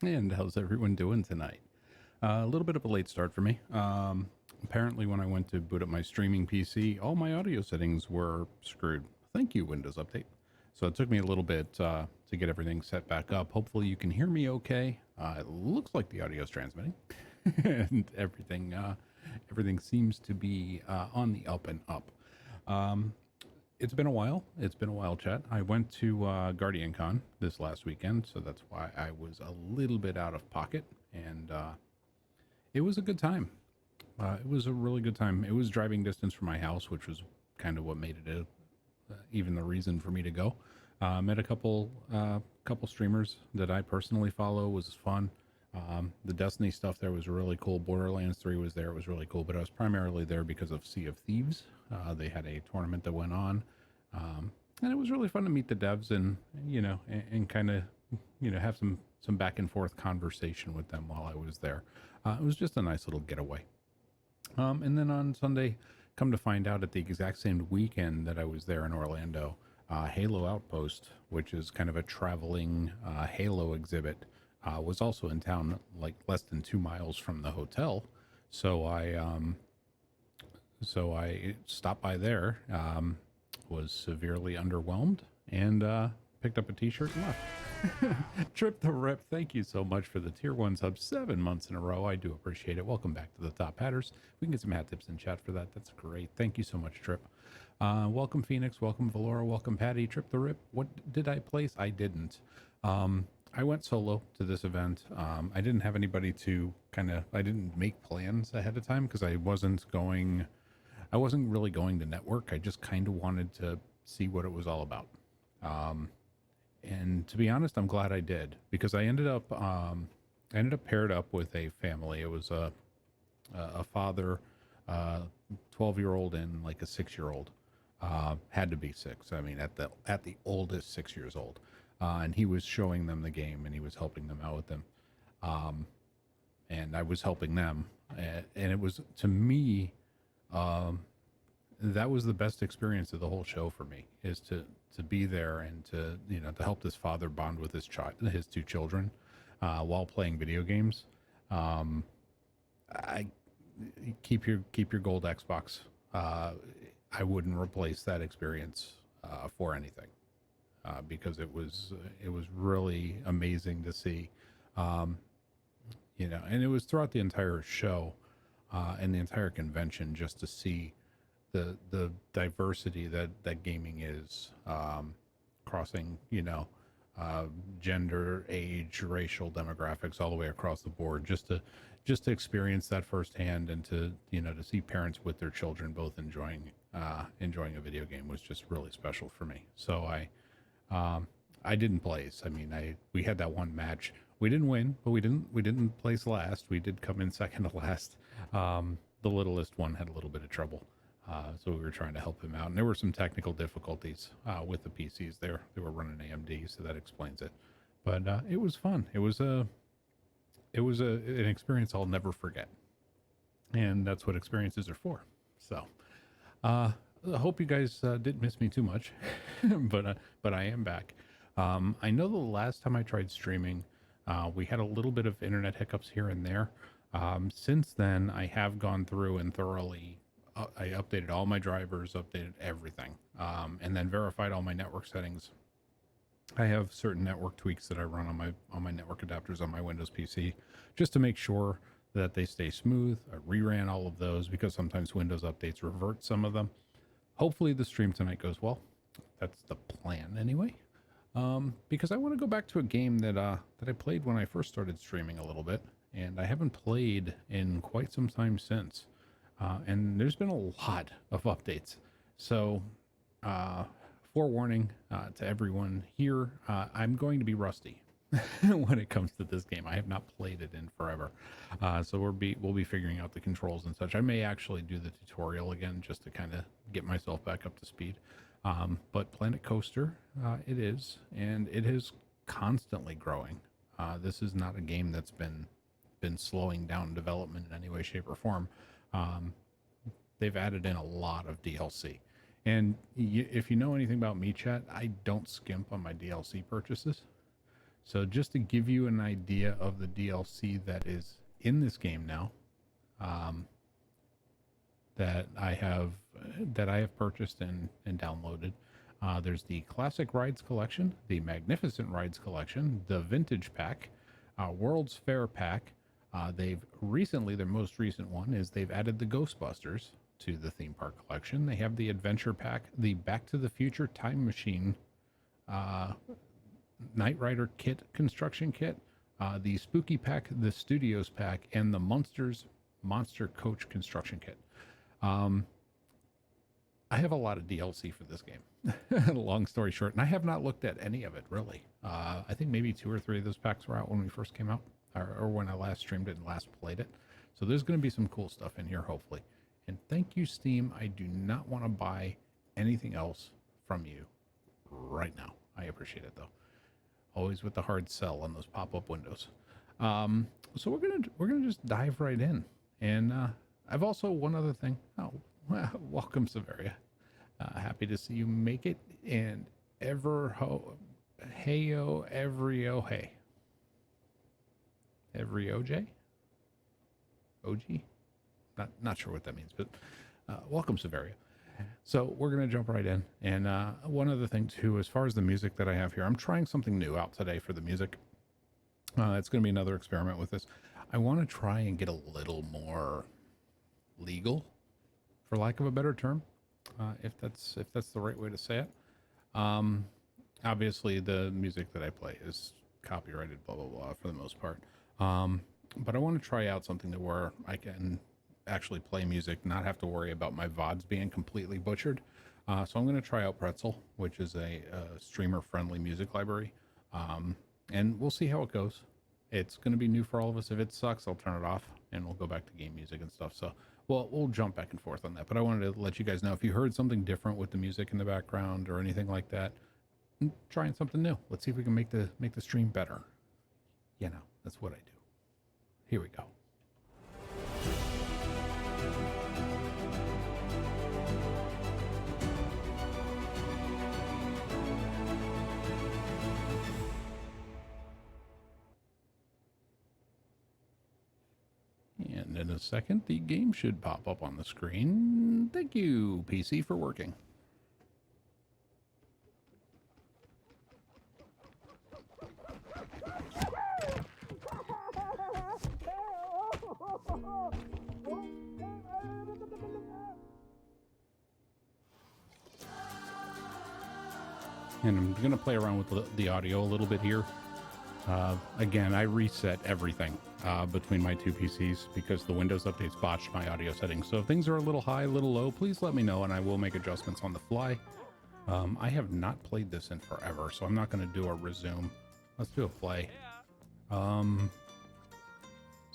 And how's everyone doing tonight? A little bit of a late start for me. Apparently when I went to boot up my streaming PC, all my audio settings were screwed. Thank you, Windows Update. So it took me a little bit to get everything set back up. Hopefully you can hear me okay. It looks like the audio is transmitting. And everything seems to be on the up and up. It's been a while. It's been a while, chat. I went to Guardian Con this last weekend, so that's why I was a little bit out of pocket, and it was a good time. It was a really good time. It was driving distance from my house, which was kind of what made it even the reason for me to go. Met a couple streamers that I personally follow. It was fun. The Destiny stuff there was really cool. Borderlands 3 was there. It was really cool, but I was primarily there because of Sea of Thieves. They had a tournament that went on, and it was really fun to meet the devs and kind of, have some back and forth conversation with them while I was there. It was just a nice little getaway. And then on Sunday, come to find out at the exact same weekend that I was there in Orlando, Halo Outpost, which is kind of a traveling Halo exhibit, was also in town, like less than 2 miles from the hotel. So I stopped by there, was severely underwhelmed, and picked up a t-shirt and left. Trip the Rip, thank you so much for the tier 1 sub 7 months in a row. I do appreciate it. Welcome back to the Top Hatters. We can get some hat tips in chat for that. That's great. Thank you so much, Trip. Welcome, Phoenix. Welcome, Valora. Welcome, Patty. Trip the Rip. What did I place? I didn't. I went solo to this event. I didn't have anybody to I didn't make plans ahead of time because I wasn't really going to network. I just kind of wanted to see what it was all about. And to be honest, I'm glad I did, because I ended up paired up with a family. It was a father, 12-year-old and like a 6-year-old. Had to be 6. I mean, at the oldest, 6 years old. And he was showing them the game, and he was helping them out with them. And I was helping them. And it was, to me, that was the best experience of the whole show for me, is to be there and to help this father bond with his 2 children, while playing video games. I keep your gold Xbox. I wouldn't replace that experience for anything, because it was really amazing to see, and it was throughout the entire show and the entire convention, just to see the diversity that gaming is, crossing gender, age, racial demographics, all the way across the board, just to experience that firsthand, and to see parents with their children both enjoying a video game was just really special for me. So I didn't place. I mean, we had that one match. We didn't win, but we didn't place last. We did come in second to last. The littlest one had a little bit of trouble. So we were trying to help him out, and there were some technical difficulties with the PCs there. They were running AMD, so that explains it. But it was fun. It was an experience I'll never forget, and that's what experiences are for. So I hope you guys didn't miss me too much, but I am back. I know the last time I tried streaming, we had a little bit of internet hiccups here and there. Since then, I have gone through and thoroughly I updated all my drivers, updated everything, and then verified all my network settings. I have certain network tweaks that I run on my network adapters on my Windows PC, just to make sure that they stay smooth. I reran all of those because sometimes Windows updates revert some of them. Hopefully the stream tonight goes well. That's the plan anyway. Because I want to go back to a game that I played when I first started streaming a little bit, and I haven't played in quite some time since. And there's been a lot of updates. So forewarning to everyone here, I'm going to be rusty when it comes to this game. I have not played it in forever. So we'll be figuring out the controls and such. I may actually do the tutorial again just to kind of get myself back up to speed. But Planet Coaster, it is, and it is constantly growing. This is not a game that's been slowing down development in any way, shape, or form. They've added in a lot of DLC. And if you know anything about me, chat, I don't skimp on my DLC purchases. So just to give you an idea of the DLC that is in this game now, that I have purchased and downloaded. There's the Classic Rides Collection, the Magnificent Rides Collection, the Vintage Pack, World's Fair Pack. They've recently, their most recent one is they've added the Ghostbusters to the theme park collection. They have the Adventure Pack, the Back to the Future Time Machine, Knight Rider Kit Construction Kit, the Spooky Pack, the Studios Pack, and the Monster Coach Construction Kit. I have a lot of DLC for this game. Long story short, and I have not looked at any of it really. I think maybe 2 or 3 of those packs were out when we first came out, or when I last streamed it and last played it. So there's going to be some cool stuff in here, hopefully. And thank you, Steam. I do not want to buy anything else from you right now. I appreciate it though. Always with the hard sell on those pop-up windows. So we're gonna just dive right in. And I've also one other thing. Oh, well, welcome, Severia. Happy to see you make it. And heyo, every-o, hey. Every OJ? OG? Not sure what that means, but welcome, Severia. So we're going to jump right in. And one other thing, too, as far as the music that I have here, I'm trying something new out today for the music. It's going to be another experiment with this. I want to try and get a little more legal, for lack of a better term, if that's the right way to say it. Obviously, the music that I play is copyrighted, blah, blah, blah, for the most part. But I want to try out something to where I can actually play music, not have to worry about my VODs being completely butchered. So I'm going to try out Pretzel, which is a streamer-friendly music library. And we'll see how it goes. It's going to be new for all of us. If it sucks, I'll turn it off and we'll go back to game music and stuff. So we'll jump back and forth on that. But I wanted to let you guys know if you heard something different with the music in the background or anything like that, trying something new. Let's see if we can make the stream better. You know, that's what I do. Here we go. And in a second, the game should pop up on the screen. Thank you, PC, for working. And I'm going to play around with the audio a little bit here. Again, I reset everything between my 2 PCs because the Windows updates botched my audio settings. So if things are a little high, a little low, please let me know and I will make adjustments on the fly. I have not played this in forever, so I'm not going to do a resume. Let's do a play. So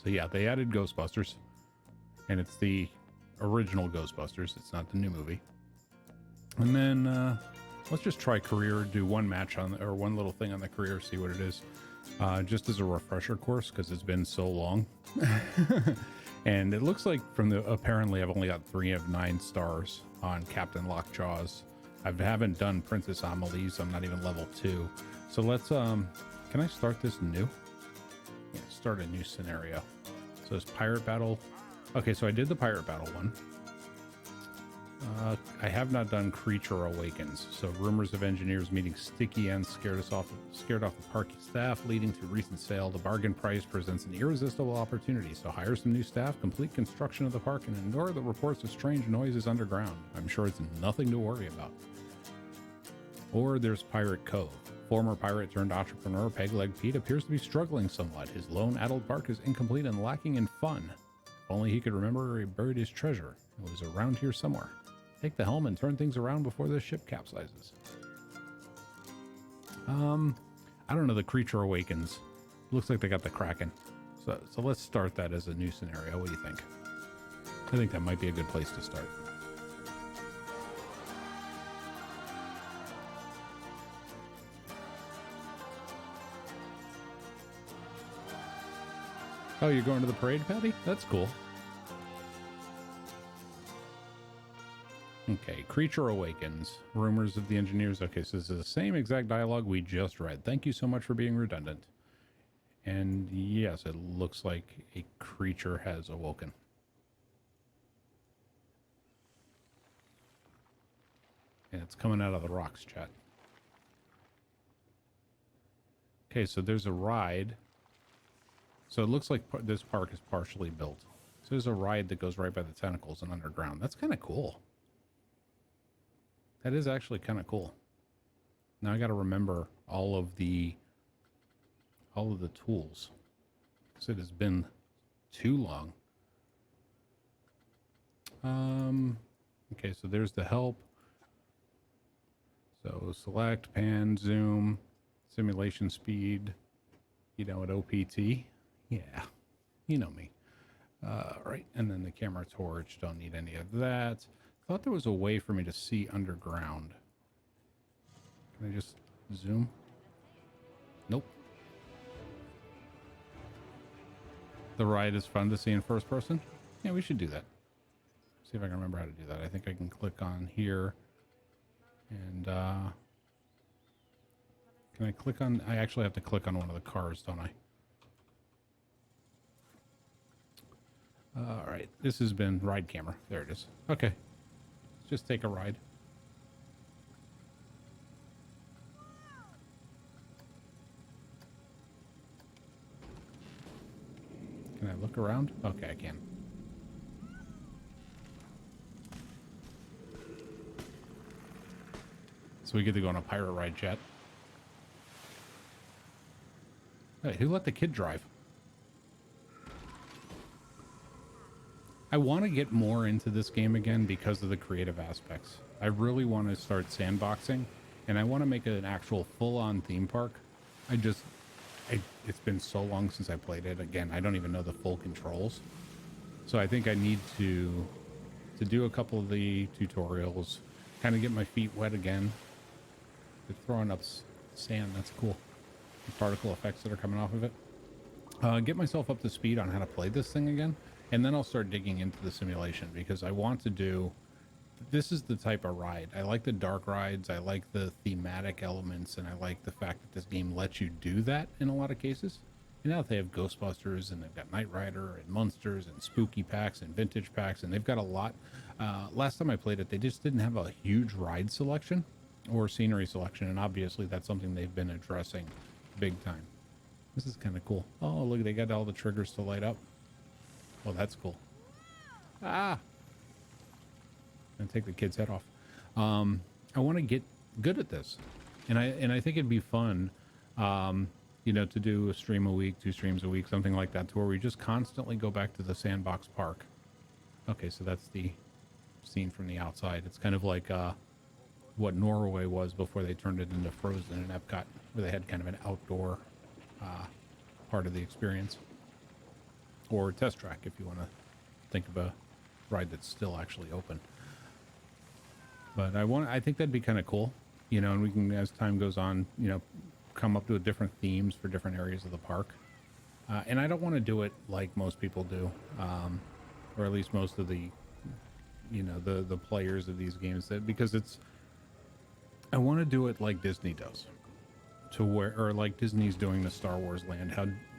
yeah, they added Ghostbusters, and it's the original Ghostbusters. It's not the new movie. And then let's just try career, do one match on, or one little thing on the career, see what it is. Just as a refresher course, because it's been so long. And it looks like from the, apparently I've only got 3 of 9 stars on Captain Lockjaw's. I haven't done Princess Amelie, so I'm not even level 2. So let's, can I start this new? Yeah, start a new scenario. So it's Pirate Battle. Okay, so I did the Pirate Battle one. I have not done Creature Awakens. So rumors of engineers meeting sticky ends scared off the parking staff, leading to recent sale. The bargain price presents an irresistible opportunity. So hire some new staff, complete construction of the park, and ignore the reports of strange noises underground. I'm sure it's nothing to worry about. Or there's Pirate Cove. Former pirate turned entrepreneur Pegleg Pete appears to be struggling somewhat. His lone adult bark is incomplete and lacking in fun. If only he could remember where he buried his treasure. It was around here somewhere. Take the helm and turn things around before the ship capsizes. I don't know. The creature awakens. Looks like they got the Kraken. So let's start that as a new scenario. What do you think? I think that might be a good place to start. Oh, you're going to the parade, Patty? That's cool. Okay, creature awakens. Rumors of the engineers. Okay, so this is the same exact dialogue we just read. Thank you so much for being redundant. And yes, it looks like a creature has awoken. And it's coming out of the rocks, chat. Okay, so there's a ride. So it looks like this park is partially built. So there's a ride that goes right by the tentacles and underground. That's kind of cool. That is actually kind of cool. Now I got to remember all of the tools. Because it has been too long. Okay, so there's the help. So select, pan, zoom, simulation speed, you know, at OPT. Yeah, you know me. Right, and then the camera torch, don't need any of that. Thought there was a way for me to see underground. Can I just zoom? Nope. The ride is fun to see in first person. Yeah, we should do that. See if I can remember how to do that. I think I can click on here. And, can I click on... I actually have to click on one of the cars, don't I? All right. This has been ride camera. There it is. Okay. Let's just take a ride. Can I look around? Okay, I can. So we get to go on a pirate ride, chat. Hey, who let the kid drive? I want to get more into this game again because of the creative aspects. I really want to start sandboxing, and I want to make it an actual full-on theme park. It's been so long since I played it. Again, I don't even know the full controls. So I think I need to do a couple of the tutorials, kind of get my feet wet again. They're throwing up sand. That's cool. The particle effects that are coming off of it. Get myself up to speed on how to play this thing again. And then I'll start digging into the simulation because I want to do... This is the type of ride. I like the dark rides. I like the thematic elements. And I like the fact that this game lets you do that in a lot of cases. You know, they have Ghostbusters and they've got Knight Rider and Monsters and Spooky packs and Vintage packs. And they've got a lot. Last time I played it, they just didn't have a huge ride selection or scenery selection. And obviously that's something they've been addressing big time. This is kind of cool. Oh, look, they got all the triggers to light up. Oh, that's cool. Ah! And take the kid's head off. I want to get good at this. And I think it'd be fun, you know, to do a stream a week, 2 streams a week, something like that, to where we just constantly go back to the sandbox park. Okay, so that's the scene from the outside. It's kind of like what Norway was before they turned it into Frozen in Epcot, where they had kind of an outdoor part of the experience. Or Test Track, if you want to think of a ride that's still actually open. But I think that'd be kind of cool, you know, and we can, as time goes on, you know, come up with different themes for different areas of the park. And I don't want to do it like most people do, or at least most of the, you know, the players of these games, because I want to do it like Disney does, to where, or like Disney's doing the Star Wars land,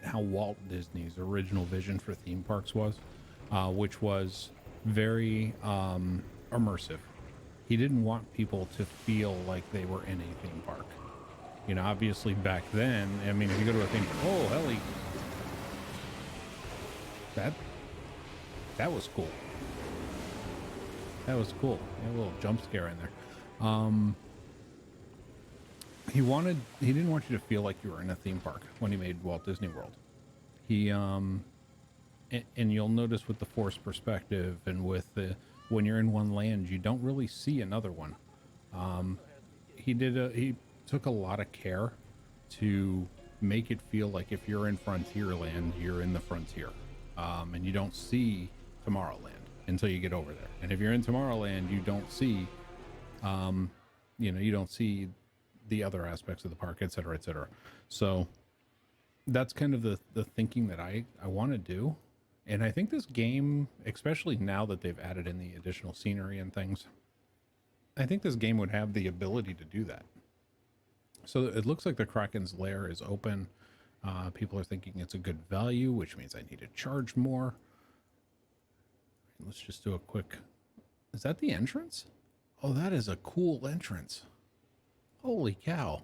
how Walt Disney's original vision for theme parks was, which was very immersive. He didn't want people to feel like they were in a theme park. You know, obviously back then, I mean, if you go to a theme, oh, Ellie, that was cool. That was cool. A little jump scare in there. He didn't want you to feel like you were in a theme park when he made Walt Disney World. And you'll notice with the forced perspective and with when you're in one land, you don't really see another one. He took a lot of care to make it feel like if you're in Frontierland, you're in the frontier. And you don't see Tomorrowland until you get over there. And if you're in Tomorrowland, you don't see, you don't see the other aspects of the park, etc., etc. So that's kind of the thinking that I want to do. And I think this game, especially now that they've added in the additional scenery and things, I think this game would have the ability to do that. So it looks like the Kraken's lair is open. People are thinking it's a good value, which means I need to charge more. Let's just do a quick... Is that the entrance? Oh, that is a cool entrance. Holy cow.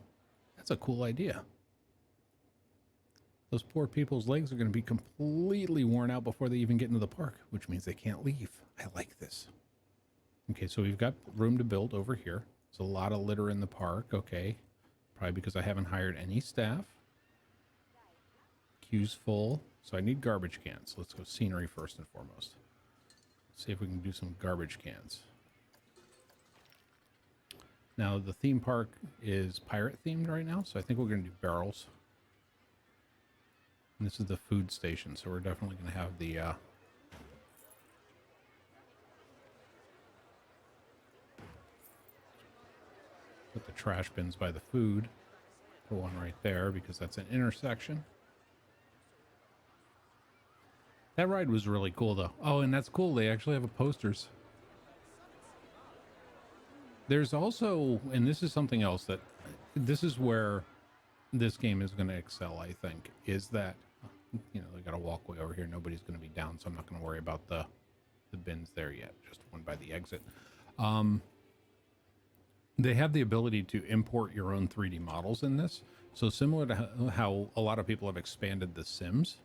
That's a cool idea. Those poor people's legs are going to be completely worn out before they even get into the park, which means they can't leave. I like this. Okay, so we've got room to build over here. There's a lot of litter in the park. Okay, probably because I haven't hired any staff. Queue's full, so I need garbage cans. Let's go scenery first and foremost. Let's see if we can do some garbage cans. Now, the theme park is pirate themed right now, so I think we're going to do barrels. And this is the food station, so we're definitely going to have the put the trash bins by the food. Put one right there because that's an intersection. That ride was really cool, though. Oh, and that's cool. They actually have posters. There's also, and this is something else that, this is where this game is going to excel, I think, is that, they got a walkway over here. Nobody's going to be down, so I'm not going to worry about the bins there yet. Just one by the exit. They have the ability to import your own 3D models in this. So similar to how a lot of people have expanded The Sims,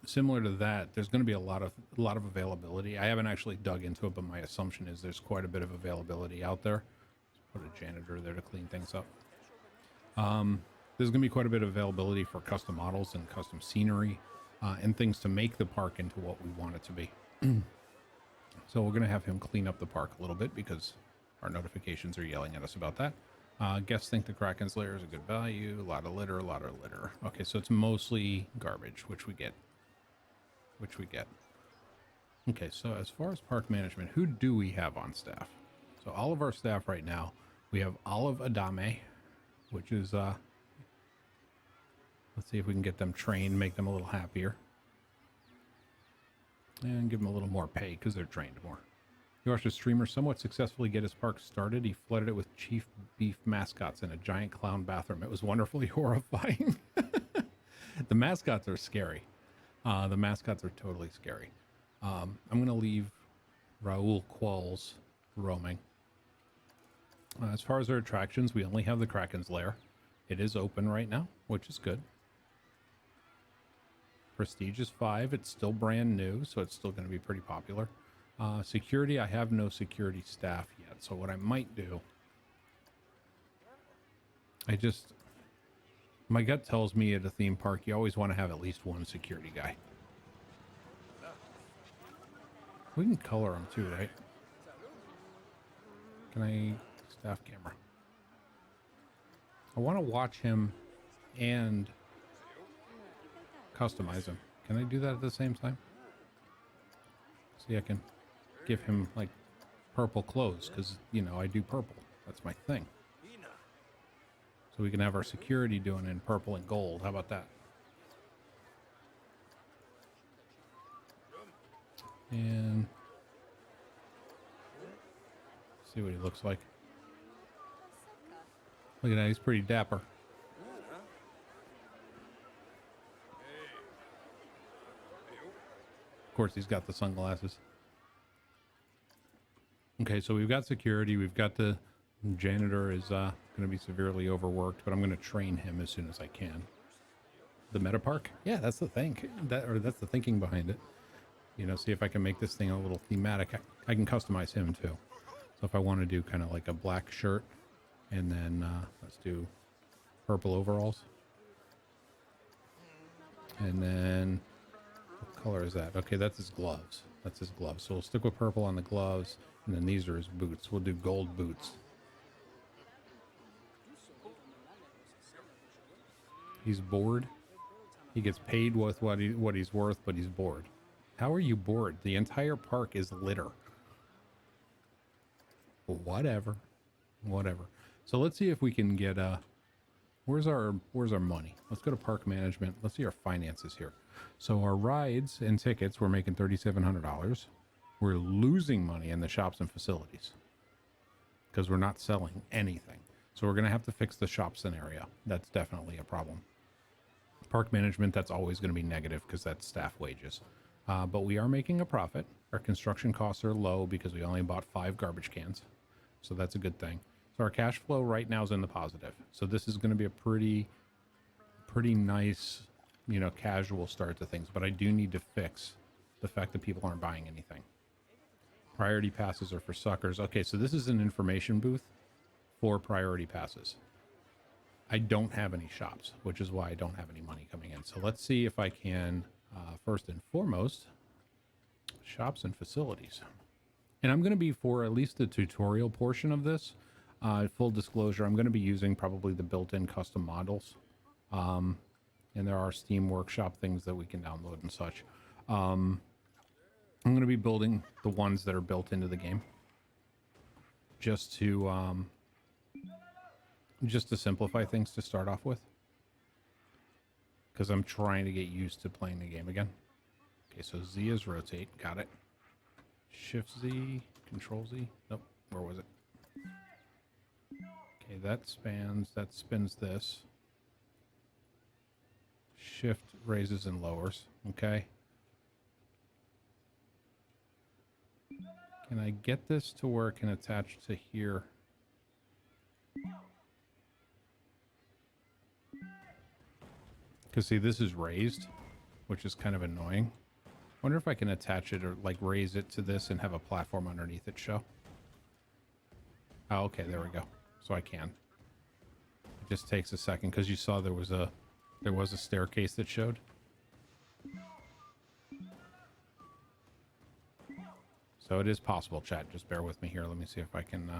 similar to that, there's going to be a lot of availability. I haven't actually dug into it, but my assumption is there's quite a bit of availability out there. Let's put a janitor there to clean things up. There's going to be quite a bit of availability for custom models and custom scenery and things to make the park into what we want it to be. So we're going to have him clean up the park a little bit because our notifications are yelling at us about that. Guests think the Kraken's lair is a good value. A lot of litter, a lot of litter. Okay, so it's mostly garbage, which we get. Okay, so as far as park management, who do we have on staff? So all of our staff right now, we have Olive Adame, which is, let's see if we can get them trained, make them a little happier. And give them a little more pay because they're trained more. You watched a streamer somewhat successfully get his park started. He flooded it with chief beef mascots in a giant clown bathroom. It was wonderfully horrifying. The mascots are scary. The mascots are totally scary. I'm going to leave Raoul Qualls roaming. As far as our attractions, we only have the Kraken's lair. It is open right now, which is good. Prestige is 5. It's still brand new, so it's still going to be pretty popular. Security, I have no security staff yet. So what I might do, my gut tells me at a theme park, you always want to have at least one security guy. We can color him too, right? Can I staff camera? I want to watch him and customize him. Can I do that at the same time? See, I can give him like purple clothes because, I do purple. That's my thing. So we can have our security doing in purple and gold. How about that? And see what he looks like. Look at that, he's pretty dapper. Of course, he's got the sunglasses. Okay, so we've got security. We've got the janitor is going to be severely overworked, but I'm going to train him as soon as I can. The meta park? Yeah, that's the thing. That's the thinking behind it. See if I can make this thing a little thematic. I can customize him too. So if I want to do kind of like a black shirt and then let's do purple overalls. And then what color is that? Okay, that's his gloves. That's his gloves. So we'll stick with purple on the gloves, and then these are his boots. We'll do gold boots. He's bored. He gets paid with what he's worth, but he's bored. How are you bored? The entire park is litter. Whatever. Whatever. So let's see if we can get where's our money? Let's go to park management. Let's see our finances here. So our rides and tickets, we're making $3,700. We're losing money in the shops and facilities because we're not selling anything. So we're going to have to fix the shop scenario. That's definitely a problem. Park management, that's always going to be negative because that's staff wages. But we are making a profit. Our construction costs are low because we only bought 5 garbage cans. So that's a good thing. So our cash flow right now is in the positive. So this is going to be a pretty nice, you know, casual start to things. But I do need to fix the fact that people aren't buying anything. Priority passes are for suckers. Okay, so this is an information booth for priority passes. I don't have any shops, which is why I don't have any money coming in. So let's see if I can, first and foremost, shops and facilities. And I'm going to be, for at least the tutorial portion of this, full disclosure, I'm going to be using probably the built-in custom models. And there are Steam Workshop things that we can download and such. I'm going to be building the ones that are built into the game. Just to simplify things to start off with. Because I'm trying to get used to playing the game again. Okay, so Z is rotate. Got it. Shift Z, Control Z. Nope, where was it? Okay, that spins this. Shift raises and lowers. Okay. Can I get this to where it can attach to here? Because see, this is raised, which is kind of annoying. Wonder if I can attach it or like raise it to this and have a platform underneath it show. Oh, okay, there we go. So I can. It just takes a second because you saw there was a staircase that showed. So it is possible, chat. Just bear with me here. Let me see if I can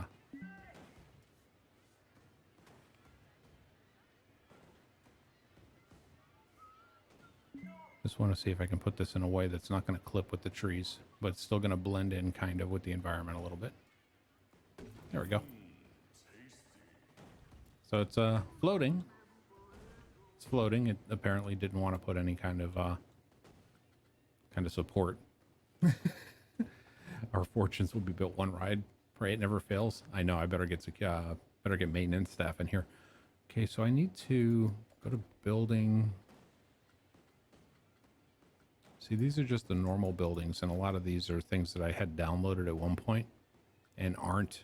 just want to see if I can put this in a way that's not going to clip with the trees, but it's still going to blend in kind of with the environment a little bit. There we go. So it's floating. It's floating. It apparently didn't want to put any kind of support. Our fortunes will be built one ride. Pray it never fails. I know. I better get maintenance staff in here. Okay, so I need to go to building. See, these are just the normal buildings, and a lot of these are things that I had downloaded at one point and aren't.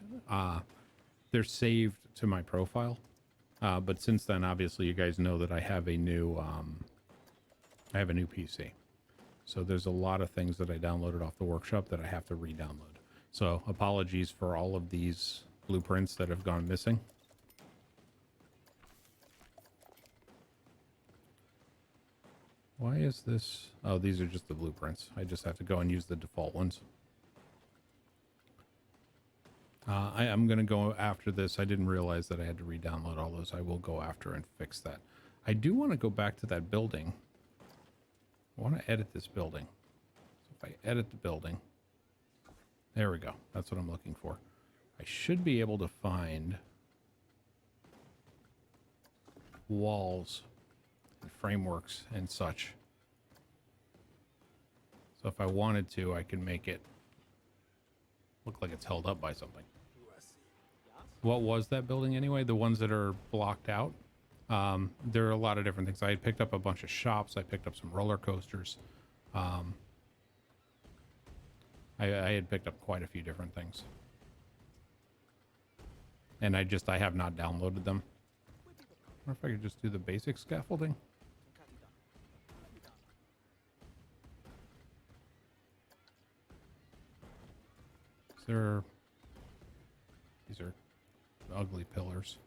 They're saved to my profile, but since then, obviously, you guys know that I have a new PC. So there's a lot of things that I downloaded off the workshop that I have to re-download. So apologies for all of these blueprints that have gone missing. Why is this? Oh, these are just the blueprints. I just have to go and use the default ones. I'm going to go after this. I didn't realize that I had to re-download all those. I will go after and fix that. I do want to go back to that building. I want to edit this building. So if I edit the building, there we go. That's what I'm looking for. I should be able to find walls and frameworks and such. So if I wanted to, I could make it look like it's held up by something. What was that building anyway? The ones that are blocked out? There are a lot of different things. I had picked up a bunch of shops. I picked up some roller coasters. I had picked up quite a few different things. And I have not downloaded them. I wonder if I could just do the basic scaffolding. These are ugly pillars.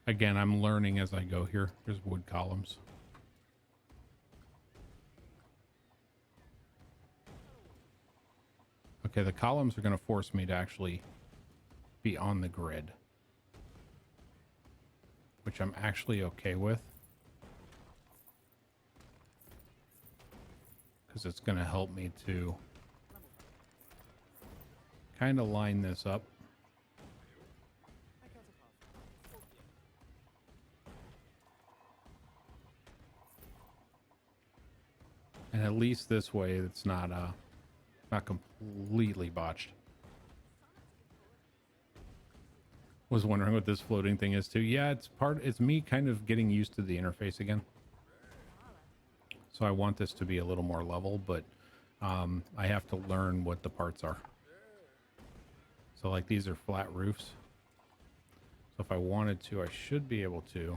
Again, I'm learning as I go here. There's wood columns. Okay, the columns are going to force me to actually be on the grid, which I'm actually okay with. because it's going to help me to kind of line this up. And at least this way it's not completely botched. Was wondering what this floating thing is too. Yeah, it's me kind of getting used to the interface again. So I want this to be a little more level, but I have to learn what the parts are. So like these are flat roofs. So if I wanted to, I should be able to.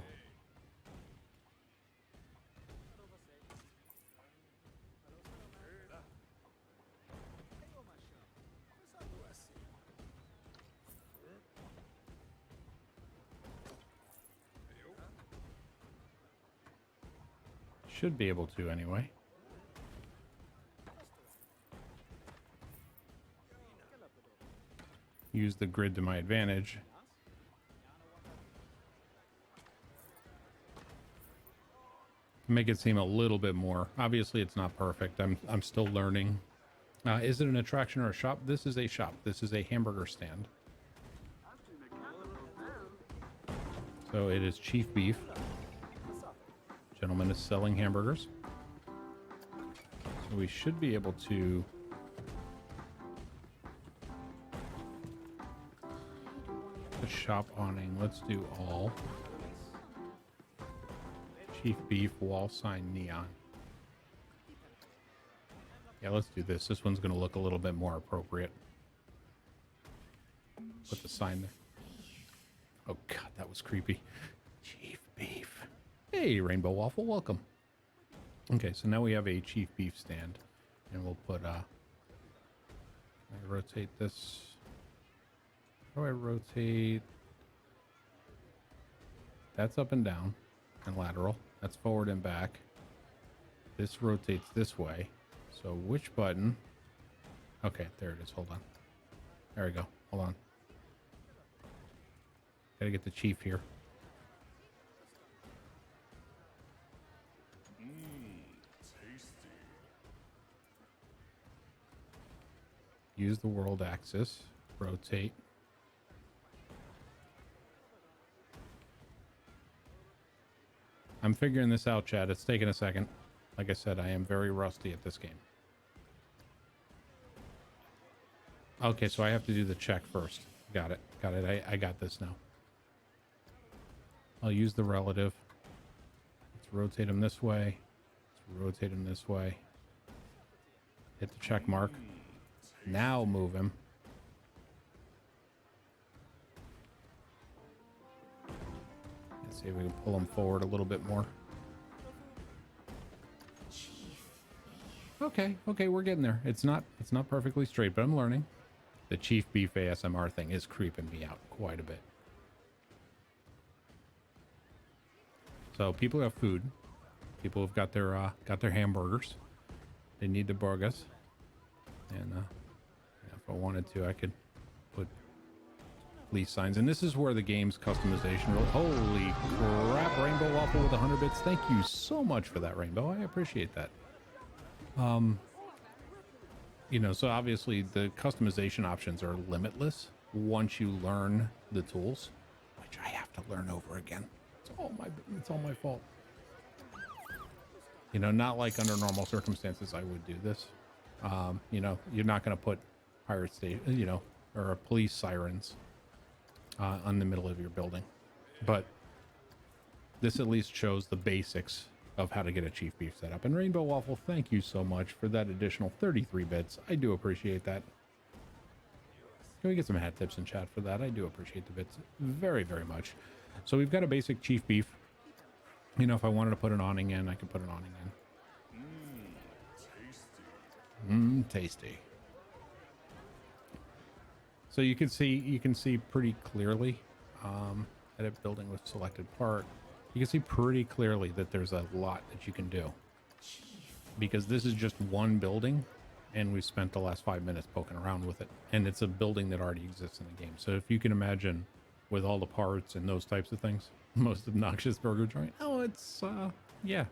Should be able to anyway. Use the grid to my advantage. Make it seem a little bit more. Obviously, it's not perfect. I'm still learning. Is it an attraction or a shop? This is a shop. This is a hamburger stand. So it is Chief Beef. Gentleman is selling hamburgers. So we should be able to the shop awning. Let's do all. Chief Beef wall sign neon. Yeah, let's do this. This one's going to look a little bit more appropriate. Put the sign there. Oh god, that was creepy. Chief Beef. Hey, Rainbow Waffle, welcome. Okay, so now we have a Chief Beef stand, and we'll put can I rotate this? How do I rotate? That's up and down and lateral. That's forward and back. This rotates this way. So which button? Okay, there it is. Hold on. There we go. Hold on. Gotta get the chief here. Use the world axis. Rotate. I'm figuring this out, Chad. It's taking a second. Like I said, I am very rusty at this game. Okay, so I have to do the check first. Got it. Got it. I got this now. I'll use the relative. Let's rotate him this way. Let's rotate him this way. Hit the check mark. Now move him. Let's see if we can pull him forward a little bit more. Okay, we're getting there. It's not perfectly straight, but I'm learning. The Chief Beef ASMR thing is creeping me out quite a bit. So people have food. People have got their hamburgers. They need the burgers. And if I wanted to, I could put police signs. And this is where the game's customization really... Holy crap, Rainbow Waffle with 100 bits. Thank you so much for that, Rainbow. I appreciate that. You know, so obviously the customization options are limitless once you learn the tools, which I have to learn over again. It's all my fault. You know, not like under normal circumstances I would do this. You know, you're not going to put pirate state, you know, or police sirens on the middle of your building, but this at least shows the basics of how to get a Chief Beef set up. And Rainbow Waffle, thank you so much for that additional 33 bits. I do appreciate that. Can we get some hat tips in chat for that? I do appreciate the bits very, very much. So we've got a basic Chief Beef. You know, if I wanted to put an awning in, I could put an awning in. Tasty. So you can see pretty clearly, edit building with selected part. You can see pretty clearly that there's a lot that you can do, because this is just one building and we spent the last 5 minutes poking around with it, and it's a building that already exists in the game. So if you can imagine, with all the parts and those types of things, most obnoxious burger joint. Oh, it's yeah,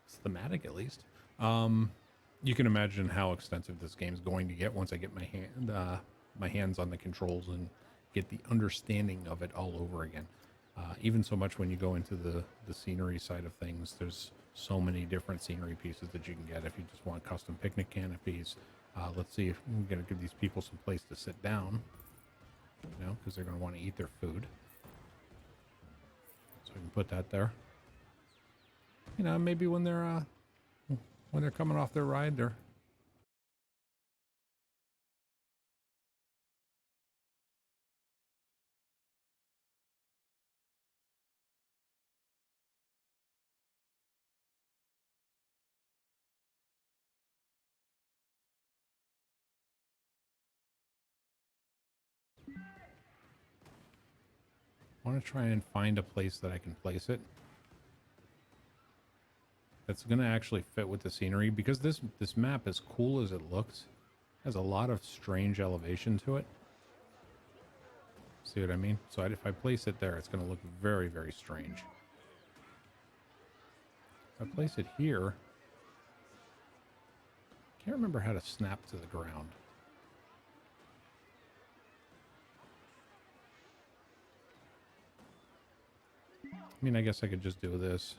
it's thematic at least. You can imagine how extensive this game is going to get once I get my hands on the controls and get the understanding of it all over again. Even so much when you go into the scenery side of things, there's so many different scenery pieces that you can get if you just want custom picnic canopies. Let's see if we're going to give these people some place to sit down, you know, because they're going to want to eat their food. So I can put that there. You know, maybe when they're coming off their ride, they're I want to try and find a place that I can place it that's going to actually fit with the scenery, because this map, as cool as it looks, has a lot of strange elevation to it. See what I mean? So if I place it there, it's going to look very, very strange. If I place it here, I can't remember how to snap to the ground. I mean, I guess I could just do this.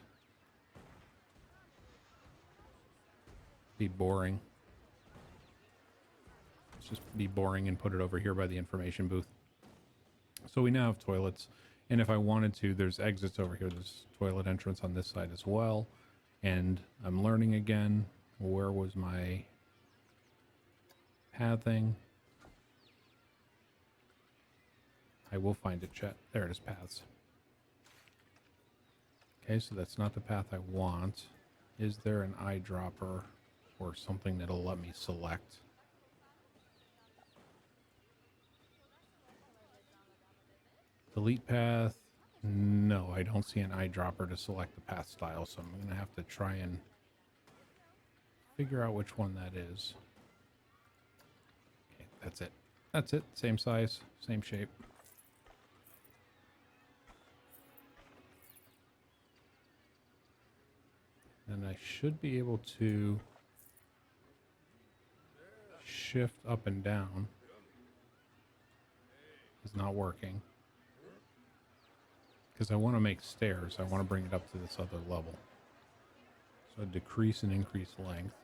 Be boring. Let's just be boring and put it over here by the information booth. So we now have toilets, and if I wanted to, there's exits over here. There's toilet entrance on this side as well. And I'm learning again. Where was my pathing? I will find it, chat. There it is, paths. Okay, so that's not the path I want. Is there an eyedropper or something that'll let me select? Delete path. No, I don't see an eyedropper to select the path style, so I'm going to have to try and figure out which one that is. Okay, that's it. That's it. Same size, same shape. And I should be able to shift up and down. It's not working. Because I want to make stairs. I want to bring it up to this other level. So decrease and increase length.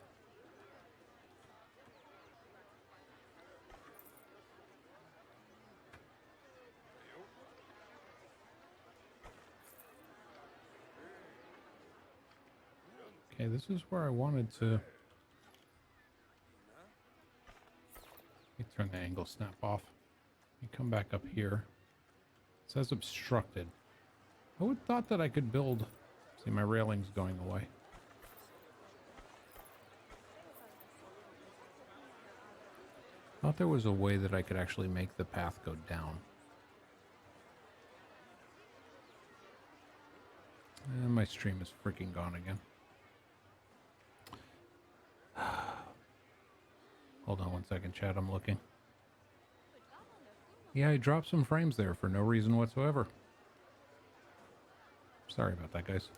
Okay, this is where I wanted to... Let me turn the angle snap off. Let me come back up here. It says obstructed. I would have thought that I could build... See, my railing's going away. Thought there was a way that I could actually make the path go down. And my stream is freaking gone again. Hold on one second, chat. I'm looking. Yeah, I dropped some frames there for no reason whatsoever. Sorry about that, guys.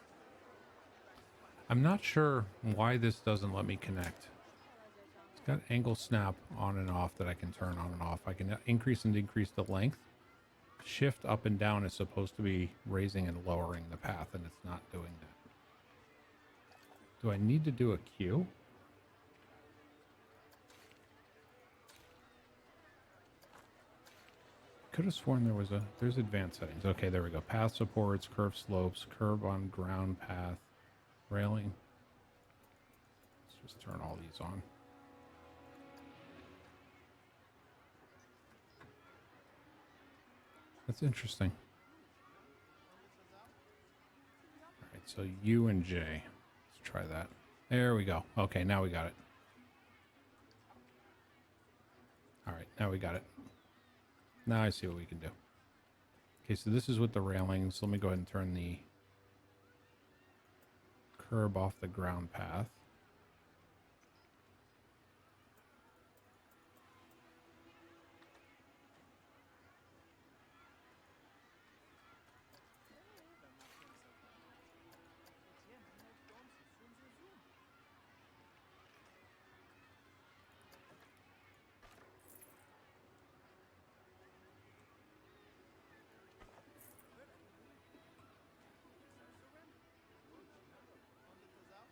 I'm not sure why this doesn't let me connect. It's got angle snap on and off that I can turn on and off. I can increase and decrease the length. Shift up and down is supposed to be raising and lowering the path, and it's not doing that. Do I need to do a queue? Could have sworn there was there's advanced settings. Okay, there we go. Path supports, curve slopes, curb on ground path, railing. Let's just turn all these on. That's interesting. All right, so U and J. Let's try that. There we go. Okay, now we got it. All right, now we got it. Now I see what we can do. Okay, so this is with the railings. Let me go ahead and turn the curb off the ground path.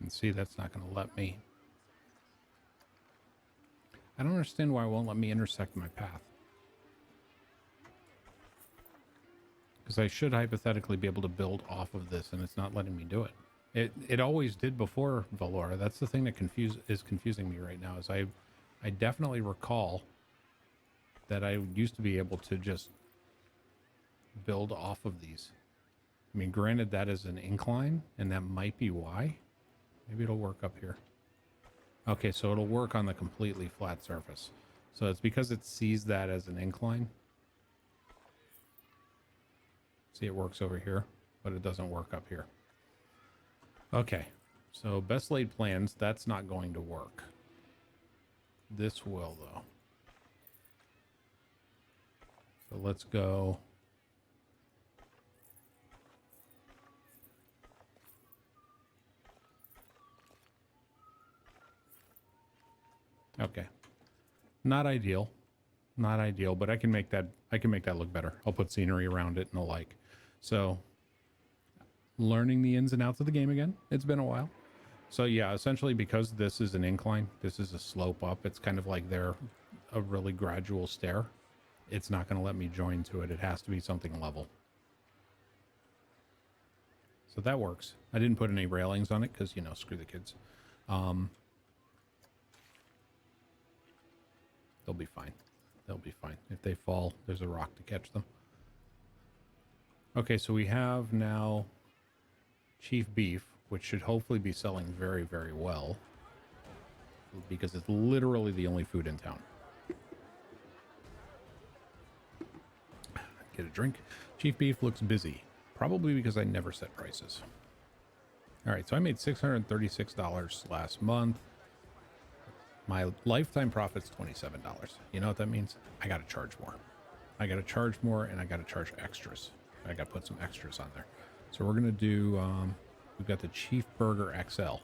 And see, that's not going to let me. I don't understand why it won't let me intersect my path. Because I should hypothetically be able to build off of this, and it's not letting me do it. It always did before Valora. That's the thing that is confusing me right now. Is I definitely recall that I used to be able to just build off of these. I mean, granted, that is an incline, and that might be why. Maybe it'll work up here. Okay, so it'll work on the completely flat surface. So it's because it sees that as an incline. See, it works over here, but it doesn't work up here. Okay, so best laid plans, that's not going to work. This will, though. So let's go. Okay. Not ideal. Not ideal, but I can make that look better. I'll put scenery around it and the like. So learning the ins and outs of the game again. It's been a while. So yeah, essentially because this is an incline, this is a slope up. It's kind of like a really gradual stair. It's not going to let me join to it. It has to be something level. So that works. I didn't put any railings on it because, you know, screw the kids. They'll be fine. They'll be fine. If they fall, there's a rock to catch them. Okay, so we have now Chief Beef, which should hopefully be selling very, very well. Because it's literally the only food in town. Get a drink. Chief Beef looks busy. Probably because I never set prices. Alright, so I made $636 last month. My lifetime profit's $27. You know what that means? I gotta charge more. I gotta charge more, and I gotta charge extras. I gotta put some extras on there. So we're gonna do, we've got the Chief Burger XL.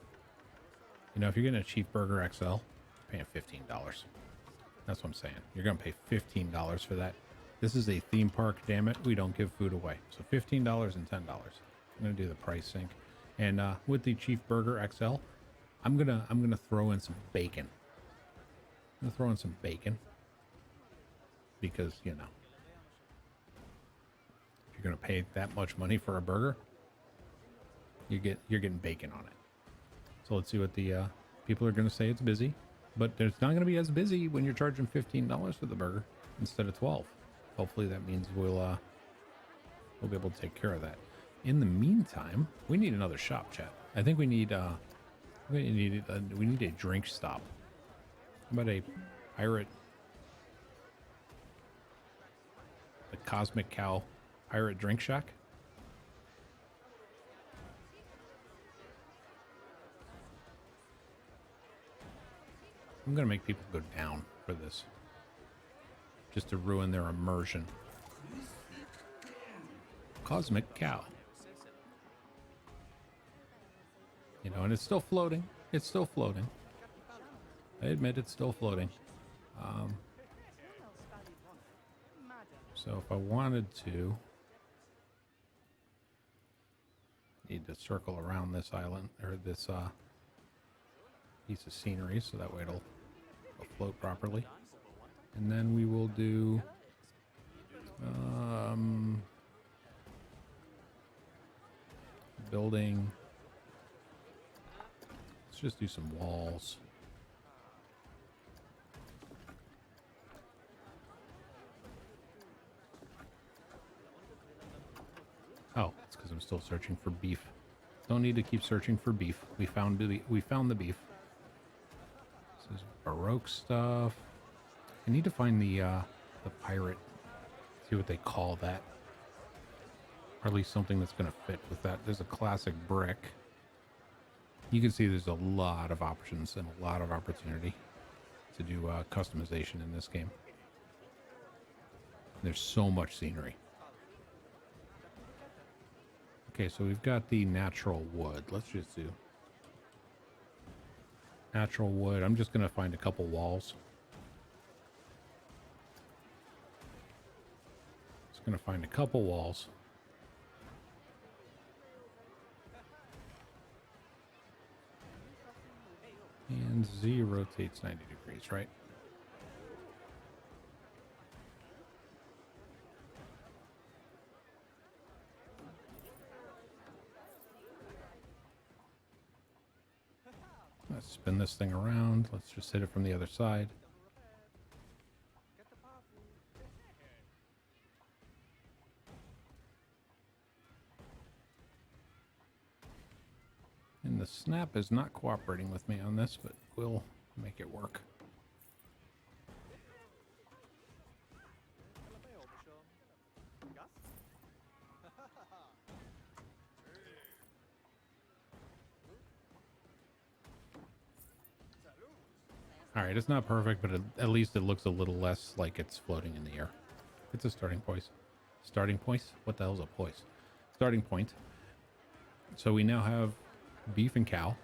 You know, if you're getting a Chief Burger XL, you're paying $15. That's what I'm saying. You're gonna pay $15 for that. This is a theme park, damn it. We don't give food away. So $15 and $10. I'm gonna do the price sync. And with the Chief Burger XL, I'm gonna throw in some bacon. I'm gonna throw in some bacon because, you know, if you're gonna pay that much money for a burger, you're getting bacon on it. So let's see what the people are gonna say. It's busy, but it's not gonna be as busy when you're charging $15 for the burger instead of $12. Hopefully that means we'll be able to take care of that. In the meantime, we need another shop, chat. I think we need we need a drink stop. How about a pirate, the Cosmic Cow Pirate Drink Shack? I'm gonna make people go down for this, just to ruin their immersion. Cosmic Cow. You know, and it's still floating. It's still floating. I admit it's still floating. So if I wanted to, need to circle around this island, or this piece of scenery, so that way it'll float properly. And then we will do building. Let's just do some walls. Oh, it's because I'm still searching for beef. Don't need to keep searching for beef. We found the beef. This is Baroque stuff. I need to find the pirate. See what they call that. Or at least something that's going to fit with that. There's a classic brick. You can see there's a lot of options and a lot of opportunity to do customization in this game. There's so much scenery. Okay, so we've got the natural wood. Let's just do natural wood. I'm just going to find a couple walls. Just going to find a couple walls. And Z rotates 90 degrees, right? Let's spin this thing around. Let's just hit it from the other side. And the snap is not cooperating with me on this, but we'll make it work. All right, it's not perfect, but at least it looks a little less like it's floating in the air. It's a starting point. Starting point? What the hell's a point? Starting point. So we now have beef and cow.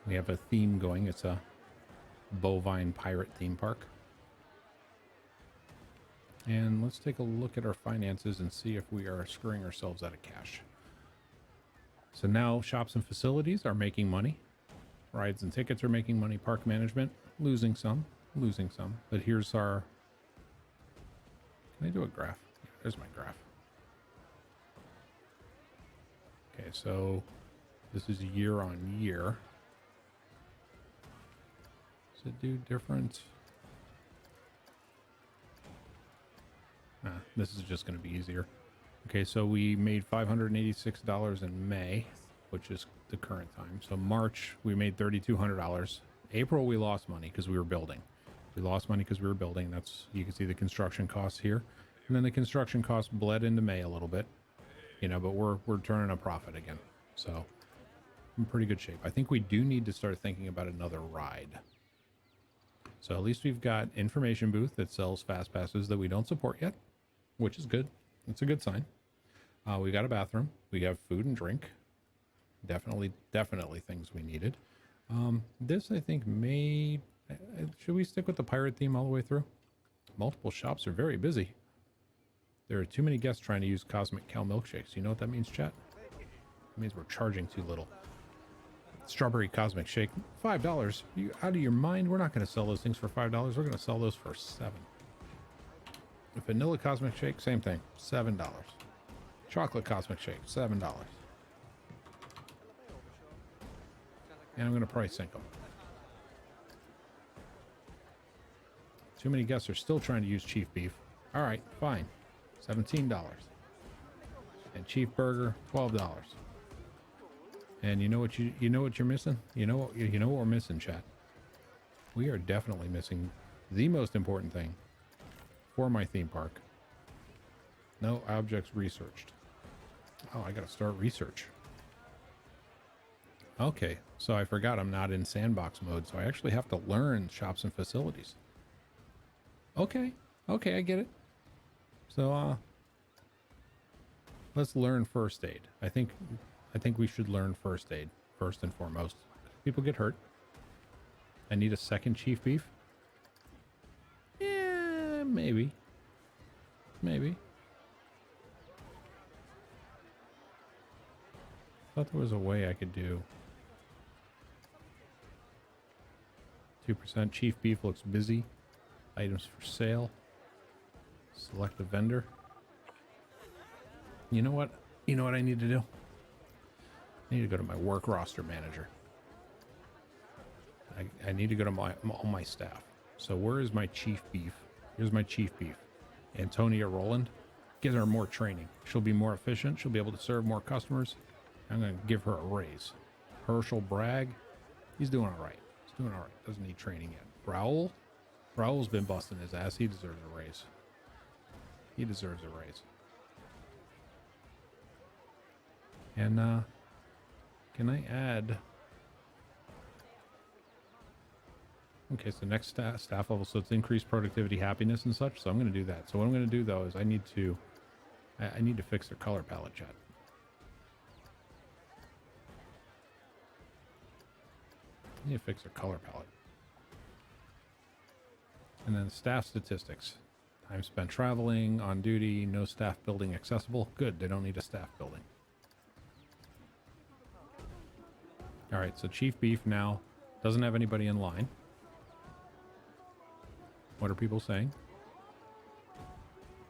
We have a theme going. It's a bovine pirate theme park. And let's take a look at our finances and see if we are screwing ourselves out of cash. So now shops and facilities are making money. Rides and tickets are making money. Park management, losing some. But here's our... Can I do a graph? Yeah, there's my graph. Okay, so this is year on year. Does it do different? This is just going to be easier. Okay, so we made $586 in May, which is the current time. So March, we made $3,200. April, we lost money because we were building. That's, you can see the construction costs here. And then the construction costs bled into May a little bit, you know, but we're turning a profit again. So in pretty good shape. I think we do need to start thinking about another ride. So at least we've got information booth that sells fast passes that we don't support yet, which is good. It's a good sign. We got a bathroom. We have food and drink. Definitely things we needed. This, I think, may... should we stick with the pirate theme all the way through? Multiple shops are very busy. There are too many guests trying to use Cosmic Cow milkshakes. You know what that means, chat? It means we're charging too little. Strawberry Cosmic Shake, $5. You out of your mind? We're not going to sell those things for $5. We're going to sell those for $7. Vanilla Cosmic Shake, same thing, $7. Chocolate Cosmic Shake, $7. And I'm going to price sync them. Too many guests are still trying to use Chief Beef. All right, fine. $17. And Chief Burger, $12. And you know what you're missing? You know what we're missing, chat. We are definitely missing the most important thing for my theme park. No objects researched. Oh, I gotta start research. Okay, so I forgot I'm not in sandbox mode, so I actually have to learn shops and facilities. Okay, I get it. So, let's learn first aid. I think we should learn first aid first and foremost. People get hurt. I need a second Chief Beef. Yeah, maybe. Thought there was a way I could do 2%. Chief Beef looks busy. Items for sale. Select a vendor. You know what I need to do? I need to go to my work roster manager. I need to go to all my staff. So where is my Chief Beef? Here's my Chief Beef. Antonia Roland. Give her more training. She'll be more efficient. She'll be able to serve more customers. I'm going to give her a raise. Herschel Bragg. He's doing all right. Doesn't need training yet. Raoul's been busting his ass. He deserves a raise. And, can I add... Okay, so next staff level, so it's increased productivity, happiness, and such. So I'm going to do that. So what I'm going to do, though, is I need to fix their color palette, chat. I need to fix their color palette. And then staff statistics. Time spent traveling, on duty, no staff building accessible. Good, they don't need a staff building. All right, so Chief Beef now Doesn't have anybody in line. What are people saying?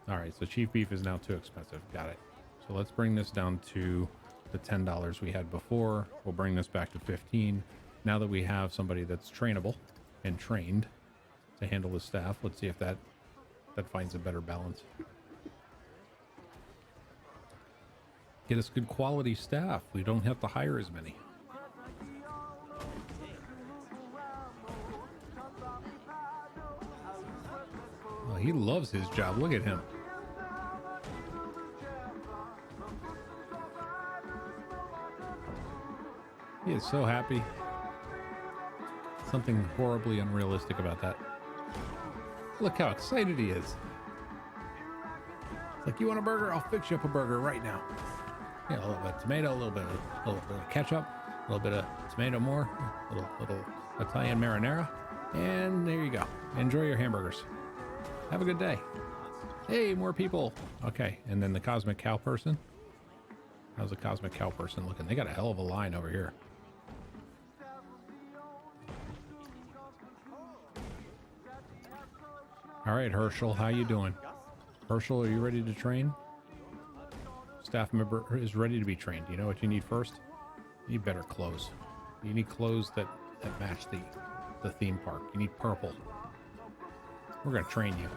All right, so Chief Beef is now too expensive. Got it. So let's bring this down to the $10 we had before. We'll bring this back to 15. Now that we have somebody that's trainable and trained to handle the staff, let's see if that finds a better balance. Get us good quality staff. We don't have to hire as many. Oh, he loves his job. Look at him. He is so happy. Something horribly unrealistic about that. Look how excited he is. It's like, you want a burger? I'll fix you up a burger right now. Yeah, a little bit of tomato, a little bit of ketchup, a little bit of tomato more, little Italian marinara, and there you go. Enjoy your hamburgers. Have a good day. Hey, more people. Okay, and then the Cosmic Cow person. How's the Cosmic Cow person looking? They got a hell of a line over here. All right, Herschel, how you doing? Herschel, are you ready to train? Staff member is ready to be trained. You know what you need first? You need better clothes. You need clothes that match the theme park. You need purple. We're going to train you.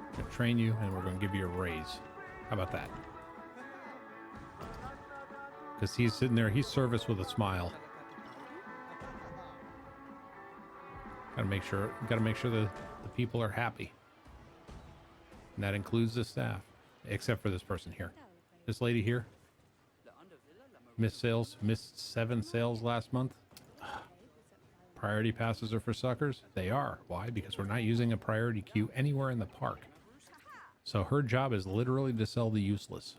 We're going to train you, and we're going to give you a raise. How about that? Because he's sitting there, he's service with a smile. Gotta make sure the people are happy. And that includes the staff. Except for this person here. This lady here. Missed 7 sales last month. Priority passes are for suckers? They are. Why? Because we're not using a priority queue anywhere in the park. So her job is literally to sell the useless.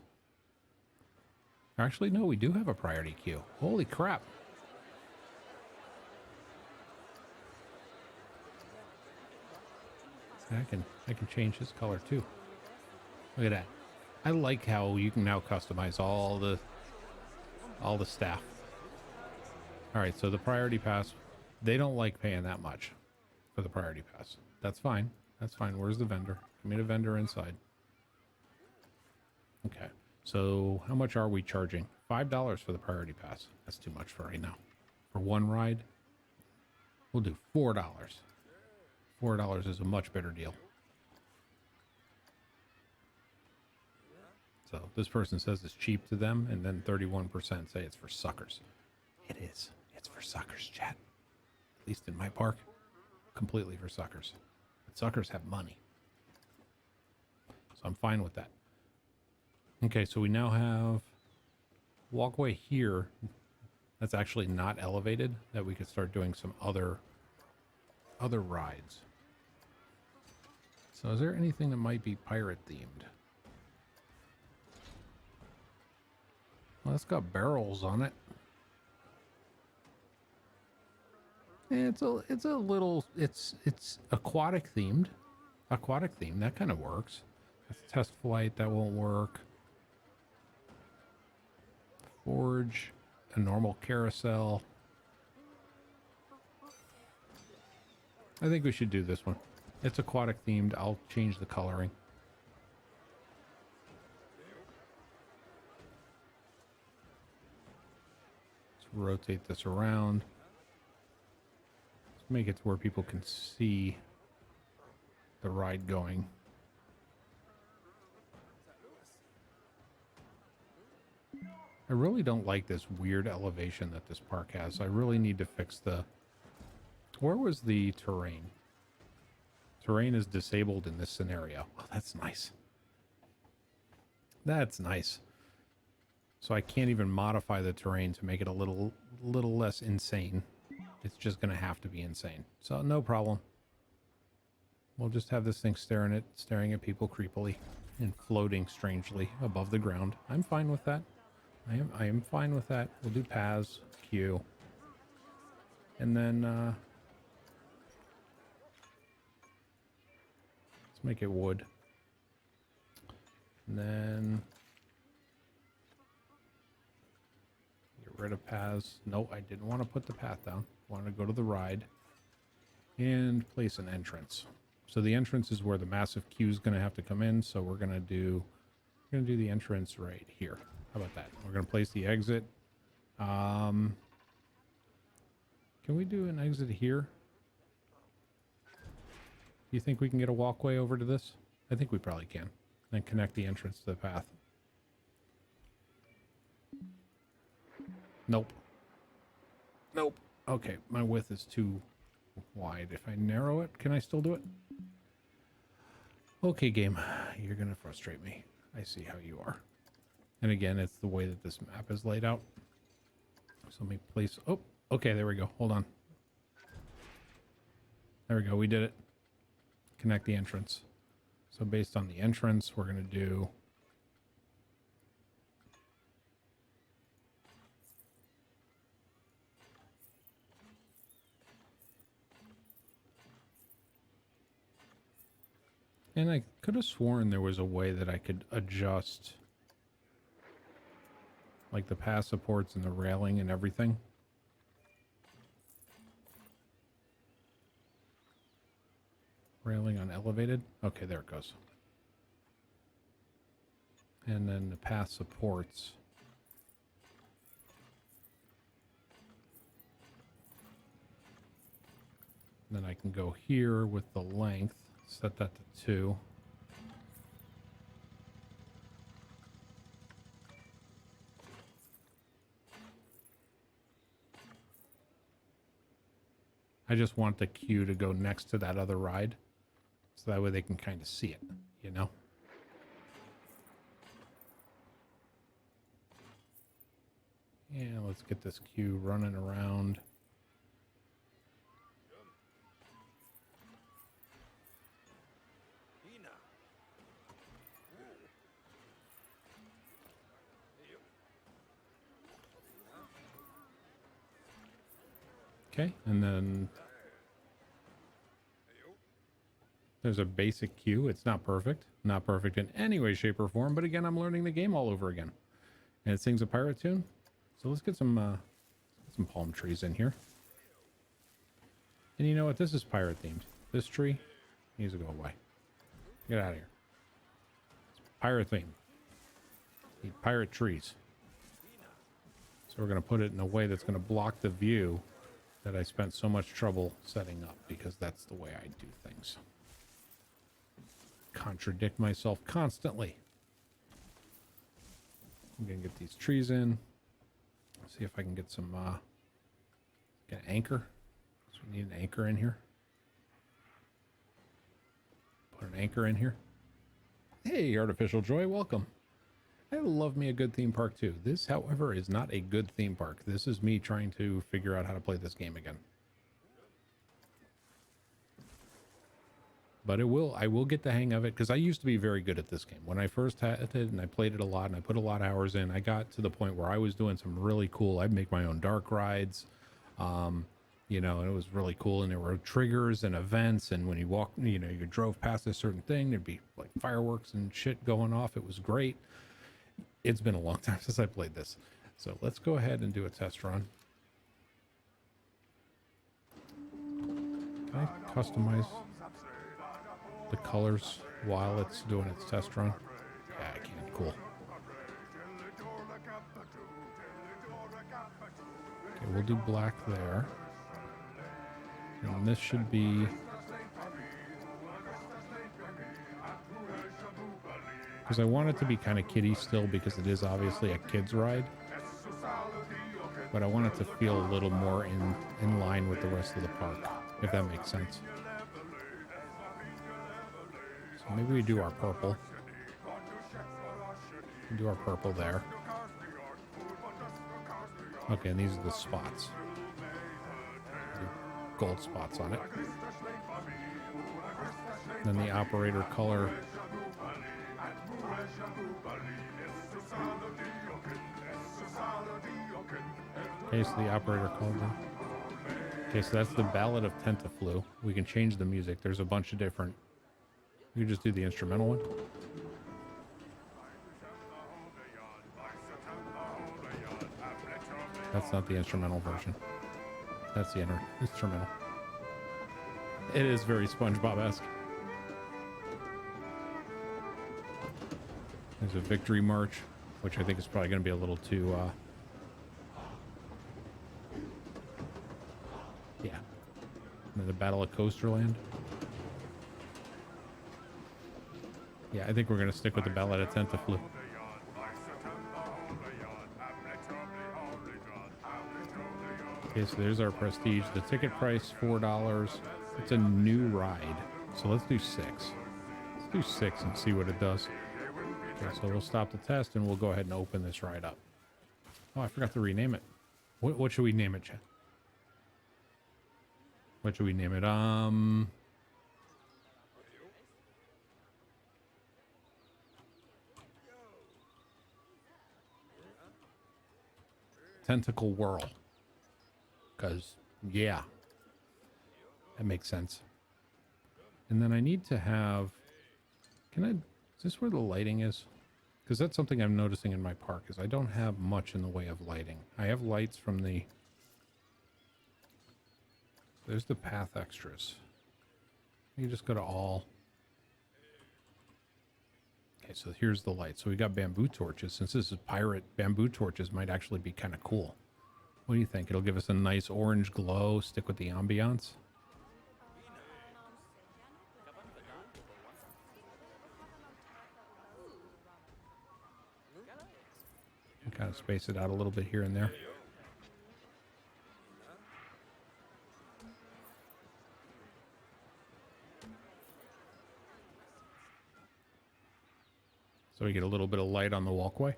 Actually, no, we do have a priority queue. Holy crap. I can change his color too. Look at that. I like how you can now customize all the staff. All right, so the priority pass, they don't like paying that much for the priority pass. That's fine. That's fine. Where's the vendor? Give me the vendor inside. Okay. So how much are we charging? $5 for the priority pass. That's too much for right now. For one ride, we'll do $4. $4 is a much better deal. So this person says it's cheap to them, and then 31% say it's for suckers. It is. It's for suckers, chat. At least in my park, completely for suckers. But suckers have money. So I'm fine with that. Okay, so we now have walkway here that's actually not elevated, that we could start doing some other rides. So is there anything that might be pirate themed? Well, it's got barrels on it. It's aquatic themed. Aquatic theme, that kind of works. That's test flight, that won't work. Forge, a normal carousel. I think we should do this one. It's aquatic themed. I'll change the coloring. Let's rotate this around. Let's make it to where people can see the ride going. I really don't like this weird elevation that this park has. I really need to fix the... Where was the terrain? Terrain is disabled in this scenario. Oh, that's nice. That's nice. So I can't even modify the terrain to make it a little less insane. It's just going to have to be insane. So no problem. We'll just have this thing staring at people creepily and floating strangely above the ground. I'm fine with that. I am fine with that. We'll do paths, queue. And then let's make it wood. And then get rid of paths. No, I didn't want to put the path down. I wanted to go to the ride and place an entrance. So the entrance is where the massive queue is going to have to come in. So we're going to do the entrance right here. How about that? We're going to place the exit. Can we do an exit here? Do you think we can get a walkway over to this? I think we probably can. And connect the entrance to the path. Nope. Nope. Okay, my width is too wide. If I narrow it, can I still do it? Okay, game. You're going to frustrate me. I see how you are. And again, it's the way that this map is laid out. So let me place... Oh, okay, there we go. Hold on. There we go. We did it. Connect the entrance. So based on the entrance, we're going to do... And I could have sworn there was a way that I could adjust like the path supports and the railing and everything. Railing on elevated. Okay, there it goes. And then the path supports. And then I can go here with the length. Set that to 2. I just want the queue to go next to that other ride. So that way they can kind of see it, you know? Yeah, let's get this queue running around. Okay, and then there's a basic queue. It's not perfect. Not perfect in any way, shape, or form. But again, I'm learning the game all over again. And it sings a pirate tune. So let's get some palm trees in here. And you know what? This is pirate themed. This tree needs to go away. Get out of here. It's pirate themed. Need pirate trees. So we're going to put it in a way that's going to block the view that I spent so much trouble setting up, because that's the way I do things. Contradict myself constantly. I'm gonna get these trees in. See if I can get some get an anchor. So we need an anchor in here. Put an anchor in here. Hey, Artificial Joy, welcome. I love me a good theme park too. This, however, is not a good theme park. This is me trying to figure out how to play this game again. But I will get the hang of it, because I used to be very good at this game. When I first had it and I played it a lot and I put a lot of hours in, I got to the point where I was doing some really cool, I'd make my own dark rides, you know, and it was really cool. And there were triggers and events, and when you walked, you know, you drove past a certain thing, there'd be like fireworks and shit going off. It was great. It's been a long time since I played this. So let's go ahead and do a test run. Can I customize the colors while it's doing its test run? Yeah, I can. Cool. Okay, we'll do black there. And this should be... because I want it to be kind of kiddie still, because it is obviously a kid's ride. But I want it to feel a little more in line with the rest of the park, if that makes sense. So maybe we do our purple. We do our purple there. Okay, and these are the spots. Gold spots on it. Then the operator color. Okay, so the operator color. Okay, so that's the Ballad of Tentaflu. We can change the music. There's a bunch of different... You can just do the instrumental one. That's not the instrumental version. That's the instrumental. It is very SpongeBob-esque. There's a victory march, which I think is probably going to be a little too, yeah. And then the Battle of Coasterland. Yeah, I think we're going to stick with the Ballad of Tentaflu. Okay, so there's our Prestige. The ticket price, $4. It's a new ride. So let's do 6. Let's do 6 and see what it does. Okay, so we'll stop the test and we'll go ahead and open this ride up. Oh, I forgot to rename it. What should we name it, Chad? What should we name it? Tentacle Whirl. Because, yeah, that makes sense. And then I need to have, is this where the lighting is? Because that's something I'm noticing in my park, is I don't have much in the way of lighting. I have lights from there's the path extras. You just go to all. Okay, so here's the light. So we got bamboo torches. Since this is pirate, bamboo torches might actually be kind of cool. What do you think? It'll give us a nice orange glow, stick with the ambiance. Kind of space it out a little bit here and there. So we get a little bit of light on the walkway.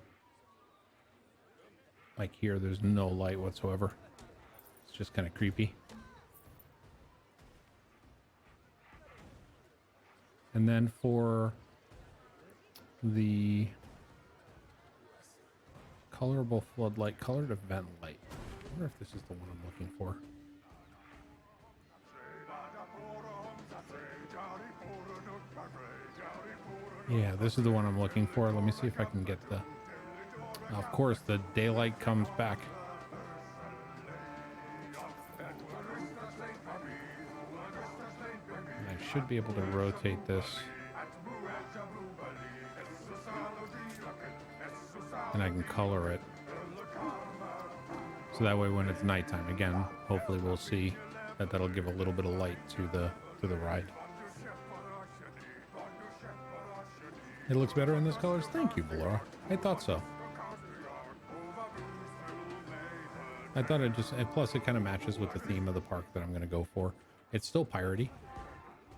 Like here, there's no light whatsoever. It's just kind of creepy. And then for the Colorable Floodlight, colored event light. I wonder if this is the one I'm looking for. Yeah, this is the one I'm looking for. Let me see if I can get the... Of course, the daylight comes back. And I should be able to rotate this. And I can color it. So that way when it's nighttime, again, hopefully we'll see that that'll give a little bit of light to the ride. It looks better in those colors? Thank you, Valora. I thought so. I thought it just, and plus it kind of matches with the theme of the park that I'm going to go for. It's still piratey.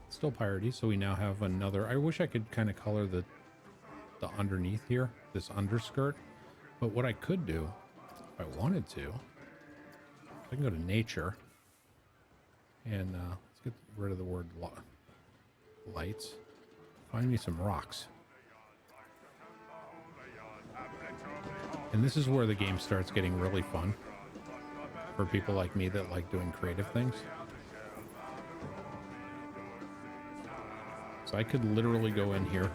It's still piratey, so we now have another, I wish I could kind of color the underneath here, this underskirt. But what I could do, if I wanted to, I can go to nature and let's get rid of the word lights. Find me some rocks. And this is where the game starts getting really fun for people like me that like doing creative things. So I could literally go in here.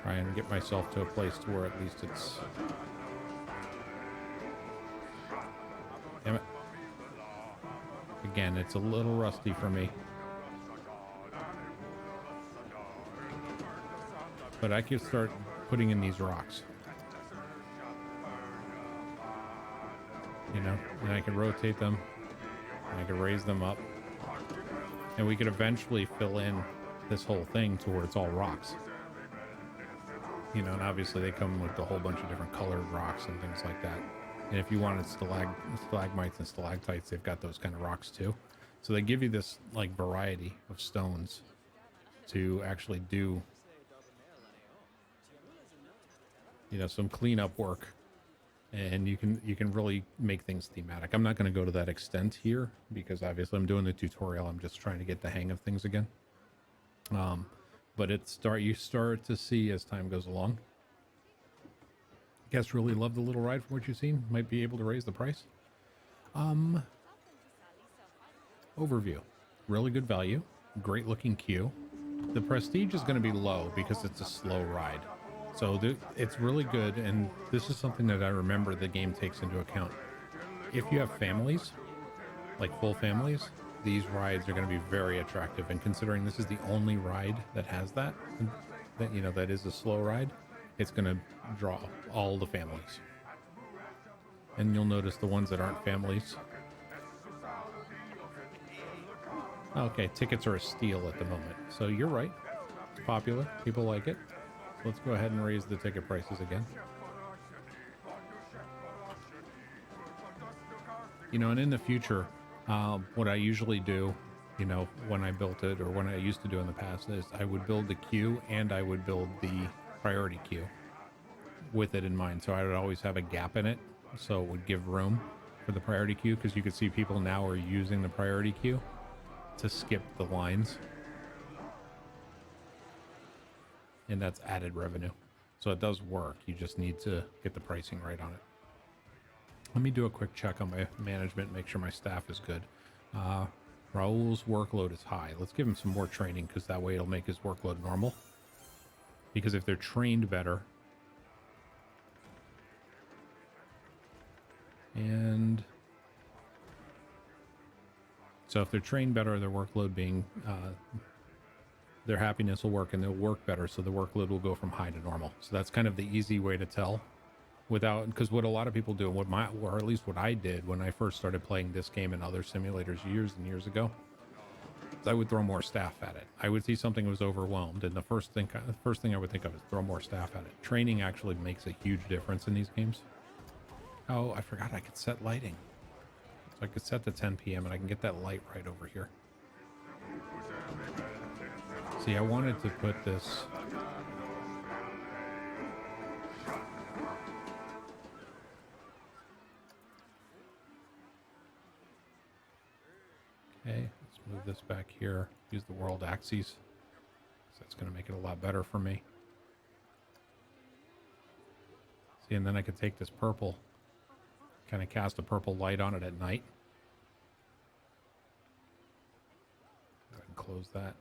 Try and get myself to a place to where at least it's... Damn it. Again, it's a little rusty for me. But I can start putting in these rocks. You know, and I can rotate them. And I can raise them up. And we could eventually fill in this whole thing to where it's all rocks. You know, and obviously they come with a whole bunch of different colored rocks and things like that. And if you wanted stalagmites and stalactites, they've got those kind of rocks too. So they give you this like variety of stones to actually do, you know, some cleanup work, and you can really make things thematic. I'm not going to go to that extent here because obviously I'm doing the tutorial. I'm just trying to get the hang of things again. But you start to see as time goes along. Guests really love the little ride from what you've seen. Might be able to raise the price. Overview. Really good value. Great looking queue. The Prestige is going to be low because it's a slow ride. So it's really good, and this is something that I remember the game takes into account. If you have families, like full families, these rides are going to be very attractive. And considering this is the only ride that has that, that is a slow ride, it's going to draw all the families. And you'll notice the ones that aren't families. Okay, tickets are a steal at the moment. So you're right. It's popular. People like it. So let's go ahead and raise the ticket prices again. And in the future, what I usually do, when I built it or when I used to do in the past is I would build the queue and I would build the priority queue with it in mind. So I would always have a gap in it. So it would give room for the priority queue, because you could see people now are using the priority queue to skip the lines. And that's added revenue. So it does work. You just need to get the pricing right on it. Let me do a quick check on my management, make sure my staff is good. Raul's workload is high. Let's give him some more training, because that way it'll make his workload normal. Because if they're trained better, and so if they're trained better, their workload being, their happiness will work and they'll work better. So the workload will go from high to normal. So that's kind of the easy way to tell because what a lot of people do, or at least what I did when I first started playing this game and other simulators years and years ago, is I would throw more staff at it. I would see something was overwhelmed, and the first thing I would think of is throw more staff at it. Training actually makes a huge difference in these games. Oh, I forgot I could set lighting. So I could set to 10 p.m. and I can get that light right over here. See, I wanted to put this... Okay, let's move this back here. Use the world axes. So that's going to make it a lot better for me. See, and then I could take this purple, kind of cast a purple light on it at night. Go ahead and close that.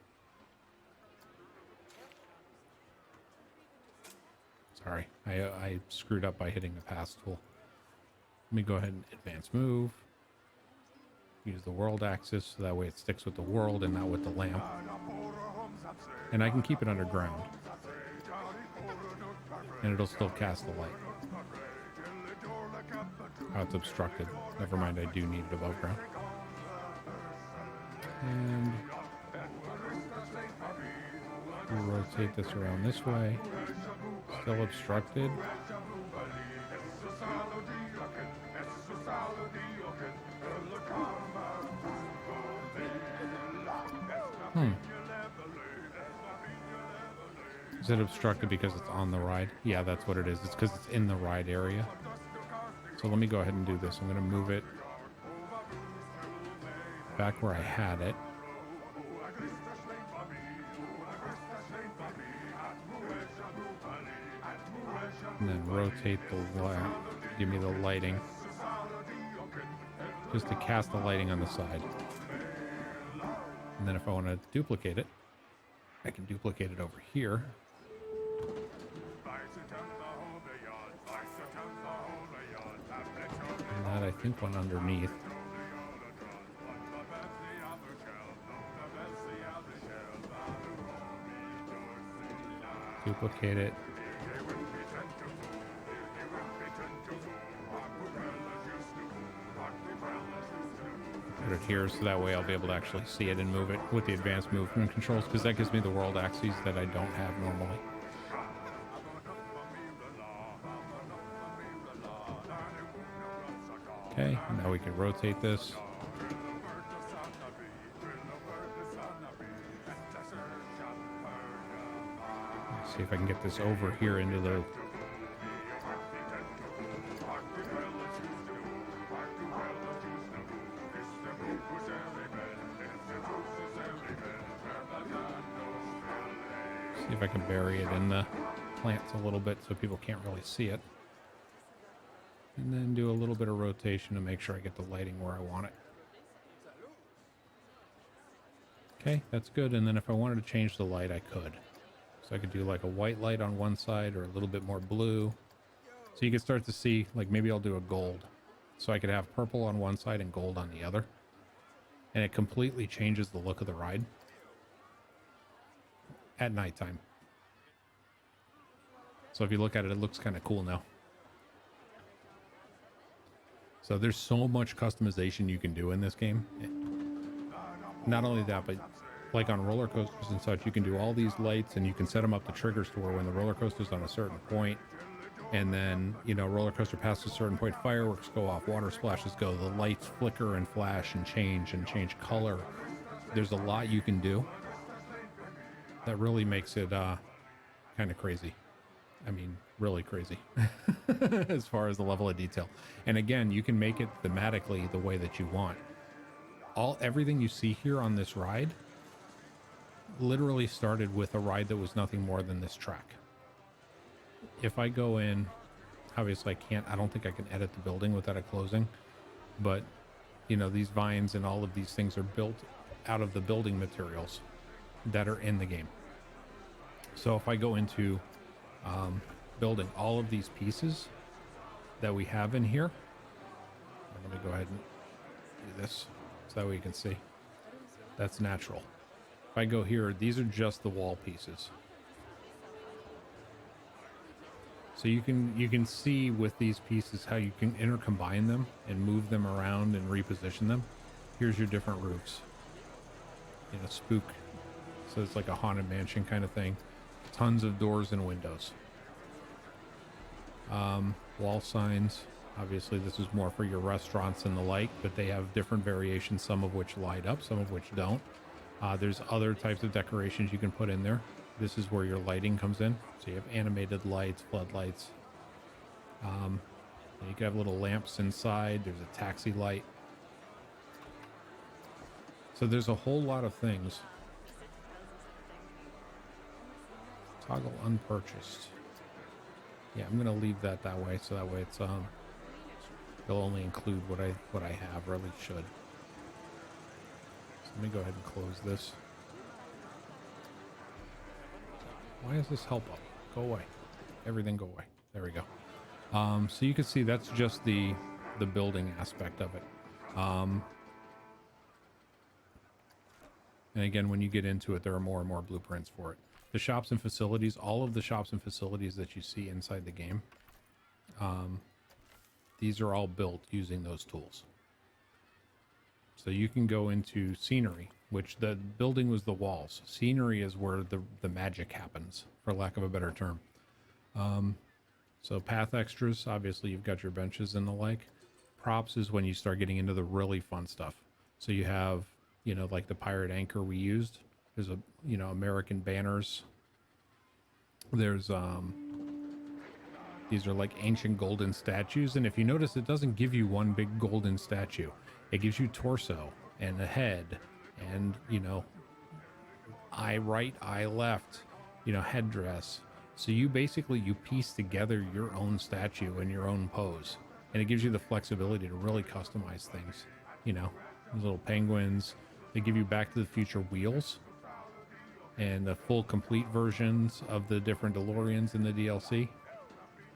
Sorry, I screwed up by hitting the pass tool. Let me go ahead and advance move. Use the world axis so that way it sticks with the world and not with the lamp. And I can keep it underground. And it'll still cast the light. Oh, it's obstructed. Never mind, I do need it above ground. And we'll rotate this around this way. Still obstructed. Is it obstructed because it's on the ride? Yeah, that's what it is. It's because it's in the ride area. So let me go ahead and do this. I'm going to move it back where I had it. And then rotate the lamp. Give me the lighting. Just to cast the lighting on the side. And then if I want to duplicate it, I can duplicate it over here. And that, I think, went underneath. Duplicate it. Put it here so that way I'll be able to actually see it and move it with the advanced movement controls, because that gives me the world axes that I don't have normally. Okay, now we can rotate this. Let's see if I can get this over here into the... See if I can bury it in the plants a little bit so people can't really see it. And then do a little bit of rotation to make sure I get the lighting where I want it. Okay, that's good. And then if I wanted to change the light, I could. So I could do like a white light on one side or a little bit more blue. So you can start to see, like maybe I'll do a gold. So I could have purple on one side and gold on the other. And it completely changes the look of the ride at nighttime. So if you look at it, it looks kind of cool now. So there's so much customization you can do in this game. Not only that, but like on roller coasters and such, you can do all these lights and you can set them up to triggers to where when the roller coaster's on a certain point, and then, you know, roller coaster passes a certain point, fireworks go off, water splashes go, the lights flicker and flash and change color. There's a lot you can do that really makes it kind of crazy. I mean, really crazy as far as the level of detail. And again, you can make it thematically the way that you want. Everything you see here on this ride literally started with a ride that was nothing more than this track. If I go in, obviously I don't think I can edit the building without it closing, but you know, these vines and all of these things are built out of the building materials that are in the game. So if I go into building all of these pieces that we have in here, I'm going to go ahead and do this so that way you can see. That's natural. If I go here, these are just the wall pieces. So you can see with these pieces how you can intercombine them and move them around and reposition them. Here's your different roofs. You know, spook. So it's like a haunted mansion kind of thing. Tons of doors and windows. Wall signs. Obviously, this is more for your restaurants and the like, but they have different variations, some of which light up, some of which don't. There's other types of decorations you can put in there. This is where your lighting comes in. So you have animated lights, floodlights. You can have little lamps inside. There's a taxi light. So there's a whole lot of things. Toggle unpurchased. Yeah, I'm gonna leave that way, so that way it's it'll only include what I have, or at least should. So let me go ahead and close this. Why is this help up? Go away. Everything go away. There we go. So you can see that's just the building aspect of it. And again, when you get into it, there are more and more blueprints for it. The shops and facilities, all of the shops and facilities that you see inside the game, these are all built using those tools. So you can go into scenery, which the building was the walls. Scenery is where the magic happens, for lack of a better term. So path extras, obviously you've got your benches and the like. Props is when you start getting into the really fun stuff. So you have, you know, like the pirate anchor we used. There's American banners. There's these are like ancient golden statues, and if you notice, it doesn't give you one big golden statue. It gives you torso and a head and, you know, eye right, eye left, you know, headdress. So you piece together your own statue and your own pose, and it gives you the flexibility to really customize things. You know, these little penguins. They give you Back to the Future wheels and the full complete versions of the different DeLoreans in the DLC,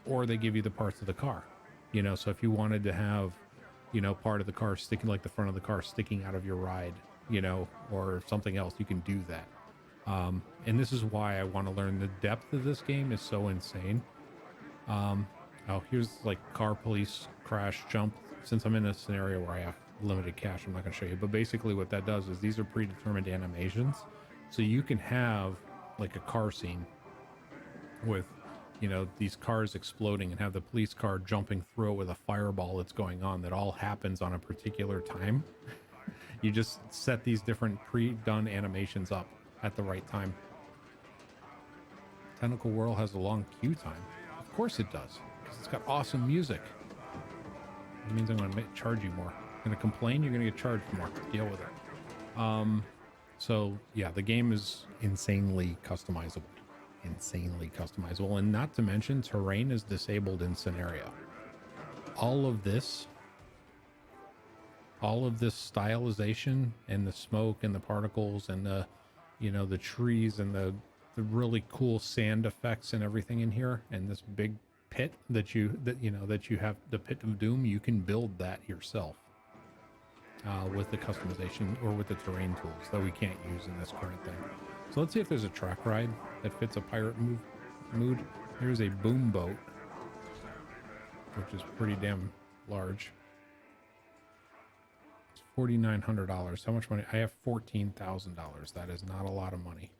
or they give you the parts of the car. You know, so if you wanted to have, you know, part of the car sticking, like the front of the car sticking out of your ride, you know, or something else, you can do that. And this is why I want to learn. The depth of this game is so insane. Oh, here's like car police crash jump. Since I'm in a scenario where I have limited cash, I'm not going to show you, but basically what that does is these are predetermined animations. So you can have like a car scene with, you know, these cars exploding and have the police car jumping through it with a fireball that's going on. That all happens on a particular time. You just set these different pre-done animations up at the right time. Tentacle Whirl has a long queue time. Of course it does, because it's got awesome music. It means I'm going to charge you more. I'm going to complain, you're going to get charged more. Deal with it. So yeah, the game is insanely customizable. And not to mention, terrain is disabled in scenario. All of this all of this stylization and the smoke and the particles and the, you know, the trees and the really cool sand effects and everything in here, and this big pit that you have, the pit of doom, you can build that yourself with the customization or with the terrain tools that we can't use in this current thing. So let's see if there's a track ride that fits a pirate mood. Here's a boom boat, which is pretty damn large. It's $4,900. How much money? I have $14,000. That is not a lot of money.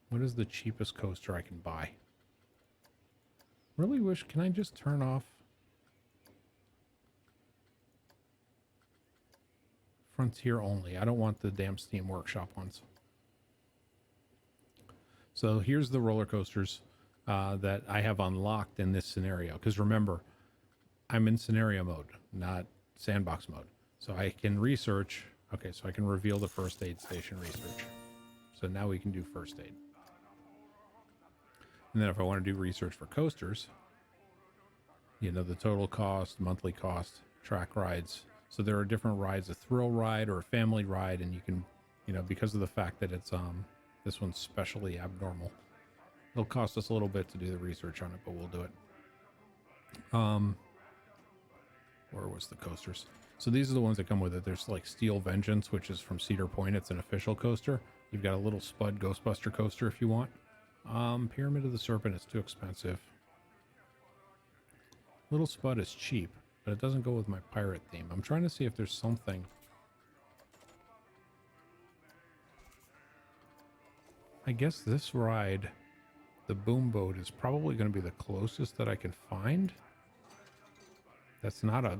What is the cheapest coaster I can buy? Really wish, can I just turn off Frontier only? I don't want the damn Steam Workshop ones. So here's the roller coasters that I have unlocked in this scenario. Because remember, I'm in scenario mode, not sandbox mode. So I can research. Okay, so I can reveal the first aid station research. So now we can do first aid. And then if I want to do research for coasters, you know, the total cost, monthly cost, track rides. So there are different rides, a thrill ride or a family ride. And you can, you know, because of the fact that it's, this one's specially abnormal, it'll cost us a little bit to do the research on it, but we'll do it. Where was the coasters? So these are the ones that come with it. There's like Steel Vengeance, which is from Cedar Point. It's an official coaster. You've got a little Spud Ghostbuster coaster if you want. Pyramid of the Serpent is too expensive. Little Spud is cheap, but it doesn't go with my pirate theme. I'm trying to see if there's something. I guess this ride, the boom boat, is probably going to be the closest that I can find. That's not a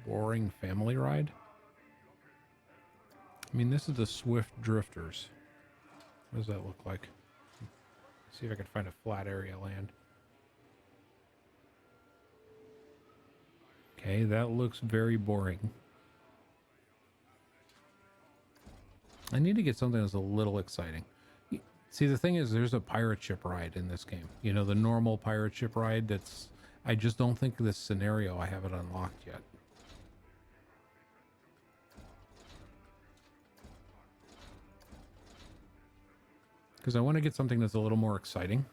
boring family ride. I mean, this is the Swift Drifters. What does that look like? See if I can find a flat area land. Okay, that looks very boring. I need to get something that's a little exciting. See, the thing is, there's a pirate ship ride in this game. You know, the normal pirate ship ride that's... I just don't think this scenario, I have it unlocked yet. Because I want to get something that's a little more exciting.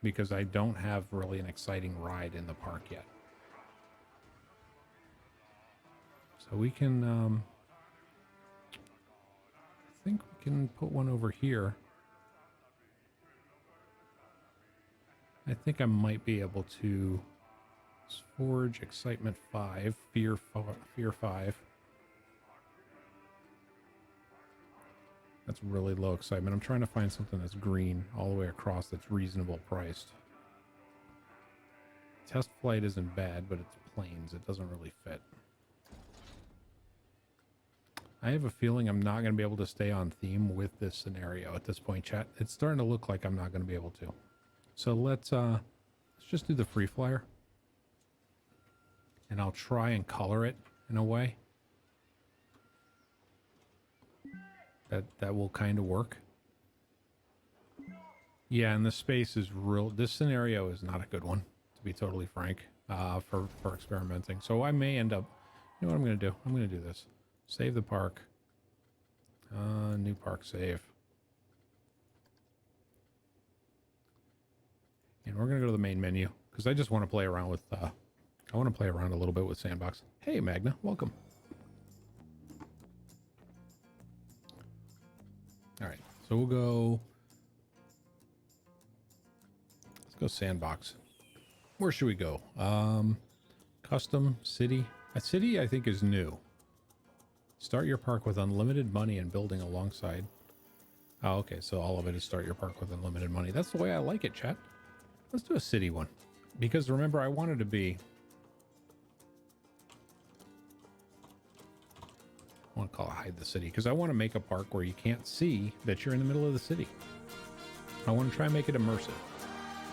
Because I don't have really an exciting ride in the park yet. So we can... I think we can put one over here. I think I might be able to forge Excitement 5, Fear 5. That's really low excitement. I'm trying to find something that's green all the way across that's reasonable priced. Test Flight isn't bad, but it's planes. It doesn't really fit. I have a feeling I'm not going to be able to stay on theme with this scenario at this point, chat. It's starting to look like I'm not going to be able to. So let's just do the free flyer. And I'll try and color it in a way that will kind of work. Yeah, and the space is real. This scenario is not a good one, to be totally frank, for experimenting. So I may end up, you know what I'm going to do? I'm going to do this. Save the park. New park save. And we're going to go to the main menu because I just want to play around with, I want to play around a little bit with Sandbox. Hey, Magna, welcome. All right, so we'll go, let's go Sandbox. Where should we go? Custom, city. A city I think is new. Start your park with unlimited money and building alongside. Oh, okay, so all of it is start your park with unlimited money. That's the way I like it, chat. Let's do a city one. Because remember, I wanted to be... I want to call it Hide the City. Because I want to make a park where you can't see that you're in the middle of the city. I want to try and make it immersive.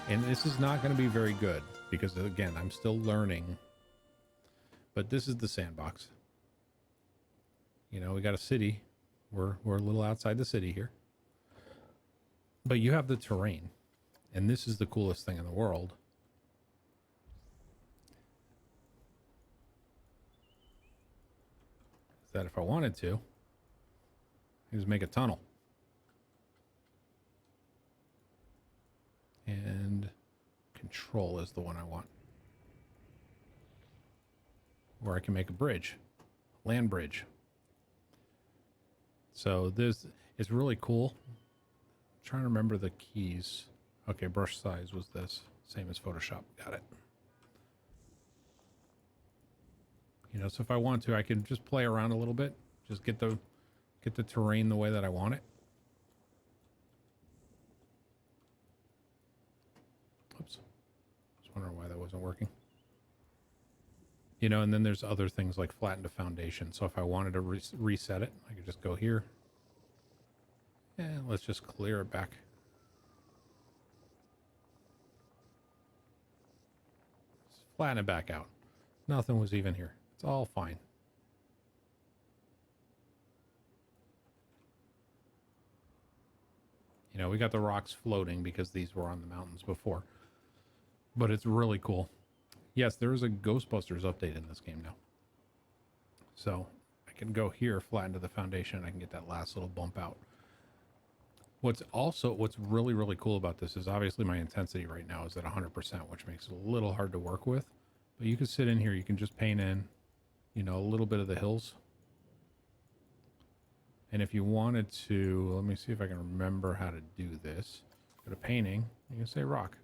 And this is not going to be very good. Because, again, I'm still learning. But this is the Sandbox. You know, we got a city. We're a little outside the city here. But you have the terrain. And this is the coolest thing in the world. that if I wanted to, is make a tunnel. And control is the one I want. Or I can make a bridge, land bridge. So this is really cool. I'm trying to remember the keys. Okay, brush size was this. Same as Photoshop. Got it. You know, so if I want to, I can just play around a little bit. Just get the terrain the way that I want it. Oops. Just wondering why that wasn't working. You know, and then there's other things like flatten the foundation. So if I wanted to reset it, I could just go here. And let's just clear it back. Just flatten it back out. Nothing was even here. It's all fine. You know, we got the rocks floating because these were on the mountains before. But it's really cool. Yes, there is a Ghostbusters update in this game now. So I can go here, flatten to the foundation, and I can get that last little bump out. What's really, really cool about this is obviously my intensity right now is at 100%, which makes it a little hard to work with. But you can sit in here, you can just paint in, you know, a little bit of the hills. And if you wanted to, let me see if I can remember how to do this. Go to painting, you can say rock.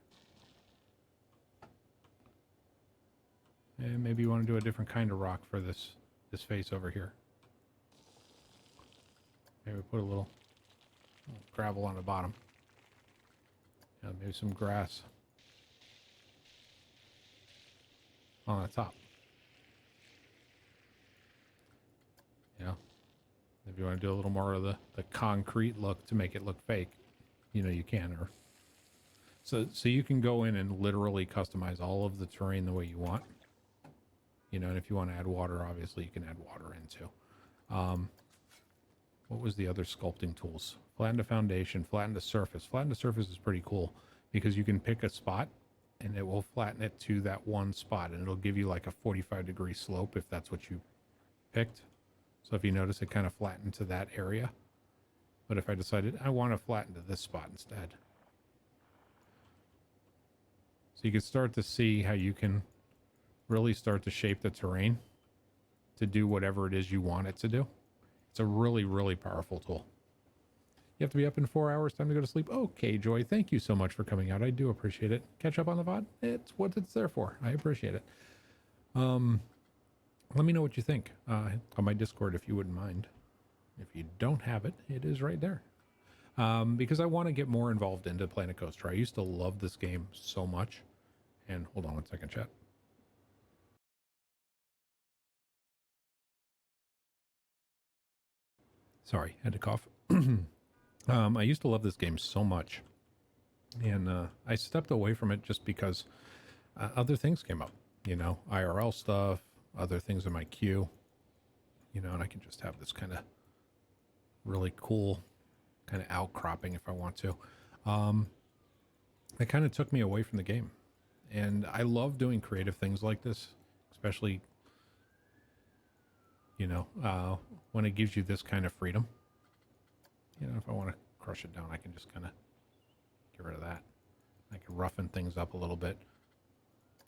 And maybe you want to do a different kind of rock for this face over here. Maybe put a little gravel on the bottom. You know, maybe some grass on the top. You know, if you want to do a little more of the concrete look to make it look fake, you know, you can. Or so you can go in and literally customize all of the terrain the way you want. You know, and if you want to add water, obviously you can add water into. What was the other sculpting tools? Flatten the foundation, flatten the surface. Flatten the surface is pretty cool because you can pick a spot and it will flatten it to that one spot and it'll give you like a 45-degree slope if that's what you picked. So if you notice, it kind of flattened to that area. But if I decided I want to flatten to this spot instead. So you can start to see how you can really start to shape the terrain to do whatever it is you want it to do. It's a really, really powerful tool. You have to be up in 4 hours, time to go to sleep. Okay, Joy, thank you so much for coming out. I do appreciate it. Catch up on the VOD. It's what it's there for. I appreciate it. Let me know what you think on my Discord if you wouldn't mind. If you don't have it, it is right there. Because I want to get more involved into Planet Coaster. I used to love this game so much. And hold on one second, chat. Sorry, had to cough. I used to love this game so much. And I stepped away from it just because other things came up. You know, IRL stuff, other things in my queue. You know, and I can just have this kind of really cool kind of outcropping if I want to. It kind of took me away from the game. And I love doing creative things like this, especially, you know, when it gives you this kind of freedom. You know, if I want to crush it down, I can just kind of get rid of that. I can roughen things up a little bit.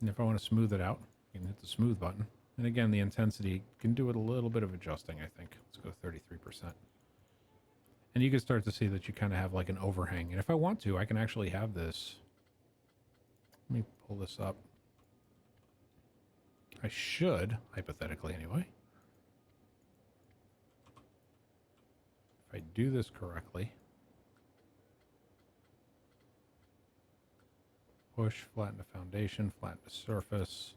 And if I want to smooth it out, you can hit the smooth button. And again, the intensity can do it a little bit of adjusting, I think. Let's go 33%. And you can start to see that you kind of have like an overhang. And if I want to, I can actually have this. Let me pull this up. I should, hypothetically anyway. If I do this correctly. Push, flatten the foundation, flatten the surface.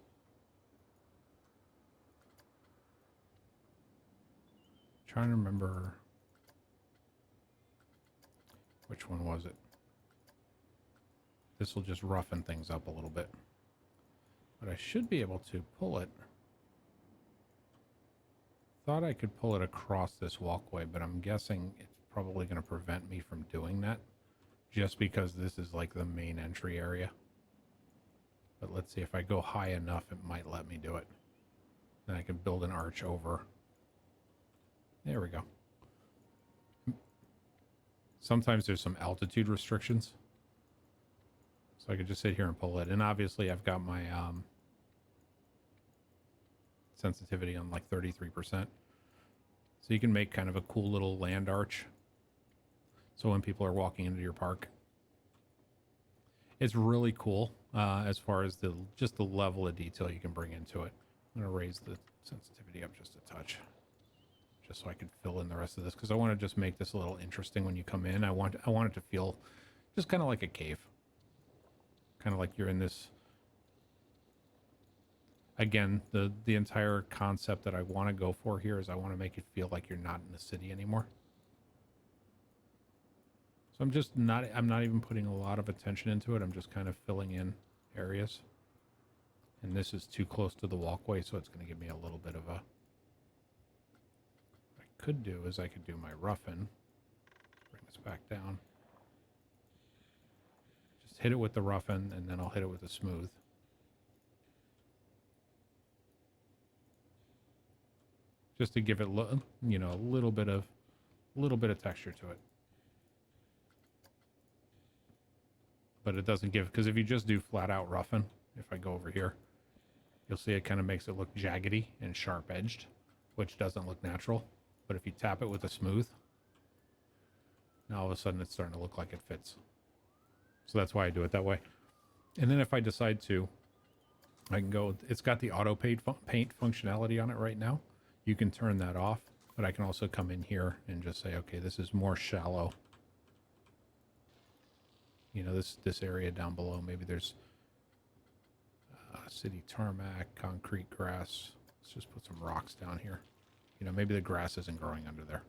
Trying to remember which one was it. This will just roughen things up a little bit. But I should be able to pull it. Thought I could pull it across this walkway, but I'm guessing it's probably going to prevent me from doing that. Just because this is like the main entry area. But let's see, if I go high enough, it might let me do it. Then I can build an arch over. There we go. Sometimes there's some altitude restrictions. So I could just sit here and pull it. And obviously I've got my sensitivity on like 33%. So you can make kind of a cool little land arch. So when people are walking into your park, it's really cool as far as just the level of detail you can bring into it. I'm going to raise the sensitivity up just a touch, just so I can fill in the rest of this, because I want to just make this a little interesting when you come in. I want it to feel just kind of like a cave, kind of like you're in this. Again, the entire concept that I want to go for here is I want to make it feel like you're not in the city anymore. So I'm not even putting a lot of attention into it. I'm just kind of filling in areas. And this is too close to the walkway, so it's going to give me a little bit of a... What I could do is I could do my roughen. Bring this back down. Just hit it with the roughen, and then I'll hit it with the smooth. Just to give it, you know, a little bit of texture to it. But it doesn't give, because if you just do flat out roughen, if I go over here, you'll see it kind of makes it look jaggedy and sharp edged, which doesn't look natural. But if you tap it with a smooth, now all of a sudden it's starting to look like it fits. So that's why I do it that way. And then if I decide to, I can go, it's got the auto paint functionality on it right now. You can turn that off, but I can also come in here and just say, okay, this is more shallow. You know, this area down below, maybe there's city tarmac, concrete grass. Let's just put some rocks down here. You know, maybe the grass isn't growing under there.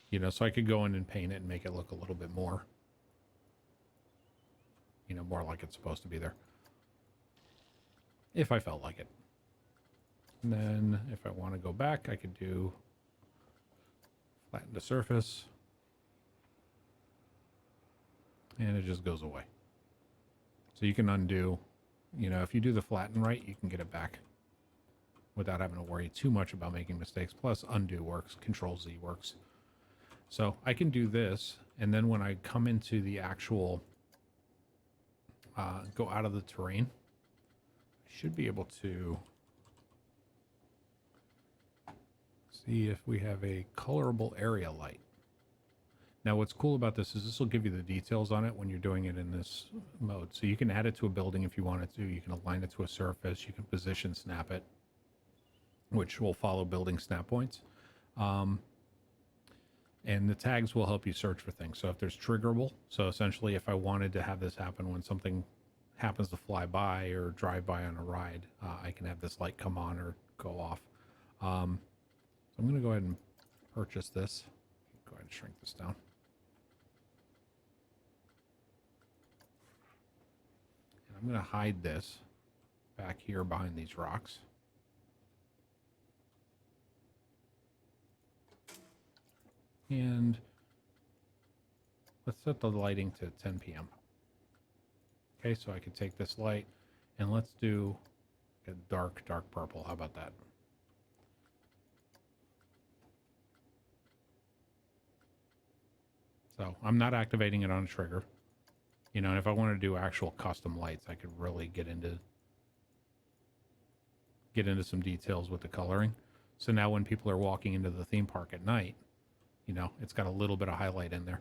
You know, so I could go in and paint it and make it look a little bit more, you know, more like it's supposed to be there. If I felt like it. And then if I want to go back, I could do flatten the surface. And it just goes away. So you can undo, you know, if you do the flatten right, you can get it back without having to worry too much about making mistakes. Plus undo works, Control Z works. So I can do this, and then when I come into the actual, go out of the terrain, I should be able to see if we have a colorable area light. Now what's cool about this is this will give you the details on it when you're doing it in this mode. So you can add it to a building if you wanted to. You can align it to a surface. You can position snap it, which will follow building snap points. And the tags will help you search for things. So if there's triggerable, so essentially if I wanted to have this happen when something happens to fly by or drive by on a ride, I can have this light come on or go off. So I'm going to go ahead and purchase this. Go ahead and shrink this down. And I'm going to hide this back here behind these rocks. And let's set the lighting to 10 p.m. Okay, so I can take this light and let's do a dark purple. How about that? So I'm not activating it on a trigger. You know, and if I want to do actual custom lights, I could really get into some details with the coloring. So now when people are walking into the theme park at night, you know, it's got a little bit of highlight in there.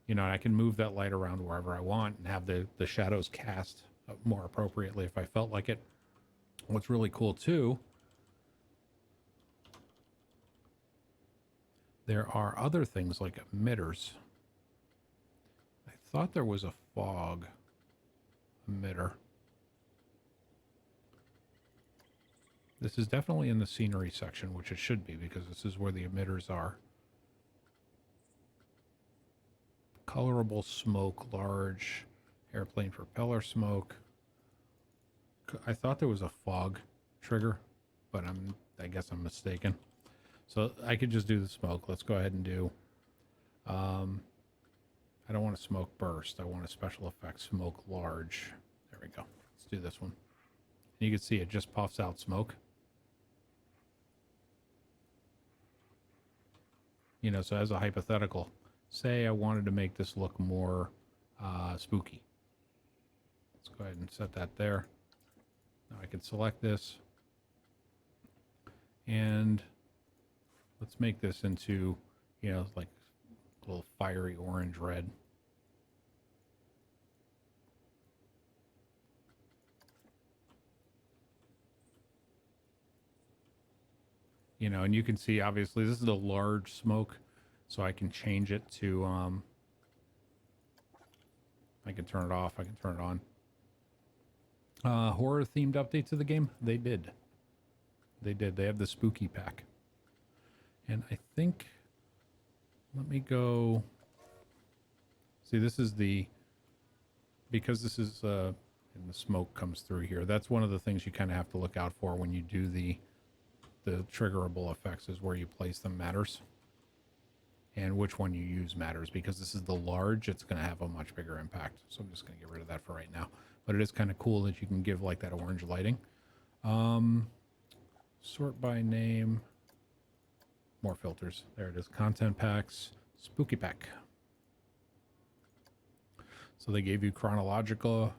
You know, and I can move that light around wherever I want and have the shadows cast more appropriately if I felt like it. What's really cool too, there are other things like emitters. I thought there was a fog emitter. This is definitely in the scenery section, which it should be because this is where the emitters are. Colorable smoke, large airplane propeller smoke. I thought there was a fog trigger, but I guess I'm mistaken. So I could just do the smoke. Let's go ahead and do, I don't want a smoke burst. I want a special effect smoke large. There we go. Let's do this one. And you can see it just puffs out smoke. You know, so as a hypothetical, say I wanted to make this look more spooky. Let's go ahead and set that there. Now I can select this. And let's make this into, you know, like a little fiery orange red. You know, and you can see, obviously, this is a large smoke, so I can change it to, I can turn it off, I can turn it on. Horror-themed update to the game? They did. They did. They have the spooky pack. And I think, let me go, see, this is the, because this is, and the smoke comes through here, that's one of the things you kind of have to look out for when you do the triggerable effects, is where you place them matters. And which one you use matters, because this is the large, it's going to have a much bigger impact. So I'm just going to get rid of that for right now. But it is kind of cool that you can give like that orange lighting. Sort by name. More filters. There it is. Content packs. Spooky pack. So they gave you Chronological,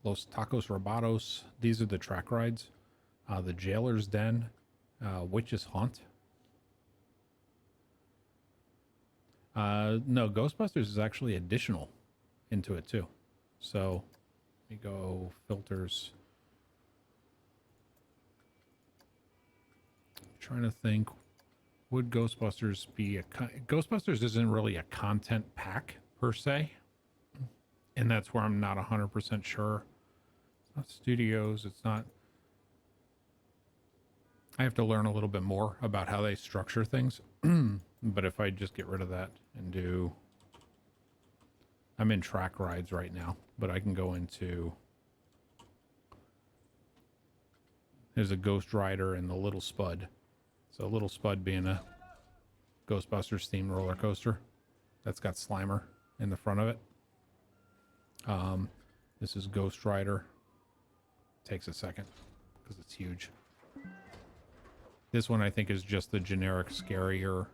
Los Tacos Robados. These are the track rides. The Jailer's Den. Witch's Haunt. No, Ghostbusters is actually additional into it too. So let me go filters. I'm trying to think, would Ghostbusters be a Ghostbusters isn't really a content pack per se, and that's where I'm not 100% sure. It's not studios, it's not. I have to learn a little bit more about how they structure things. But if I just get rid of that and do, I'm in track rides right now, but I can go into, there's a Ghost Rider and the Little Spud. So Little Spud being a Ghostbusters themed roller coaster that's got Slimer in the front of it. This is Ghost Rider. Takes a second because it's huge. This one I think is just the generic, scarier,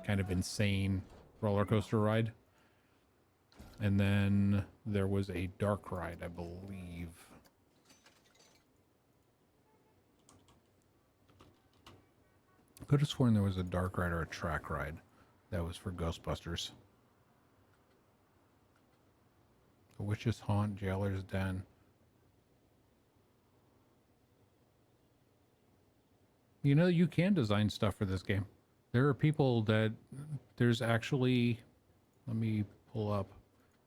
kind of insane roller coaster ride. And then there was a dark ride, I believe. I could have sworn there was a dark ride or a track ride that was for Ghostbusters. The Witch's Haunt, Jailer's Den. You know, you can design stuff for this game. There are people that, there's actually, let me pull up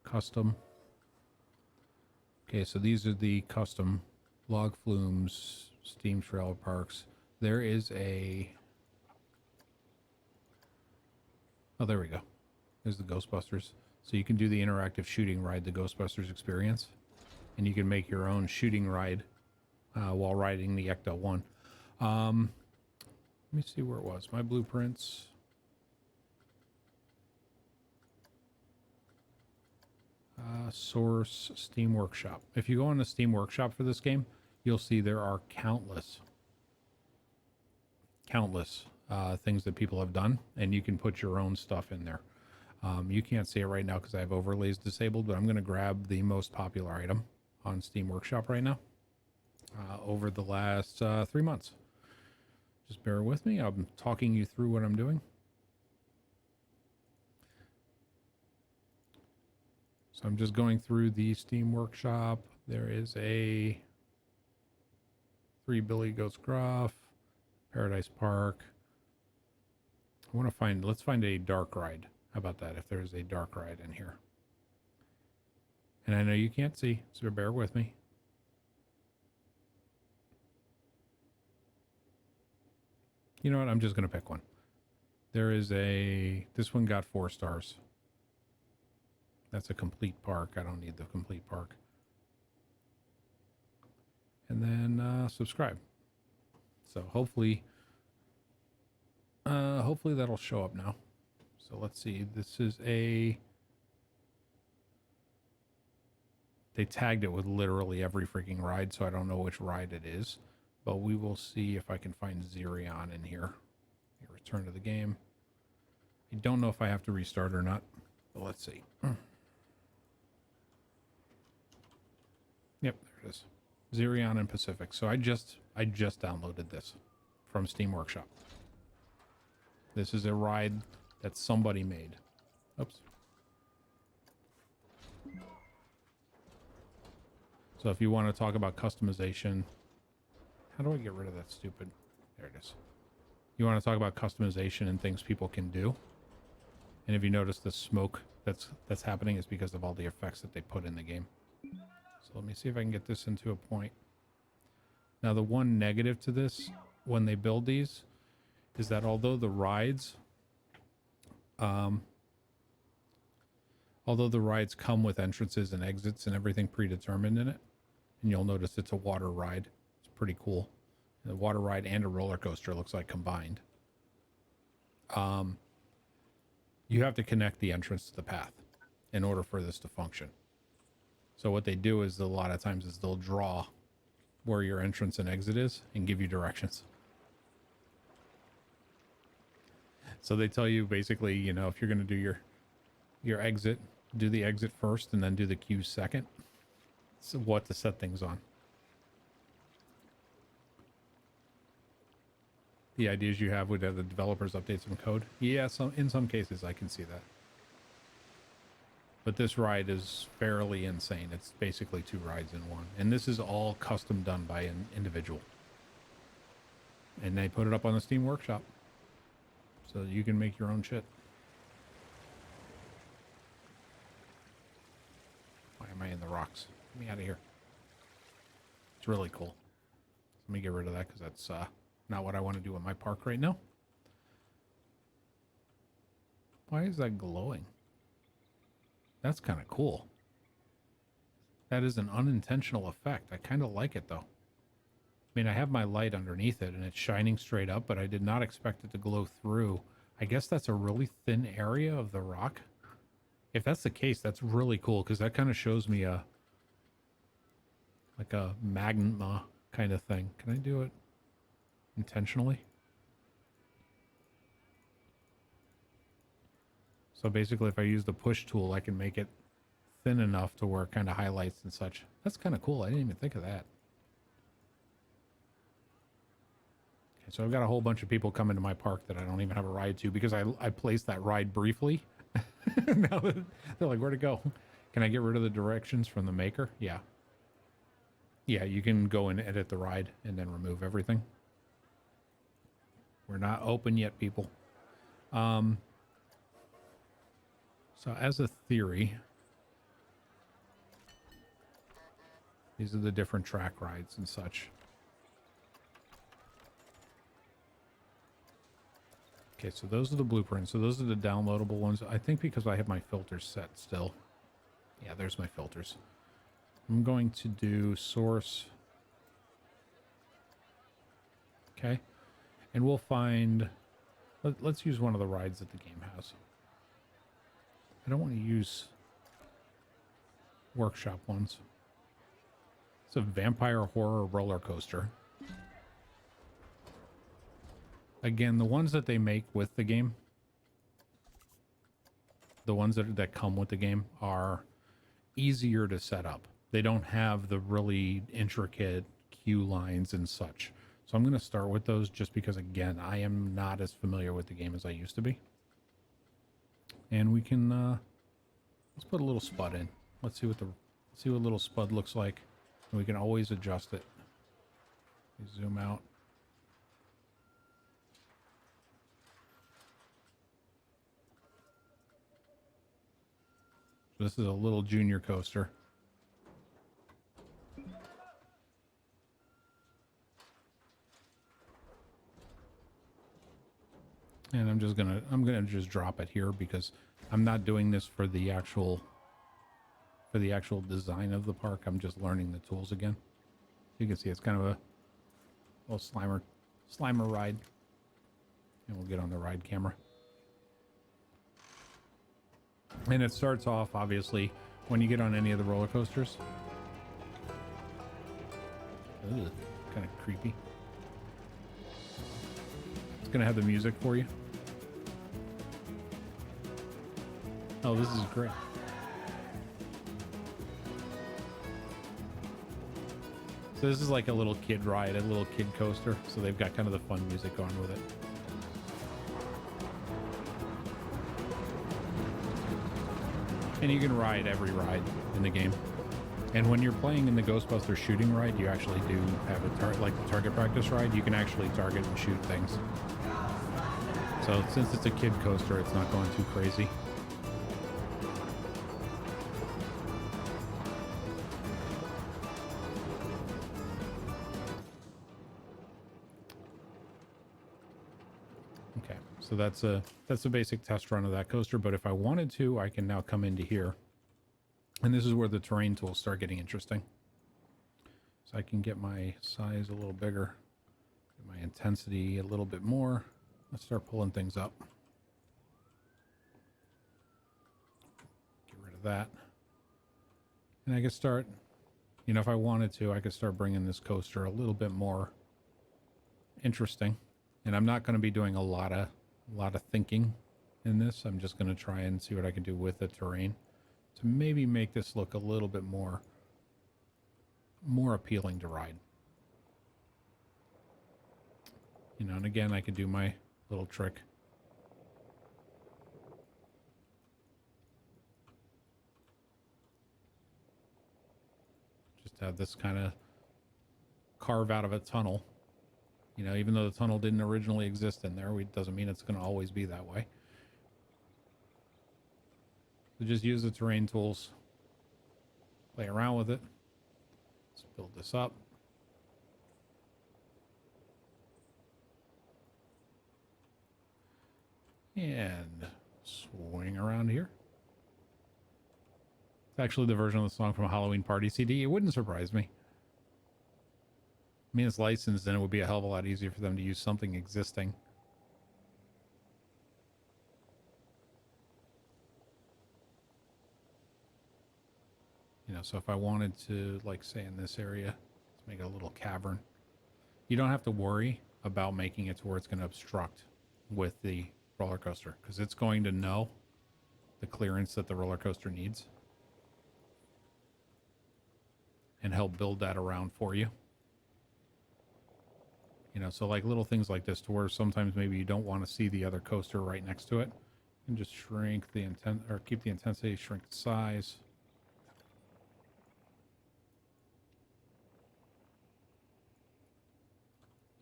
custom. Okay, so these are the custom log flumes, steam trailer parks. There is a, oh, there we go. There's the Ghostbusters. So you can do the interactive shooting ride, the Ghostbusters experience. And you can make your own shooting ride while riding the Ecto 1. Let me see where it was. My blueprints. Source, Steam Workshop. If you go on the Steam Workshop for this game, you'll see there are countless things that people have done, and you can put your own stuff in there. You can't see it right now because I have overlays disabled, but I'm going to grab the most popular item on Steam Workshop right now over the last 3 months. Just bear with me. I'm talking you through what I'm doing. So I'm just going through the Steam Workshop. There is a 3 Billy Goats Gruff, Paradise Park. I want to find, let's find a dark ride. How about that, if there's a dark ride in here? And I know you can't see, so bear with me. You know what? I'm just going to pick one. There is a, this one got 4 stars. That's a complete park. I don't need the complete park. And then subscribe. So hopefully that'll show up now. So let's see. This is a, they tagged it with literally every freaking ride, so I don't know which ride it is. But we will see if I can find Zerion in here. Return to the game. I don't know if I have to restart or not, but let's see. Yep, there it is. Zerion and Pacific. So I just downloaded this from Steam Workshop. This is a ride that somebody made. Oops. So if you want to talk about customization, how do I get rid of that stupid? There it is. You want to talk about customization and things people can do. And if you notice the smoke that's happening is because of all the effects that they put in the game. So let me see if I can get this into a point. Now the one negative to this when they build these is that although the rides come with entrances and exits and everything predetermined in it, and you'll notice it's a water ride. It's pretty cool. The water ride and a roller coaster looks like combined. You have to connect the entrance to the path in order for this to function. So what they do is a lot of times is they'll draw where your entrance and exit is and give you directions. So they tell you basically, you know, if you're going to do your exit, do the exit first and then do the queue second. So what to set things on. The ideas you have would have the developers update some code. Yeah, in some cases I can see that. But this ride is fairly insane. It's basically 2 rides in one. And this is all custom done by an individual. And they put it up on the Steam Workshop. So that you can make your own shit. Why am I in the rocks? Get me out of here. It's really cool. Let me get rid of that because that's not what I want to do in my park right now. Why is that glowing? That's kind of cool. That is an unintentional effect. I kind of like it though. I mean, I have my light underneath it and it's shining straight up, but I did not expect it to glow through. I guess that's a really thin area of the rock. If that's the case, that's really cool because that kind of shows me like a magma kind of thing. Can I do it intentionally? So basically, if I use the push tool, I can make it thin enough to where it kind of highlights and such. That's kind of cool. I didn't even think of that. Okay, so I've got a whole bunch of people coming to my park that I don't even have a ride to because I placed that ride briefly. Now they're like, where'd it go? Can I get rid of the directions from the maker? Yeah. Yeah, you can go and edit the ride and then remove everything. We're not open yet, people. So as a theory, these are the different track rides and such. Okay, so those are the blueprints. So those are the downloadable ones. I think because I have my filters set still. Yeah, there's my filters. I'm going to do source. Okay. And we'll find, let's use one of the rides that the game has. I don't want to use workshop ones. It's a vampire horror roller coaster. Again, the ones that they make with the game, the ones that come with the game are easier to set up. They don't have the really intricate queue lines and such. So I'm going to start with those just because, again, I am not as familiar with the game as I used to be. And we can, let's put a little spud in. Let's see what little spud looks like. And we can always adjust it. Zoom out. So this is a little junior coaster. And I'm gonna just drop it here because I'm not doing this for the actual design of the park. I'm just learning the tools again. You can see it's kind of a little slimer ride. And we'll get on the ride camera. And it starts off, obviously, when you get on any of the roller coasters. Ugh, kind of creepy. It's going to have the music for you. Oh, this is great. So this is like a little kid ride, a little kid coaster. So they've got kind of the fun music going with it. And you can ride every ride in the game. And when you're playing in the Ghostbusters shooting ride, you actually do have a like the target practice ride, you can actually target and shoot things. So since it's a kid coaster, it's not going too crazy. Okay, so that's a basic test run of that coaster, but if I wanted to, I can now come into here. And this is where the terrain tools start getting interesting. So I can get my size a little bigger, get my intensity a little bit more. Let's start pulling things up. Get rid of that. And I could start, you know, if I wanted to, I could start bringing this coaster a little bit more interesting. And I'm not going to be doing a lot of thinking in this. I'm just going to try and see what I can do with the terrain to maybe make this look a little bit more appealing to ride. You know, and again, I could do my little trick. Just have this kind of carve out of a tunnel. You know, even though the tunnel didn't originally exist in there, it doesn't mean it's going to always be that way. So just use the terrain tools, play around with it. Let's build this up. And swing around here. It's actually the version of the song from a Halloween Party CD. It wouldn't surprise me. I mean, it's licensed, and it would be a hell of a lot easier for them to use something existing. You know, so if I wanted to, like, say in this area, let's make it a little cavern. You don't have to worry about making it to where it's going to obstruct with the roller coaster, because it's going to know the clearance that the roller coaster needs and help build that around for you. You know, so like little things like this to where sometimes maybe you don't want to see the other coaster right next to it. You can just shrink the or keep the intensity, shrink the size.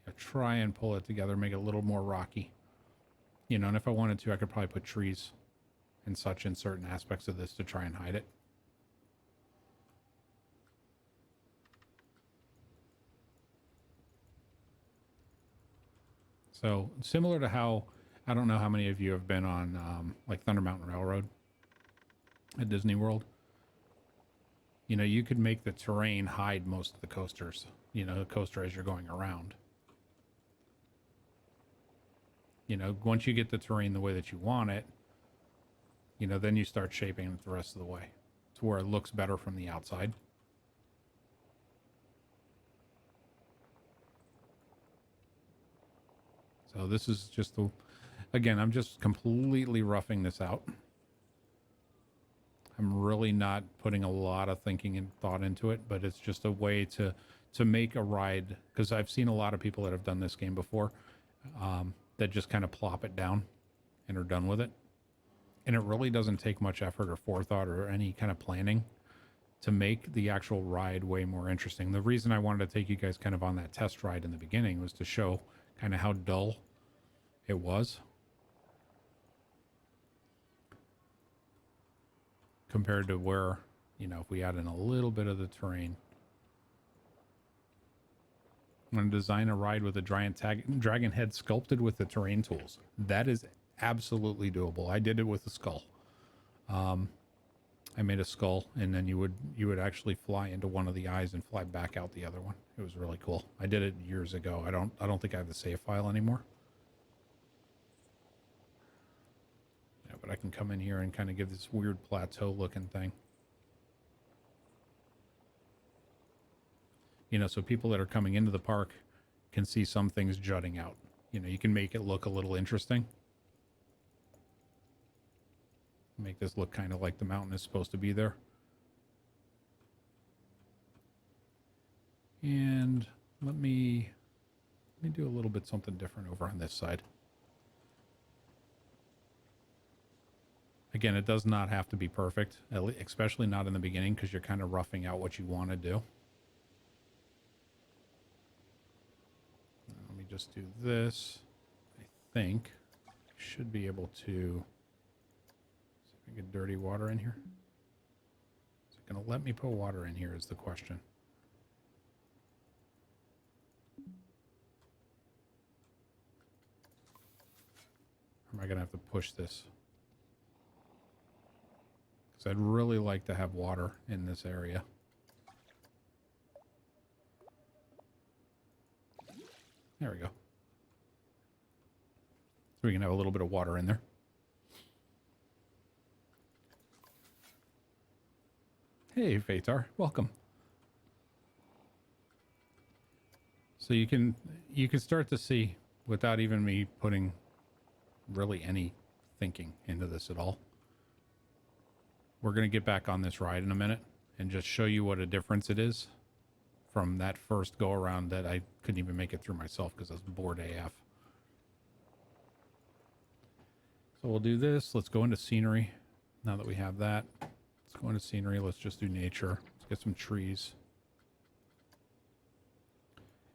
Yeah, try and pull it together, make it a little more rocky. You know, and if I wanted to, I could probably put trees and such in certain aspects of this to try and hide it. So similar to how, I don't know how many of you have been on like Thunder Mountain Railroad at Disney World. You know, you could make the terrain hide most of the coasters, you know, the coaster as you're going around. You know, once you get the terrain the way that you want it, you know, then you start shaping it the rest of the way to where it looks better from the outside. So this is just the, again, I'm just completely roughing this out. I'm really not putting a lot of thinking and thought into it, but it's just a way to make a ride, because I've seen a lot of people that have done this game before that just kind of plop it down and are done with it. And it really doesn't take much effort or forethought or any kind of planning to make the actual ride way more interesting. The reason I wanted to take you guys kind of on that test ride in the beginning was to show kind of how dull it was compared to where, you know, if we add in a little bit of the terrain. I'm going to design a ride with a dragon head sculpted with the terrain tools. That is absolutely doable. I did it with a skull. I made a skull, and then you would actually fly into one of the eyes and fly back out the other one. It was really cool. I did it years ago. I don't think I have the save file anymore. Yeah, but I can come in here and kind of give this weird plateau looking thing. You know, so people that are coming into the park can see some things jutting out. You know, you can make it look a little interesting. Make this look kind of like the mountain is supposed to be there. And let me do a little bit something different over on this side. Again, it does not have to be perfect, especially not in the beginning, because you're kind of roughing out what you want to do. Let me just do this. I think I should be able to see if I can get dirty water in here. Is it going to let me put water in here is the question. Or am I going to have to push this? Because I'd really like to have water in this area. There we go. So we can have a little bit of water in there. Hey, Fatar, welcome. So you can start to see, without even me putting really any thinking into this at all. We're going to get back on this ride in a minute and just show you what a difference it is from that first go around that I couldn't even make it through myself because I was bored AF. So we'll do this. Let's go into scenery. Now that we have that, let's go into scenery. Let's just do nature. Let's get some trees.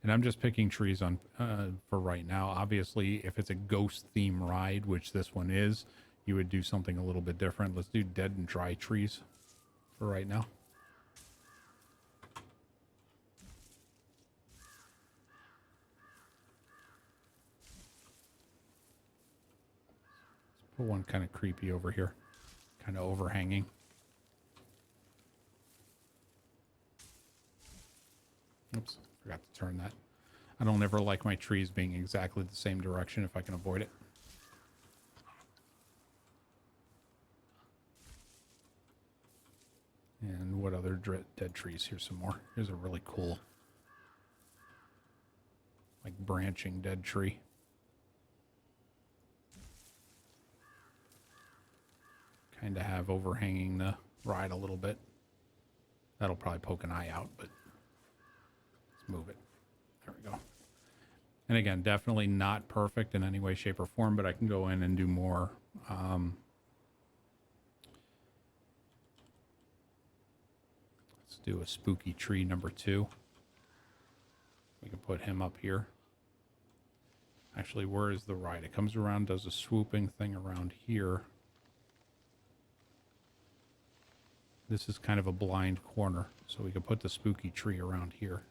And I'm just picking trees on for right now. Obviously, if it's a ghost theme ride, which this one is, you would do something a little bit different. Let's do dead and dry trees for right now. Let's put one kind of creepy over here, kind of overhanging. Oops, forgot to turn that. I don't ever like my trees being exactly the same direction if I can avoid it. And what other dead trees? Here's some more. Here's a really cool, like, branching dead tree. Kind of have overhanging the ride a little bit. That'll probably poke an eye out, but let's move it. There we go. And again, definitely not perfect in any way, shape, or form, but I can go in and do more. Let's do a spooky tree number 2. We can put him up here. Actually, where is the ride? It comes around, does a swooping thing around here. This is kind of a blind corner, so we can put the spooky tree around here.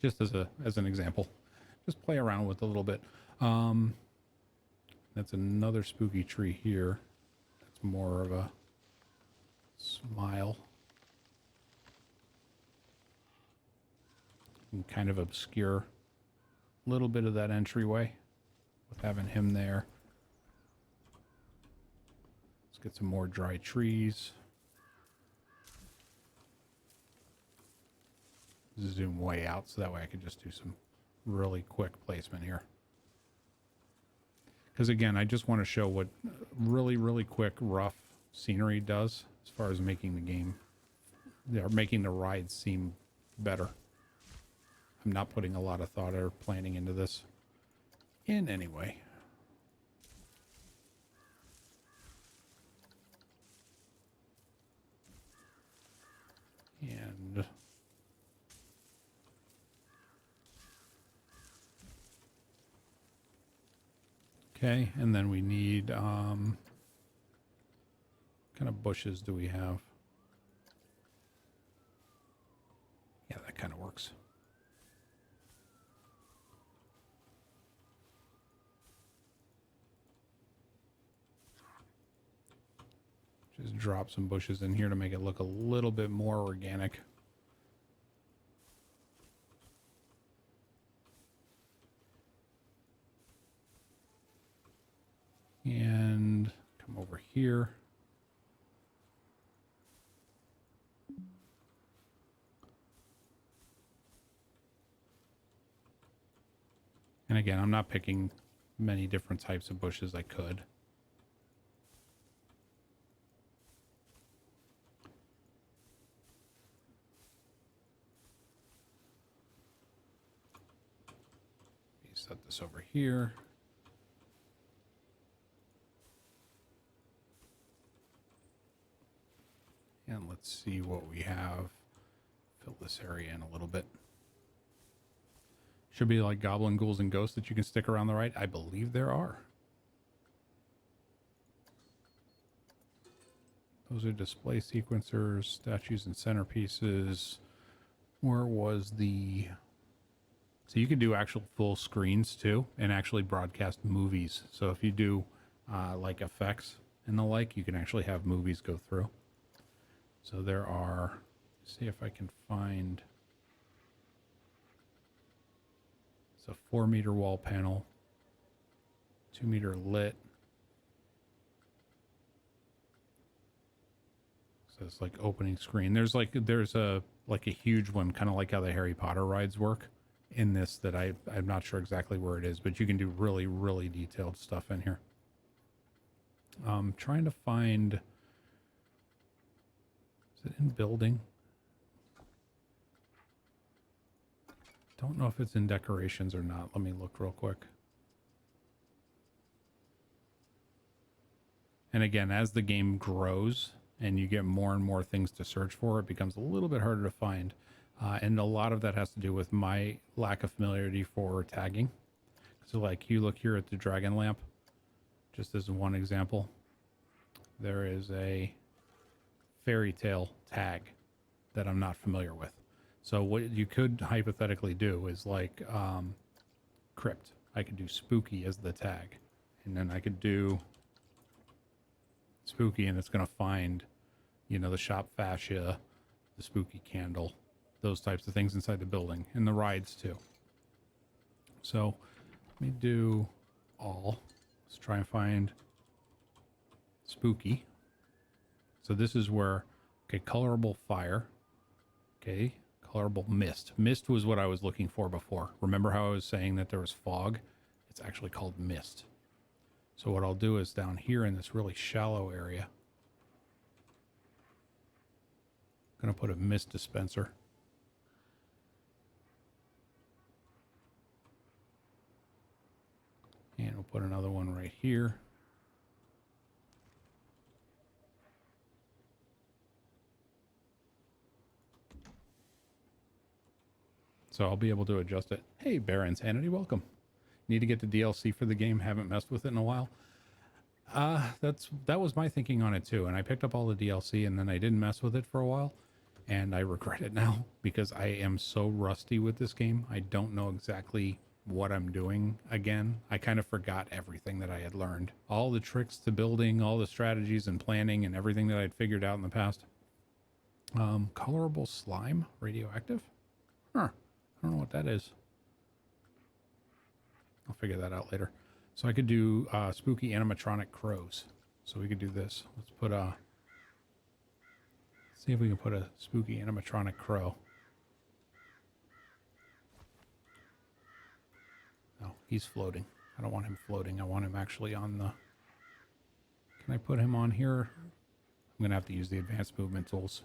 Just as an example, just play around with a little bit. That's another spooky tree here. That's more of a smile. And kind of obscure a little bit of that entryway with having him there. Let's get some more dry trees. Zoom way out so that way I can just do some really quick placement here. Because again, I just want to show what really, really quick, rough scenery does as far as making the game, or making the ride seem better. I'm not putting a lot of thought or planning into this in any way. And okay, and then we need, what kind of bushes do we have? Yeah, that kind of works. Just drop some bushes in here to make it look a little bit more organic. here. And again, I'm not picking many different types of bushes I could. Set this over here. And let's see what we have. Fill this area in a little bit. Should be like goblin, ghouls, and ghosts that you can stick around the right. I believe there are. Those are display sequencers, statues, and centerpieces. Where was the... So you can do actual full screens too, and actually broadcast movies. So if you do like effects and the like, you can actually have movies go through. So there are, see if I can find, it's a 4-meter wall panel, 2-meter lit. So it's like opening screen. There's a huge one, kind of like how the Harry Potter rides work in this that I'm not sure exactly where it is, but you can do really, really detailed stuff in here. Trying to find, is it in building? Don't know if it's in decorations or not. Let me look real quick. And again, as the game grows and you get more and more things to search for, it becomes a little bit harder to find. And a lot of that has to do with my lack of familiarity for tagging. So like you look here at the dragon lamp, just as one example, there is a fairy tale tag that I'm not familiar with. So what you could hypothetically do is like crypt. I could do spooky as the tag, and then I could do spooky, and it's going to find, you know, the shop fascia, the spooky candle, those types of things inside the building, and the rides too. So let me do all. Let's try and find spooky. So this is where, okay, colorable fire. Okay, colorable mist. Mist was what I was looking for before. Remember how I was saying that there was fog? It's actually called mist. So what I'll do is down here in this really shallow area, I'm going to put a mist dispenser. And we'll put another one right here. So I'll be able to adjust it. Hey, Bear Insanity, welcome. Need to get the DLC for the game. Haven't messed with it in a while. That was my thinking on it too. And I picked up all the DLC and then I didn't mess with it for a while. And I regret it now because I am so rusty with this game. I don't know exactly what I'm doing again. I kind of forgot everything that I had learned. All the tricks to building, all the strategies and planning and everything that I'd figured out in the past. Colorable slime, radioactive? Huh. I don't know what that is. I'll figure that out later. So I could do spooky animatronic crows. So we could do this. Let's put a... See if we can put a spooky animatronic crow. No, he's floating. I don't want him floating. I want him actually on the... Can I put him on here? I'm going to have to use the advanced movement tools.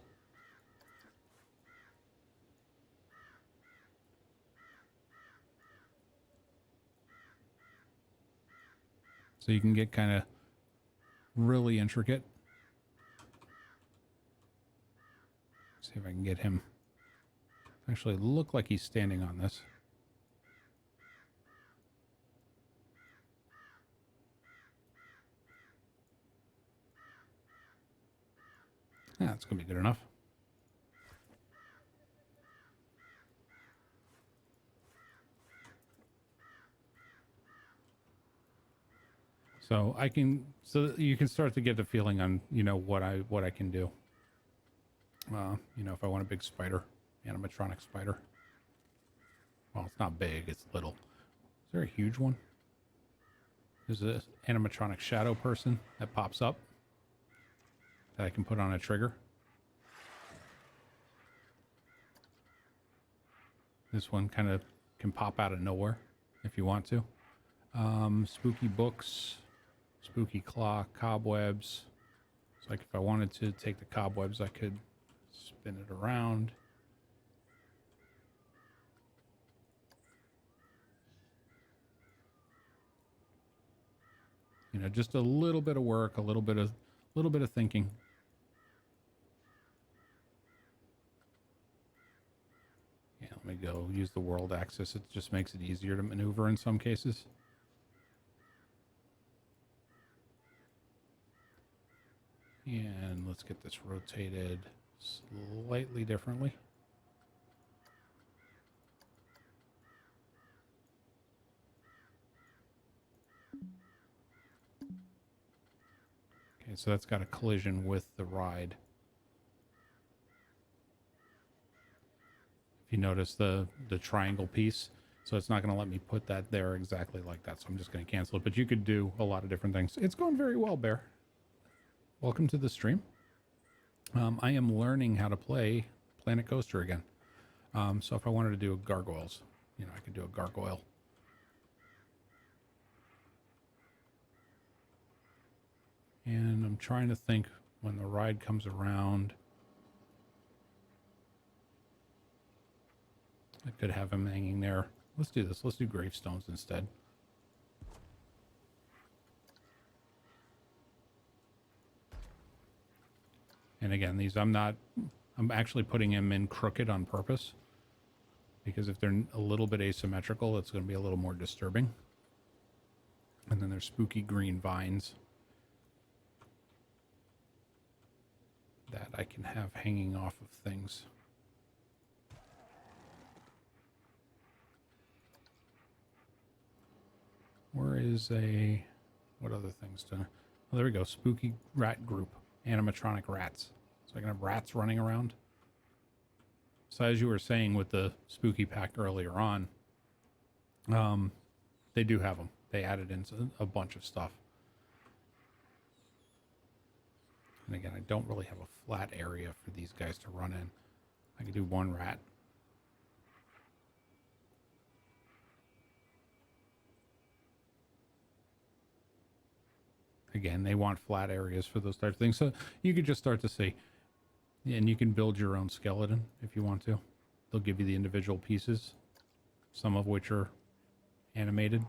So you can get kind of really intricate. See if I can get him actually look like he's standing on this. Yeah, that's going to be good enough. So you can start to get the feeling on, you know, what I can do. You know, if I want a big spider, animatronic spider. Well, it's not big, it's little. Is there a huge one? There's an animatronic shadow person that pops up. that I can put on a trigger. This one kind of can pop out of nowhere if you want to. Spooky books, spooky clock, cobwebs. So like if I wanted to take the cobwebs, I could spin it around. You know, just a little bit of work, a little bit of thinking. Yeah, let me go use the world axis. It just makes it easier to maneuver in some cases. And let's get this rotated slightly differently. Okay, so that's got a collision with the ride. If you notice the triangle piece, so it's not going to let me put that there exactly like that. So I'm just going to cancel it. But you could do a lot of different things. It's going very well, Bear. Welcome to the stream. I am learning how to play Planet Coaster again. So if I wanted to do gargoyles, you know, I could do a gargoyle. And I'm trying to think when the ride comes around. I could have him hanging there. Let's do this. Let's do gravestones instead. And again, these I'm actually putting him in crooked on purpose, because if they're a little bit asymmetrical, it's going to be a little more disturbing. And then there's spooky green vines that I can have hanging off of things. Where is what other things to, oh, there we go. Spooky rat group, animatronic rats. So I can have rats running around. So as you were saying with the spooky pack earlier on, they do have them. They added in a bunch of stuff. And again, I don't really have a flat area for these guys to run in. I could do one rat. Again, they want flat areas for those types of things. So you could just start to see. And you can build your own skeleton if you want to. They'll give you the individual pieces, some of which are animated.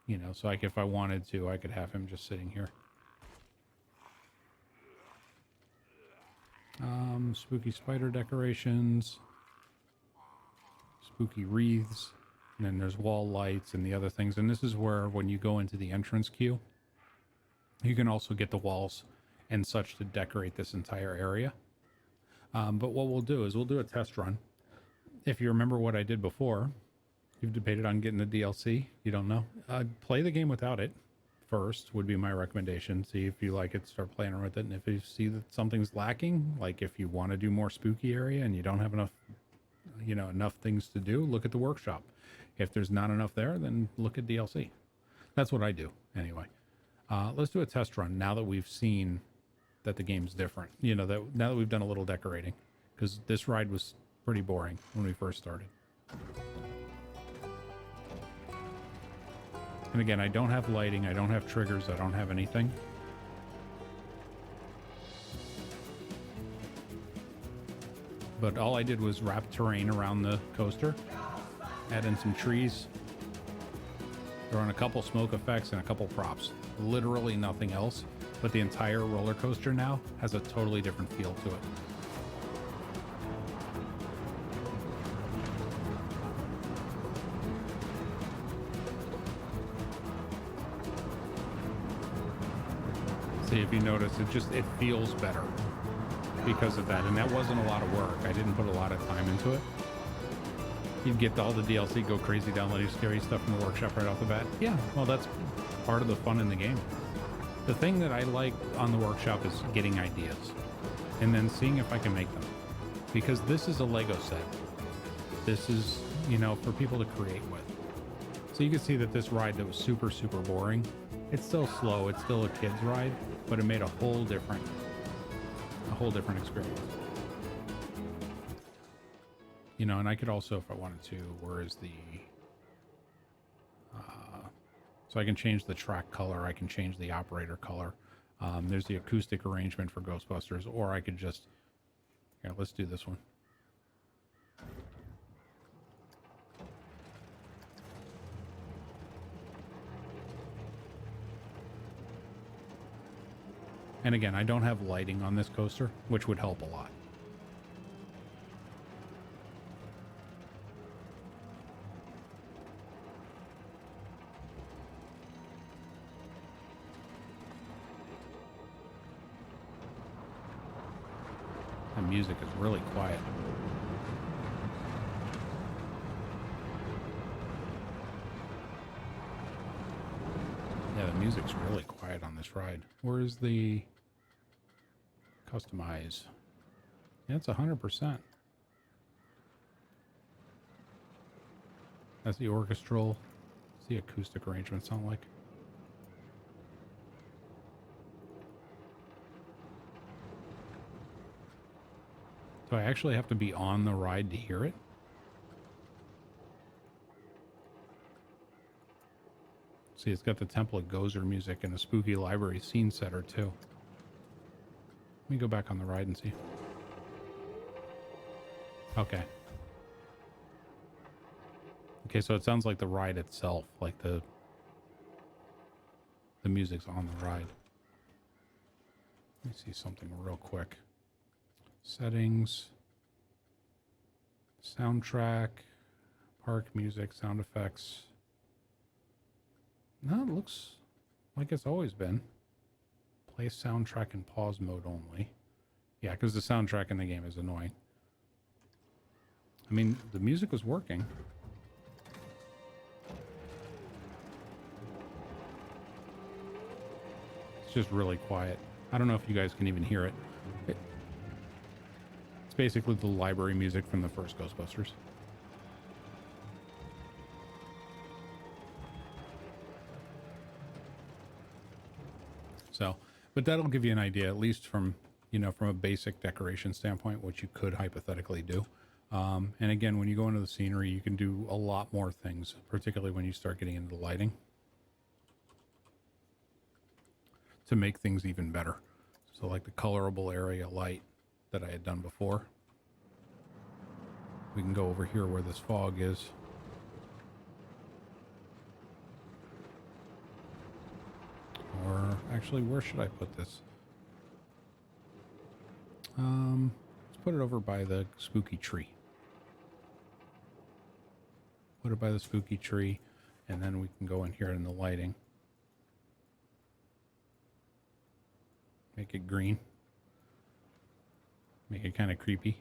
You know, so like if I wanted to, I could have him just sitting here. Spooky spider decorations, spooky wreaths, and then there's wall lights and the other things. And this is where, when you go into the entrance queue, you can also get the walls and such to decorate this entire area. But what we'll do is we'll do a test run. If you remember what I did before, you've debated on getting the DLC. You don't know. Play the game without it first would be my recommendation. See if you like it, start playing with it. And if you see that something's lacking, like if you want to do more spooky area and you don't have enough, you know, enough things to do, look at the workshop. If there's not enough there, then look at DLC. That's what I do anyway. Let's do a test run now that we've seen that the game's different. You know, that now that we've done a little decorating, because this ride was pretty boring when we first started. And again, I don't have lighting, I don't have triggers, I don't have anything. But all I did was wrap terrain around the coaster, add in some trees, throw in a couple smoke effects and a couple props. Literally nothing else, but the entire roller coaster now has a totally different feel to it. See, if you notice, it feels better because of that. And that wasn't a lot of work. I didn't put a lot of time into it. You'd get all the DLC, go crazy, download scary stuff from the workshop right off the bat. Yeah, well, that's part of the fun in the game. The thing that I like on the workshop is getting ideas and then seeing if I can make them. Because this is a Lego set. This is, you know, for people to create with. So you can see that this ride that was super, super boring, it's still slow. It's still a kid's ride, but it made a whole different experience. You know, and I could also, if I wanted to, where is the, so I can change the track color. I can change the operator color. There's the acoustic arrangement for Ghostbusters, or I could just, here, let's do this one. And again, I don't have lighting on this coaster, which would help a lot. The music is really quiet. Yeah, the music's really quiet on this ride. Where's the customize? Yeah, it's 100%. That's the orchestral. What's the acoustic arrangement sound like? Do I actually have to be on the ride to hear it? See, it's got the Temple of Gozer music and the spooky library scene setter too. Let me go back on the ride and see. Okay. Okay, so it sounds like the ride itself, like the music's on the ride. Let me see something real quick. Settings, soundtrack, park music, sound effects. No, it looks like it's always been. Play soundtrack in pause mode only. Yeah, because the soundtrack in the game is annoying. I mean, the music was working. It's just really quiet. I don't know if you guys can even hear it. It's basically the library music from the first Ghostbusters. So, but that'll give you an idea, at least from, you know, from a basic decoration standpoint, what you could hypothetically do. And again, when you go into the scenery, you can do a lot more things, particularly when you start getting into the lighting, to make things even better. So like the colorable area light that I had done before. We can go over here where this fog is. Or actually, where should I put this? Let's put it over by the spooky tree. Put it by the spooky tree, and then we can go in here in the lighting. Make it green. Make it kind of creepy.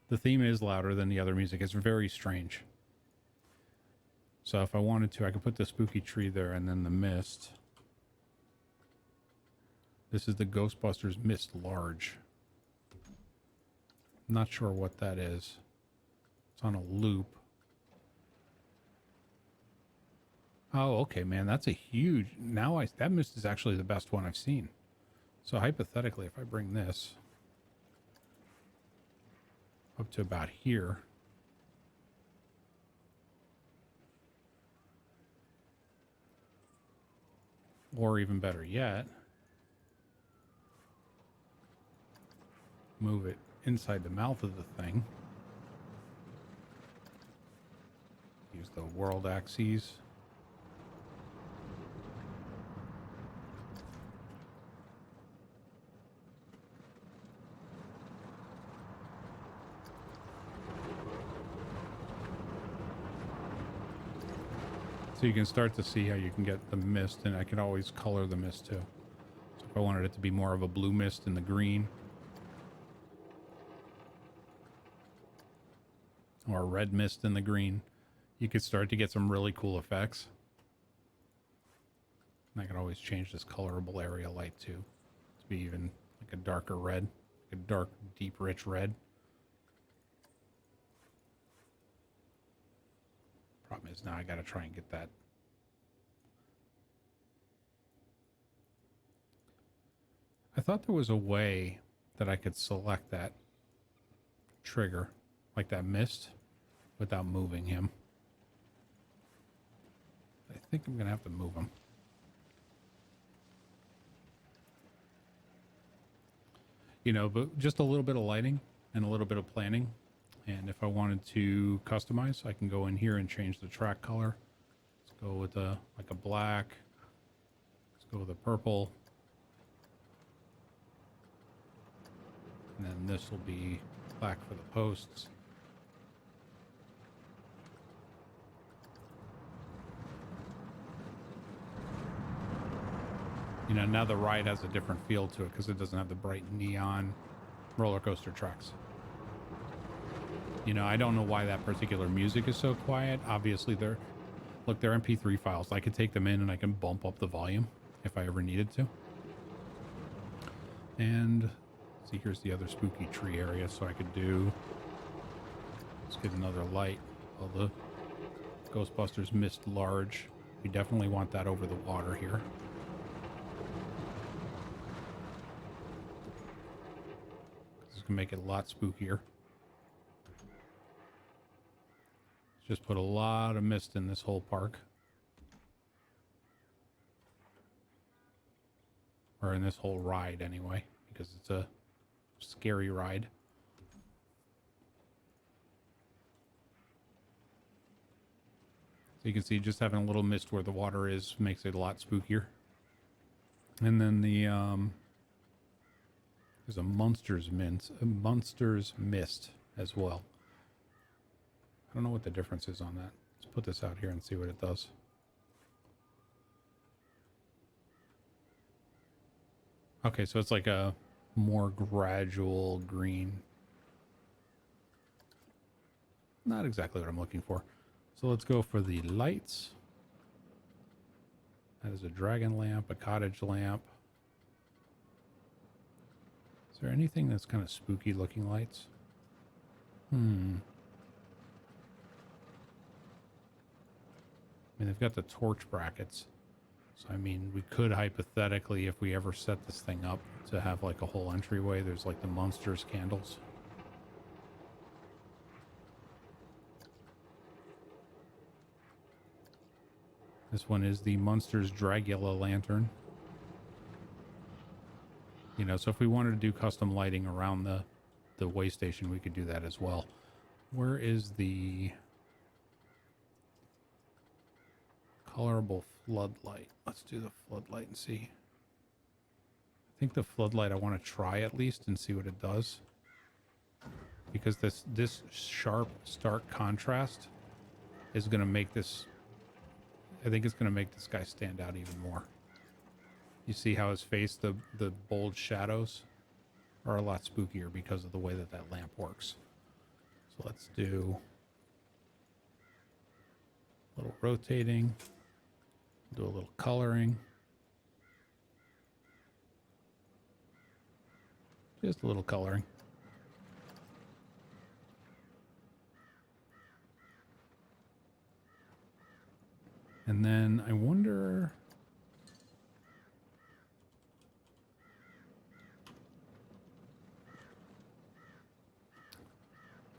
The theme is louder than the other music. It's very strange. So if I wanted to, I could put the spooky tree there and then the mist. This is the Ghostbusters Mist Large. Not sure what that is. It's on a loop. Oh, okay, man, that's a huge... Now that mist is actually the best one I've seen. So hypothetically, if I bring this up to about here... Or even better yet, move it inside the mouth of the thing. Use the world axes. So you can start to see how you can get the mist, and I can always color the mist too. So if I wanted it to be more of a blue mist in the green, or a red mist in the green, you could start to get some really cool effects. And I could always change this colorable area light too, to be even like a darker red, like a dark, deep, rich red. Problem is now I got to try and get that. I thought there was a way that I could select that trigger, like that mist, without moving him. I think I'm going to have to move him. You know, but just a little bit of lighting and a little bit of planning. And if I wanted to customize, I can go in here and change the track color. Let's go with like a black. Let's go with a purple. And then this will be black for the posts. You know, now the ride has a different feel to it because it doesn't have the bright neon roller coaster tracks. You know, I don't know why that particular music is so quiet. Obviously, they're MP3 files. I could take them in and I can bump up the volume if I ever needed to. And see, here's the other spooky tree area, so I could do. Let's get another light. Oh, the Ghostbusters Mist large. We definitely want that over the water here. This is gonna make it a lot spookier. Just put a lot of mist in this whole park. Or in this whole ride anyway, because it's a scary ride. So you can see just having a little mist where the water is makes it a lot spookier. And then the there's a Monsters Mist as well. I don't know what the difference is on that. Let's put this out here and see what it does. Okay, so it's like a more gradual green. Not exactly what I'm looking for. So let's go for the lights. That is a dragon lamp, a cottage lamp. Is there anything that's kind of spooky looking lights? I mean, they've got the torch brackets. So, I mean, we could hypothetically, if we ever set this thing up to have like a whole entryway, there's like the monsters candles. This one is the Monsters Dragula lantern. You know, so if we wanted to do custom lighting around the way station, we could do that as well. Where is the Colorable Floodlight? Let's do the floodlight and see. I think the floodlight I want to try at least and see what it does. Because this sharp, stark contrast is going to make this... I think it's going to make this guy stand out even more. You see how his face, the bold shadows, are a lot spookier because of the way that lamp works. So let's do a little rotating, do a little coloring. Just a little coloring. And then I wonder...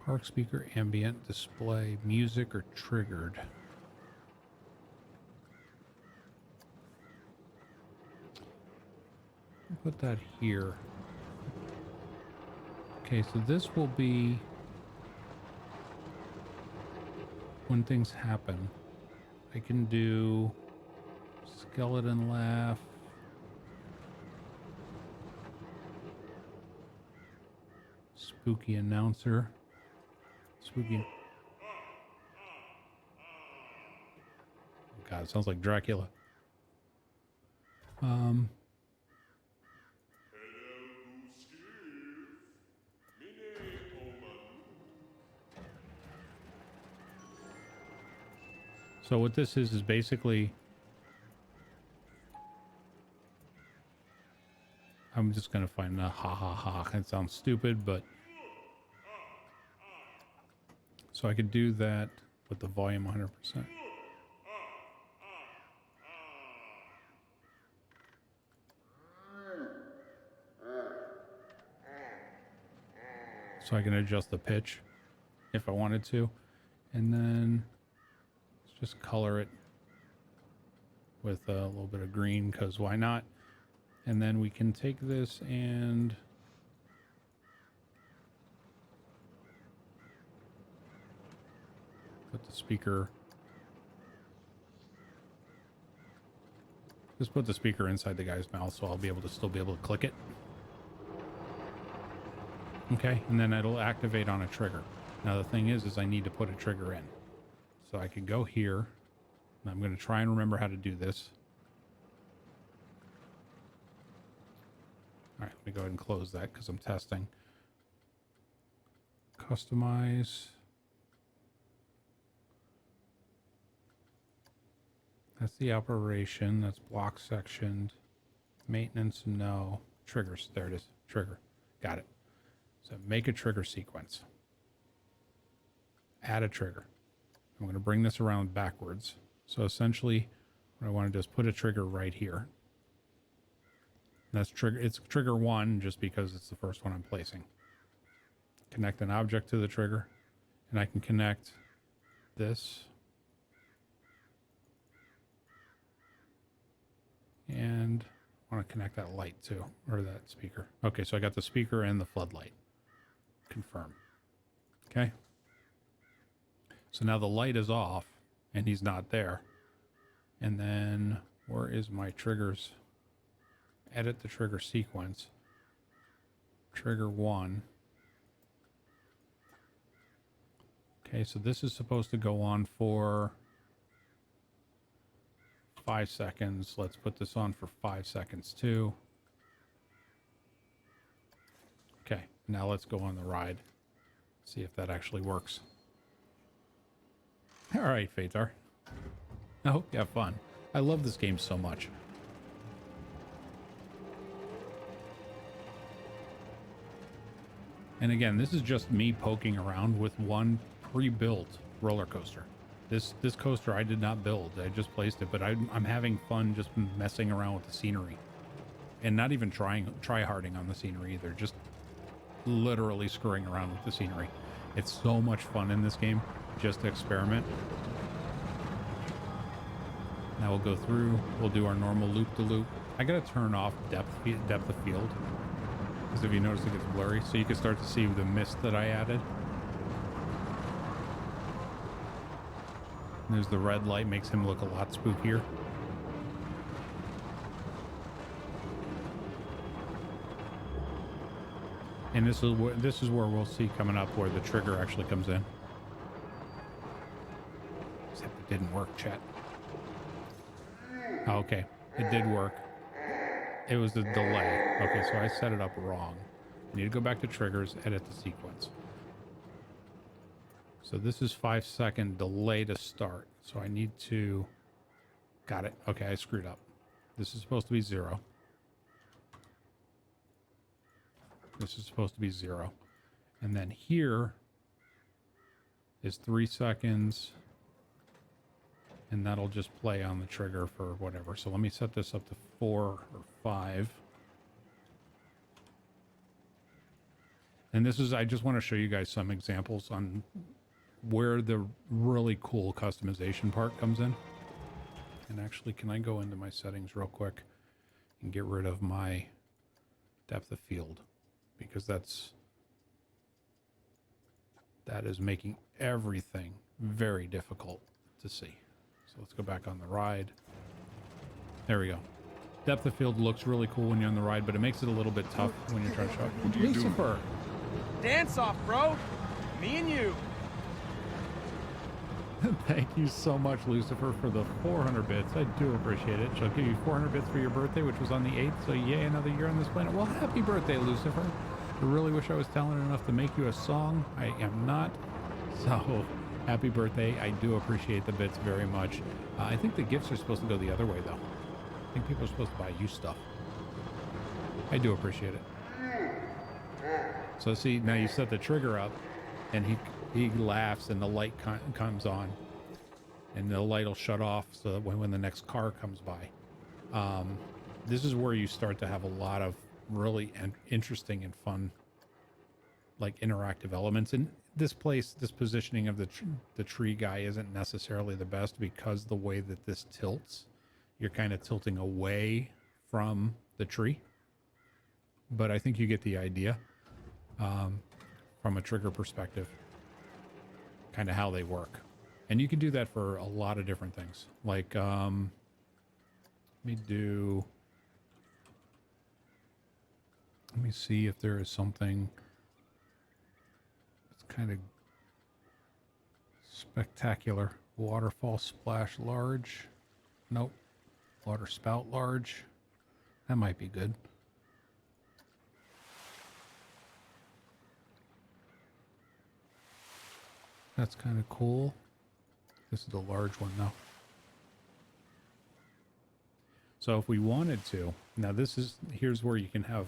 Park speaker, ambient, display, music, or triggered. Put that here. Okay, so this will be when things happen. I can do skeleton laugh. Spooky announcer. Spooky. Oh God, it sounds like Dracula. So what this is basically, I'm just going to find a ha ha ha. It sounds stupid, but so I could do that with the volume 100%. So I can adjust the pitch if I wanted to. And then let's just color it with a little bit of green, because why not? And then we can take this and put the speaker. Just put the speaker inside the guy's mouth so I'll be able to still be able to click it. Okay, and then it'll activate on a trigger. Now the thing is I need to put a trigger in. So I can go here, and I'm going to try and remember how to do this. All right, let me go ahead and close that because I'm testing. Customize. That's the operation. That's block sectioned. Maintenance, no. Triggers, there it is. Trigger, got it. So make a trigger sequence. Add a trigger. I'm going to bring this around backwards. So essentially, what I want to do is put a trigger right here. And that's trigger. It's trigger 1 just because it's the first one I'm placing. Connect an object to the trigger, and I can connect this. And I want to connect that light too, or that speaker. Okay, so I got the speaker and the floodlight. Confirm. Okay. So now the light is off and he's not there. And then where is my triggers? Edit the trigger sequence. Trigger 1. Okay, so this is supposed to go on for 5 seconds. Let's put this on for 5 seconds too. Okay, now let's go on the ride. See if that actually works. All right, Fatar. I hope you have fun. I love this game so much. And again, this is just me poking around with one pre-built roller coaster. This coaster I did not build. I just placed it, but I'm having fun just messing around with the scenery. And not even try-harding on the scenery either. Just literally screwing around with the scenery. It's so much fun in this game just to experiment. Now we'll go through, we'll do our normal loop-to-loop. I gotta turn off depth of field, because if you notice it gets blurry, so you can start to see the mist that I added. And there's the red light, makes him look a lot spookier. And this is where we'll see coming up where the trigger actually comes in. Except it didn't work, chat. Oh, okay, it did work. It was the delay. Okay, so I set it up wrong. I need to go back to triggers, edit the sequence. So this is 5-second delay to start. So I need to, got it. Okay, I screwed up. This is supposed to be 0. This is supposed to be 0. And then here is 3 seconds. And that'll just play on the trigger for whatever. So let me set this up to 4 or 5. And this is, I just want to show you guys some examples on where the really cool customization part comes in. And actually, can I go into my settings real quick and get rid of my depth of field? Because that is making everything very difficult to see. So let's go back on the ride. There we go. Depth of field looks really cool when you're on the ride, but it makes it a little bit tough when you're trying to show it. Lucifer! Dance off, bro! Me and you! Thank you so much, Lucifer, for the 400 bits. I do appreciate it. She'll give you 400 bits for your birthday, which was on the 8th, so yay, another year on this planet. Well, happy birthday, Lucifer. I really wish I was talented enough to make you a song. I am not. So, happy birthday. I do appreciate the bits very much. I think the gifts are supposed to go the other way, though. I think people are supposed to buy you stuff. I do appreciate it. So see, now you set the trigger up, and he laughs and the light comes on, and the light will shut off so that when the next car comes by. This is where you start to have a lot of really interesting and fun, like, interactive elements. And this place, this positioning of the tree guy isn't necessarily the best, because the way that this tilts, you're kind of tilting away from the tree. But I think you get the idea, from a trigger perspective, kind of how they work. And you can do that for a lot of different things. Like, let me see if there is something that's kind of spectacular. Waterfall splash large. Nope. Water spout large. That might be good. That's kind of cool. This is the large one though. So if we wanted to, now here's where you can have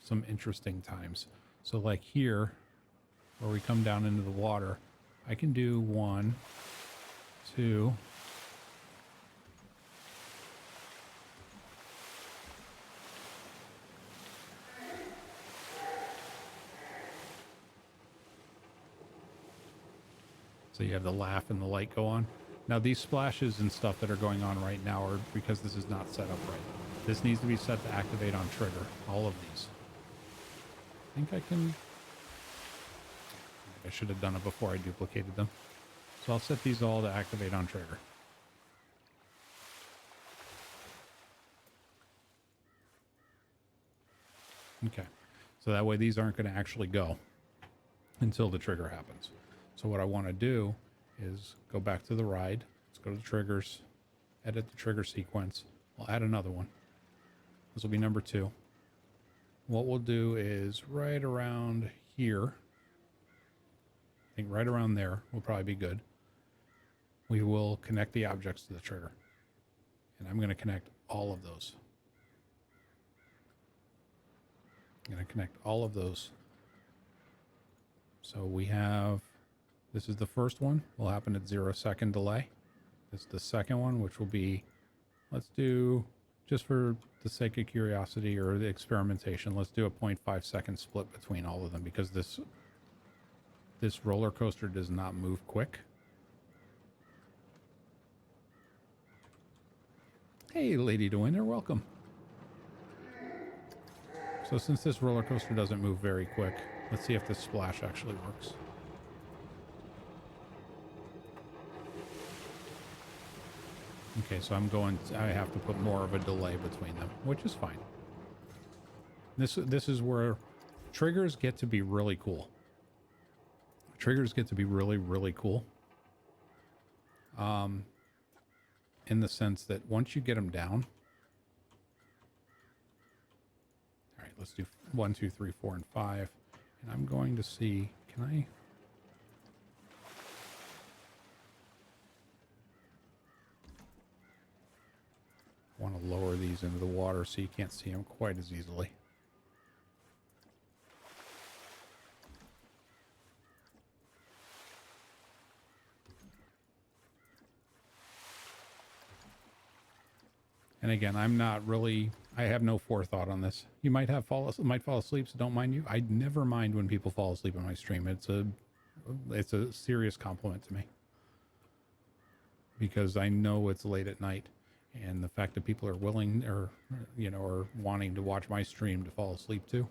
some interesting times. So like here, where we come down into the water, I can do 1, 2. So you have the laugh and the light go on. Now these splashes and stuff that are going on right now are because this is not set up right. This needs to be set to activate on trigger. All of these. I think I should have done it before I duplicated them. So I'll set these all to activate on trigger. Okay. So that way these aren't going to actually go until the trigger happens. So what I want to do is go back to the ride. Let's go to the triggers, edit the trigger sequence. I'll add another one. This will be number 2. What we'll do is right around here, I think right around there will probably be good. We will connect the objects to the trigger. And I'm going to connect all of those. I'm going to connect all of those. So we have, this is the first one, will happen at 0-second delay. This is the second one, which will be, let's do, just for the sake of curiosity or the experimentation, let's do a 0.5-second split between all of them, because this roller coaster does not move quick. Hey, Lady to Winner, welcome. So since this roller coaster doesn't move very quick, let's see if this splash actually works. Okay, so I have to put more of a delay between them, which is fine. This is where triggers get to be really cool. Triggers get to be really, really cool. In the sense that once you get them down, all right, let's do 1, 2, 3, 4, and 5. And I'm going to see, can I? Want to lower these into the water so you can't see them quite as easily. And again, I'm not really, I have no forethought on this. You might fall asleep, so don't mind you. I never mind when people fall asleep on my stream. It's a serious compliment to me, because I know it's late at night, and the fact that people are willing or wanting to watch my stream to fall asleep too.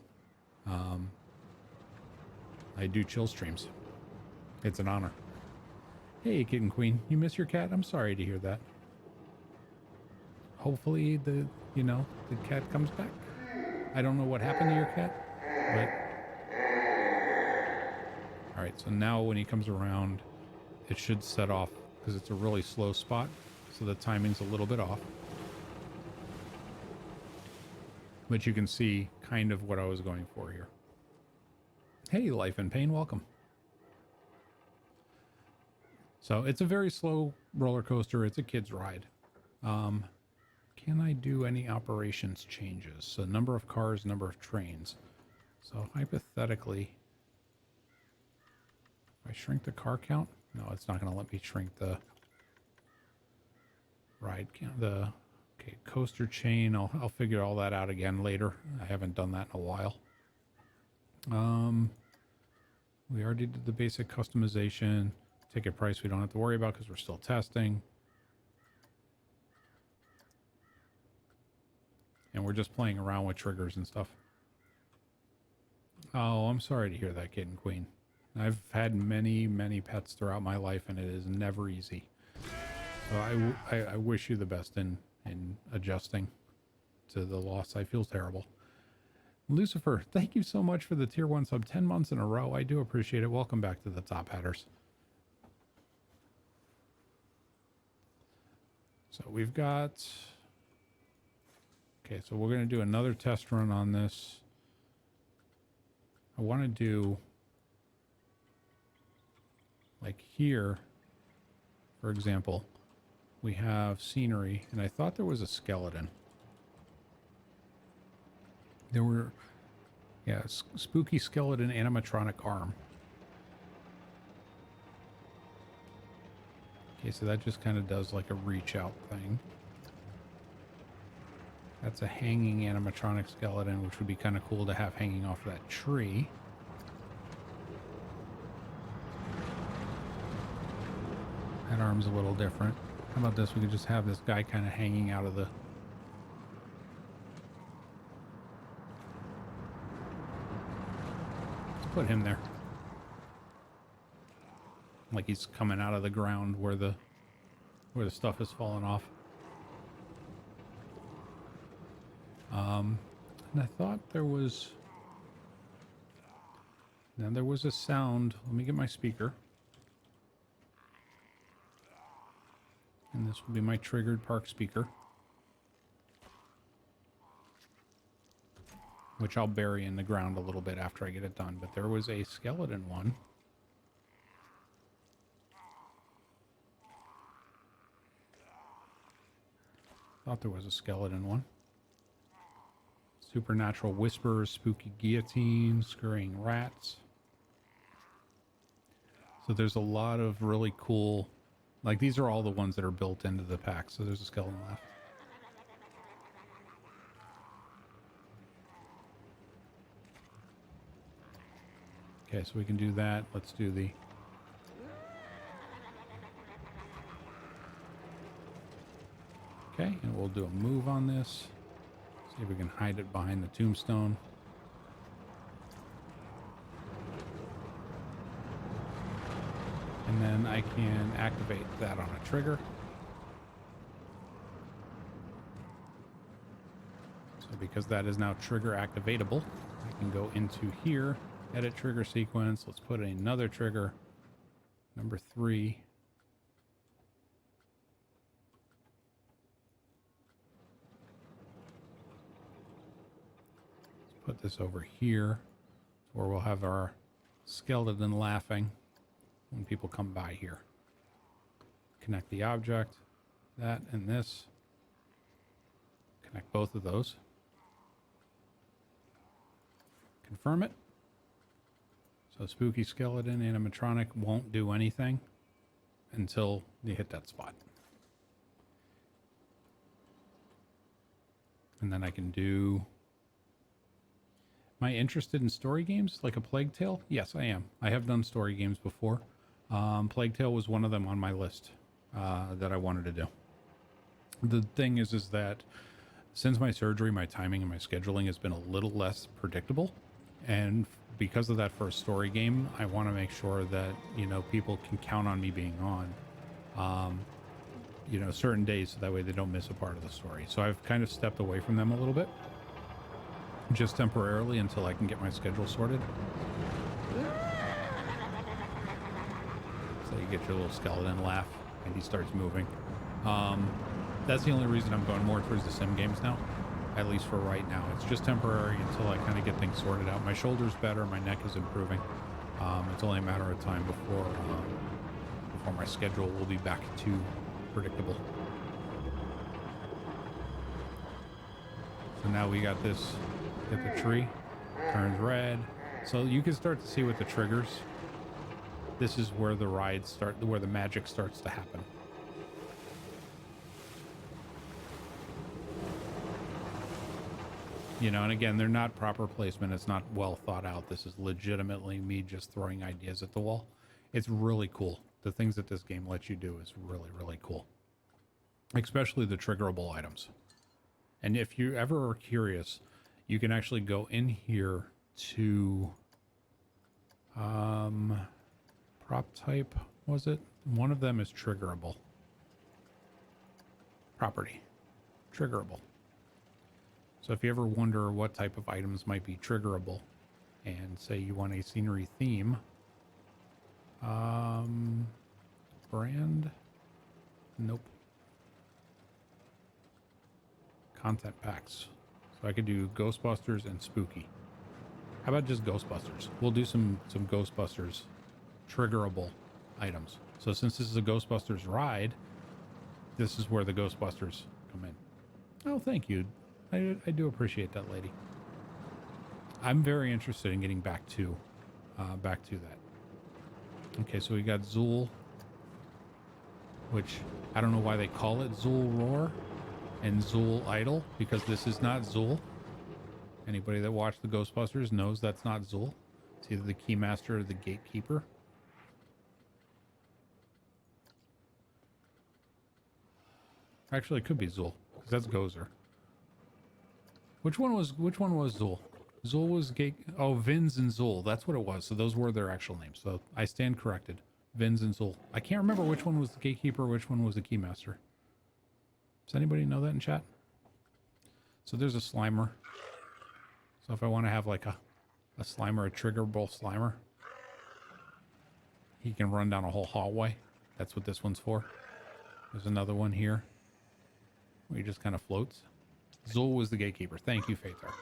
I do chill streams. It's an honor. Hey, Kitten Queen, you miss your cat? I'm sorry to hear that. Hopefully the cat comes back. I don't know what happened to your cat, but all right. So now when he comes around, it should set off, because it's a really slow spot. So the timing's a little bit off. But you can see kind of what I was going for here. Hey, Life in Pain, welcome. So it's a very slow roller coaster. It's a kid's ride. Can I do any operations changes? So number of cars, number of trains. So hypothetically, If I shrink the car count? No, it's not going to let me shrink the ride count. Okay, coaster chain. I'll figure all that out again later. I haven't done that in a while. We already did the basic customization. Ticket price we don't have to worry about because we're still testing. And we're just playing around with triggers and stuff. Oh, I'm sorry to hear that, Kitten Queen. I've had many, many pets throughout my life, and it is never easy. So I wish you the best in adjusting to the loss. I feel terrible. Lucifer, thank you so much for the tier 1 sub 10 months in a row. I do appreciate it. Welcome back to the Top Hatters. So we've got... Okay, so we're going to do another test run on this. I want to do... Like here, for example, we have scenery, and I thought there was a skeleton. There were, yeah, spooky skeleton animatronic arm. Okay, so that just kind of does like a reach out thing. That's a hanging animatronic skeleton, which would be kind of cool to have hanging off that tree. That arm's a little different. How about this? We could just have this guy kind of hanging out of the... Let's put him there. Like he's coming out of the ground where the stuff has fallen off. And I thought there was... Now there was a sound. Let me get my speaker. And this will be my triggered park speaker, which I'll bury in the ground a little bit after I get it done. But there was a skeleton one. Thought there was a skeleton one. Supernatural whispers, spooky guillotine, scurrying rats. So there's a lot of really cool... Like, these are all the ones that are built into the pack. So there's a skeleton laugh. Okay, so we can do that. Let's do the... Okay, and we'll do a move on this. See if we can hide it behind the tombstone. And then I can activate that on a trigger. So because that is now trigger activatable, I can go into here, edit trigger sequence. Let's put another trigger, number 3. Let's put this over here, where we'll have our skeleton laughing when people come by here. Connect the object, that and this. Connect both of those. Confirm it. So spooky skeleton animatronic won't do anything until you hit that spot. And then I can do... Am I interested in story games like a Plague Tale? Yes, I am. I have done story games before. Plague Tale was one of them on my list that I wanted to do. The thing is that since my surgery, my timing and my scheduling has been a little less predictable. And because of that, for a story game, I want to make sure that, you know, people can count on me being on, you know, certain days, so that way they don't miss a part of the story. So I've kind of stepped away from them a little bit, just temporarily until I can get my schedule sorted. So you get your little skeleton laugh and he starts moving. That's the only reason I'm going more towards the sim games now, at least for right now. It's just temporary until I kind of get things sorted out. My shoulder's better, my neck is improving. It's only a matter of time before my schedule will be back to predictable. So now we got this, get the tree, turns red. So you can start to see with the triggers this is where the rides start, where the magic starts to happen. You know, and again, they're not proper placement. It's not well thought out. This is legitimately me just throwing ideas at the wall. It's really cool. The things that this game lets you do is really, really cool. Especially the triggerable items. And if you ever are curious, you can actually go in here to prop type, was it? One of them is triggerable. Property. Triggerable. So if you ever wonder what type of items might be triggerable, and say you want a scenery theme, brand, nope. Content packs. So I could do Ghostbusters and Spooky. How about just Ghostbusters? We'll do some Ghostbusters triggerable items. So since this is a Ghostbusters ride, this is where the Ghostbusters come in. Oh, thank you. I do appreciate that, lady. I'm very interested in getting back to that. Okay, so we got Zool, which I don't know why they call it Zool Roar and Zool Idol, because this is not Zool. Anybody that watched the Ghostbusters knows that's not Zool. It's either the Keymaster or the Gatekeeper. Actually, it could be Zool, because that's Gozer. Which one was Zool? Zool was Vins and Zool. That's what it was. So those were their actual names. So I stand corrected. Vins and Zool. I can't remember which one was the Gatekeeper, which one was the Keymaster. Does anybody know that in chat? So there's a Slimer. So if I want to have like a Slimer, a triggerable Slimer, he can run down a whole hallway. That's what this one's for. There's another one here where he just kind of floats. Zool was the Gatekeeper. Thank you, Faithar.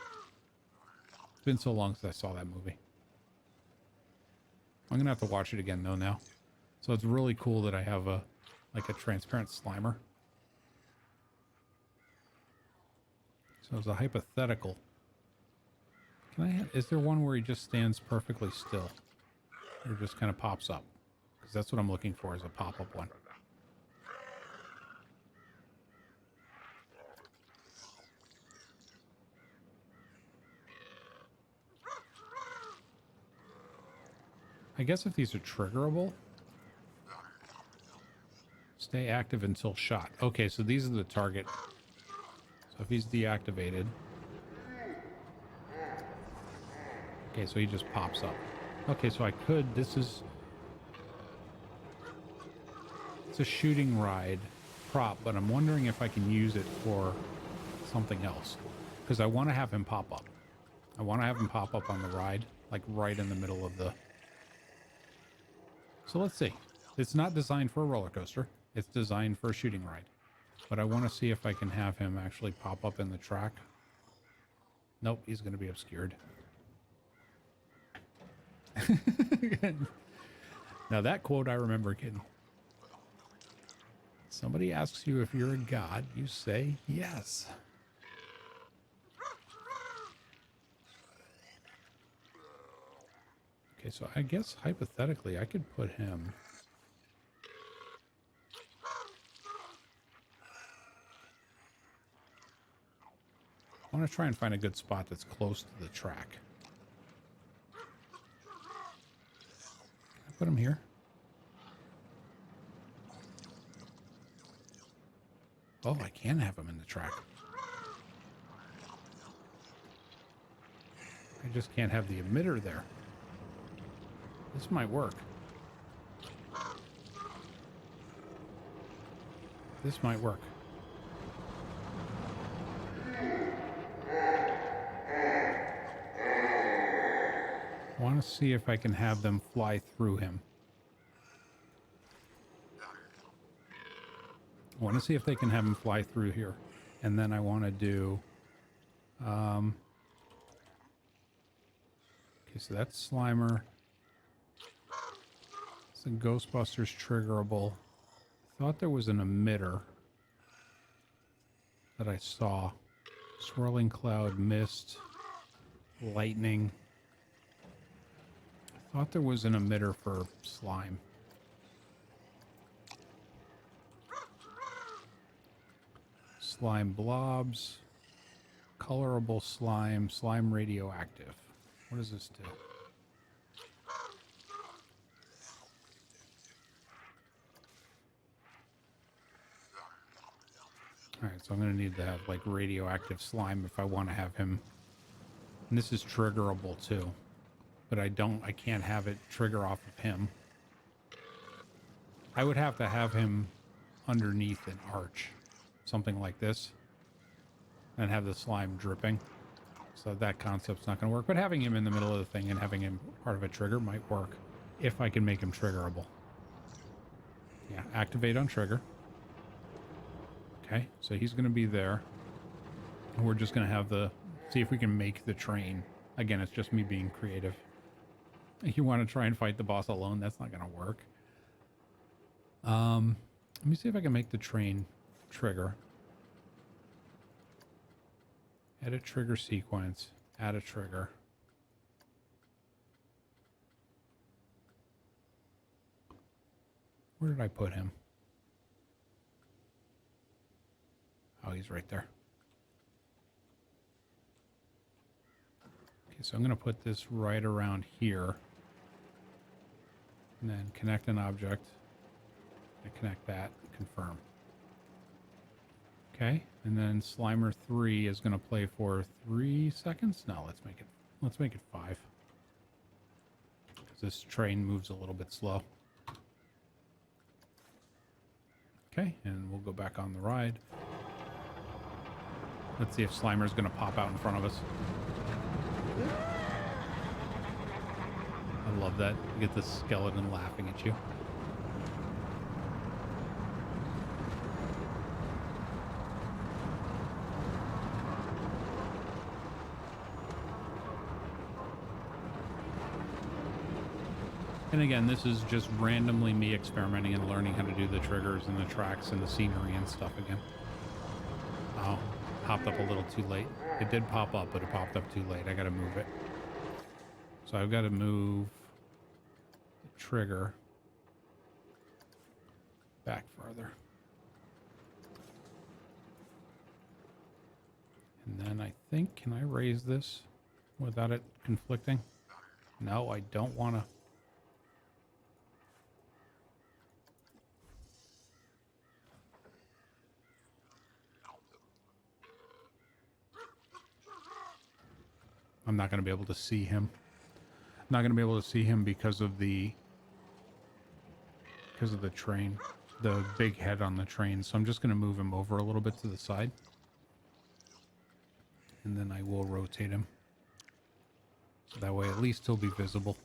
It's been so long since I saw that movie. I'm gonna have to watch it again though now. So it's really cool that I have a transparent Slimer. So it's a hypothetical. Is there one where he just stands perfectly still? Or just kind of pops up? Because that's what I'm looking for, is a pop-up one. I guess if these are triggerable, stay active until shot. Okay, so these are the target. So if he's deactivated. Okay, so he just pops up. Okay, so I could, it's a shooting ride prop, but I'm wondering if I can use it for something else. Because I want to have him pop up. I want to have him pop up on the ride, like right in the middle of the... So let's see. It's not designed for a roller coaster. It's designed for a shooting ride. But I want to see if I can have him actually pop up in the track. Nope, he's going to be obscured. Now that quote I remember getting. Somebody asks you if you're a god, you say yes. Okay, so I guess hypothetically I could put him... I want to try and find a good spot that's close to the track. Can I put him here? Oh, I can have him in the track. I just can't have the emitter there. This might work. This might work. I want to see if I can have them fly through him. I want to see if they can have him fly through here. And then I want to do... okay, so that's Slimer. It's a Ghostbusters triggerable. Thought there was an emitter that I saw. Swirling cloud, mist, lightning. I Thought there was an emitter for slime. Slime blobs. Colorable slime. Slime radioactive. What does this do? Alright, so I'm going to need to have like radioactive slime if I want to have him. And this is triggerable too. But I can't have it trigger off of him. I would have to have him underneath an arch. Something like this. And have the slime dripping. So that concept's not going to work. But having him in the middle of the thing and having him part of a trigger might work. If I can make him triggerable. Yeah, activate on trigger. Okay, so he's going to be there. And we're just going to have see if we can make the train. Again, it's just me being creative. If you want to try and fight the boss alone, that's not going to work. Let me see if I can make the train trigger. Edit trigger sequence. Add a trigger. Where did I put him? Oh, he's right there. Okay, so I'm going to put this right around here. And then connect an object. And connect that. Confirm. Okay, and then Slimer 3 is going to play for 3 seconds. No, let's make it 5. Because this train moves a little bit slow. Okay, and we'll go back on the ride. Let's see if Slimer's going to pop out in front of us. I love that. You get the skeleton laughing at you. And again, this is just randomly me experimenting and learning how to do the triggers and the tracks and the scenery and stuff again. Oh, popped up a little too late. It did pop up, but it popped up too late. I gotta move it. So I've got to move the trigger back farther. And then I think, can I raise this without it conflicting? No, I don't want to. I'm not going to be able to see him. I'm not going to be able to see him because of the train, the big head on the train. So I'm just going to move him over a little bit to the side. And then I will rotate him. So that way at least he'll be visible.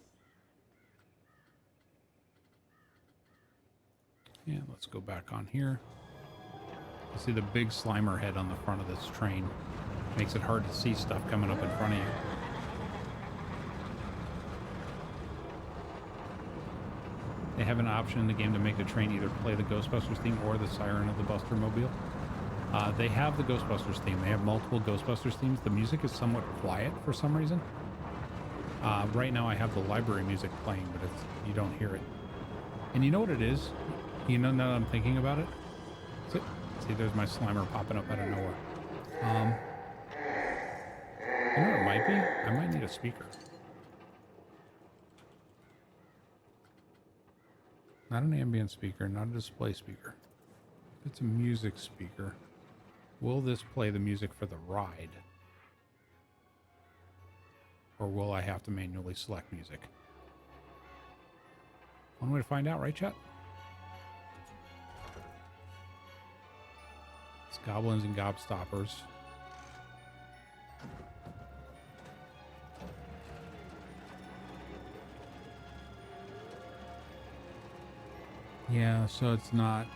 Yeah, let's go back on here. You see the big Slimer head on the front of this train. Makes it hard to see stuff coming up in front of you. They have an option in the game to make the train either play the Ghostbusters theme or the Siren of the Buster Mobile. They have the Ghostbusters theme. They have multiple Ghostbusters themes. The music is somewhat quiet for some reason. Right now I have the library music playing, but you don't hear it. And you know what it is? You know, now that I'm thinking about it? See, there's my Slimer popping up out of nowhere. You know what it might be? I might need a speaker. Not an ambient speaker, not a display speaker. It's a music speaker. Will this play the music for the ride? Or will I have to manually select music? One way to find out, right, chat? It's goblins and gobstoppers. Yeah, so it's not...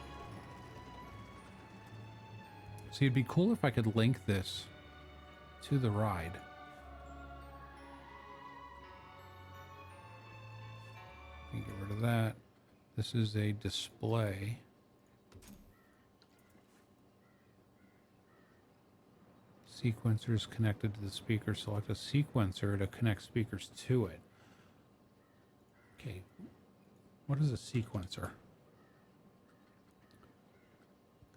See, it'd be cool if I could link this to the ride. Let me get rid of that. This is a display. Sequencers connected to the speaker. Select a sequencer to connect speakers to it. Okay, what is a sequencer?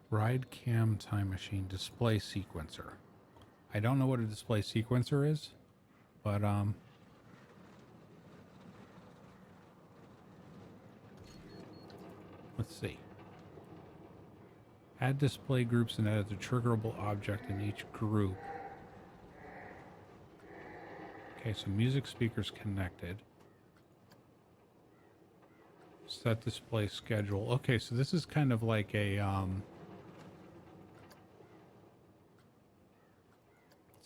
Ride cam time machine display sequencer. I don't know what a display sequencer is, but let's see. Add display groups and add a triggerable object in each group. Okay, so music speakers connected. Set display schedule. Okay, so this is kind of like a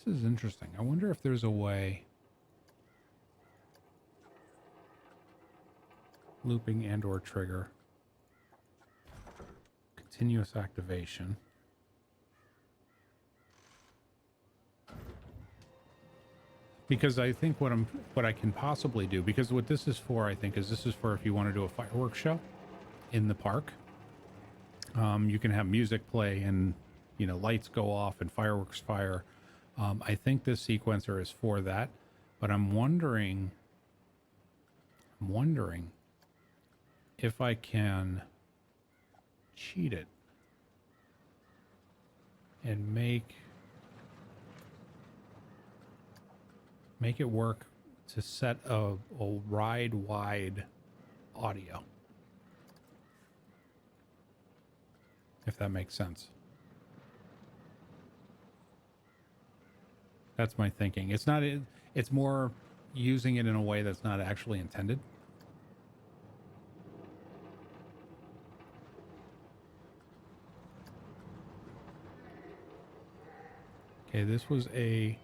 this is interesting. I wonder if there's a way looping and or trigger. Continuous activation. Because I think what I can possibly do, because what this is for, I think, is this is for if you want to do a fireworks show in the park. You can have music play and, you know, lights go off and fireworks fire. I think this sequencer is for that, but I'm wondering if I can cheat it and make it work to set a ride wide audio, if that makes sense. That's my thinking. It's not, it's more using it in a way that's not actually intended. Okay, this was a...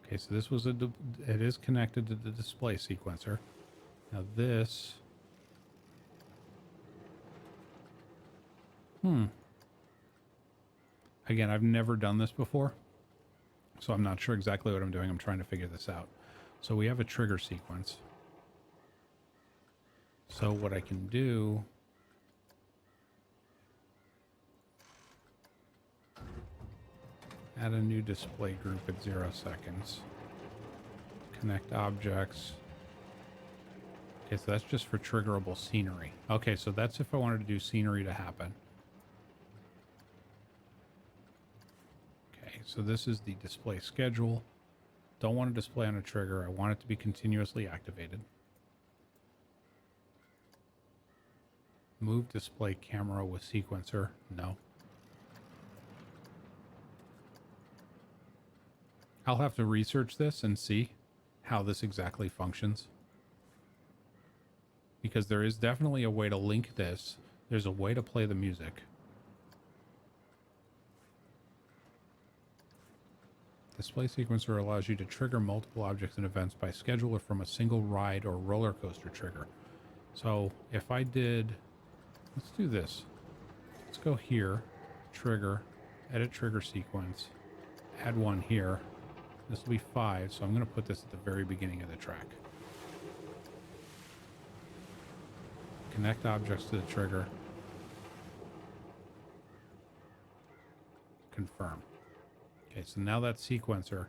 Okay, so this was it is connected to the display sequencer. Now this... Again, I've never done this before, so I'm not sure exactly what I'm doing. I'm trying to figure this out. So we have a trigger sequence. So what I can do... Add a new display group at 0 seconds. Connect objects. Okay, so that's just for triggerable scenery. Okay, so that's if I wanted to do scenery to happen. Okay, so this is the display schedule. Don't want to display on a trigger. I want it to be continuously activated. Move display camera with sequencer. No. I'll have to research this and see how this exactly functions. Because there is definitely a way to link this. There's a way to play the music. Display sequencer allows you to trigger multiple objects and events by schedule or from a single ride or roller coaster trigger. So if I did, let's do this. Let's go here, trigger, edit trigger sequence, add one here. This will be 5, so I'm going to put this at the very beginning of the track. Connect objects to the trigger. Confirm. Okay, so now that sequencer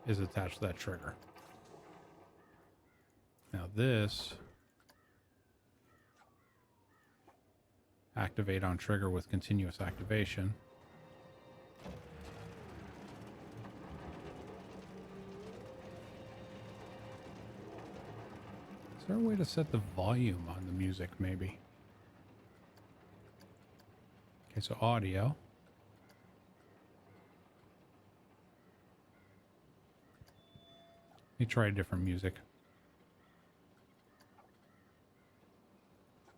is attached to that trigger. Now this, activate on trigger with continuous activation. Is there a way to set the volume on the music, maybe? Okay, so audio. Let me try a different music.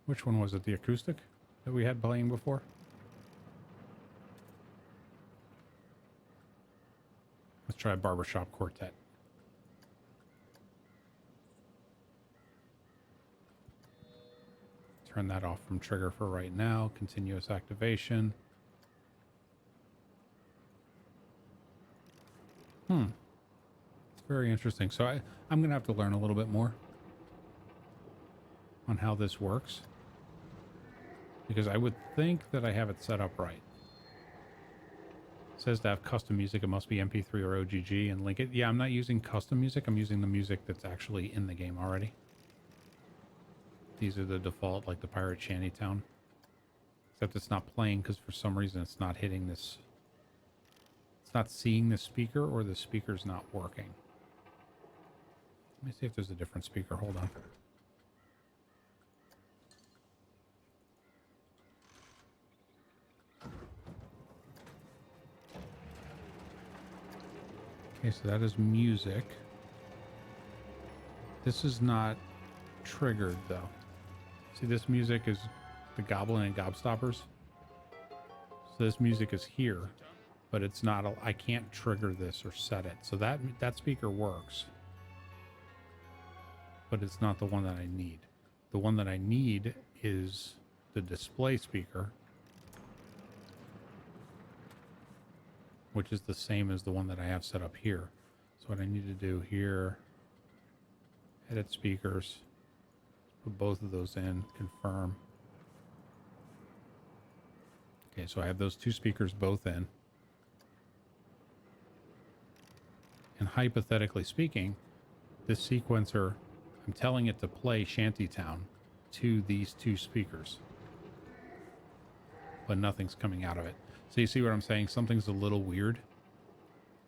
Which one was it? The acoustic that we had playing before? Let's try Barbershop Quartet. Turn that off from trigger for right now. Continuous activation. It's very interesting. So I'm going to have to learn a little bit more on how this works. Because I would think that I have it set up right. says to have custom music, it must be MP3 or OGG and link it. Yeah, I'm not using custom music. I'm using the music that's actually in the game already. These are the default, like the Pirate Shantytown. Except it's not playing because for some reason it's not hitting this. It's not seeing the speaker, or the speaker's not working. Let me see if there's a different speaker. Hold on. Okay, so that is music. This is not triggered, though. See, this music is the Goblin and Gobstoppers. So this music is here, but it's not. I can't trigger this or set it. So that speaker works, but it's not the one that I need. The one that I need is the display speaker, which is the same as the one that I have set up here. So what I need to do here, edit speakers, put both of those in, confirm. Okay, so I have those two speakers both in. And hypothetically speaking, this sequencer, I'm telling it to play Shantytown to these two speakers, but nothing's coming out of it. So you see what I'm saying? Something's a little weird,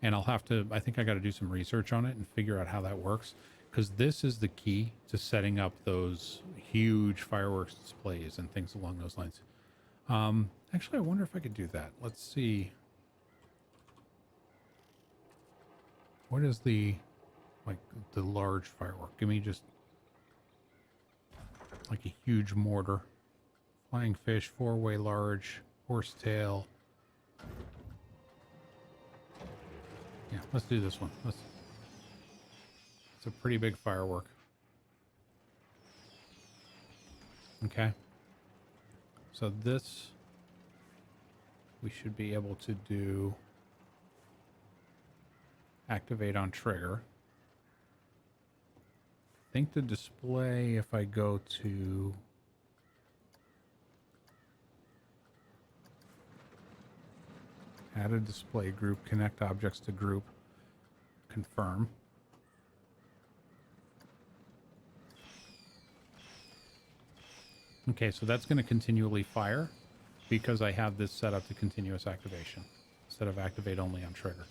and I'll have to, I think I got to do some research on it and figure out how that works, because this is the key to setting up those huge fireworks displays and things along those lines. Actually, I wonder if I could do that. Let's see. What is the, like, the large firework? Give me just like a huge mortar. Flying fish, 4-way large, horsetail. Yeah, let's do this one. It's a pretty big firework. Okay. So this, we should be able to do activate on trigger. I think the display, if I go to add a display group, connect objects to group, confirm. Okay, so that's going to continually fire because I have this set up to continuous activation instead of activate only on trigger.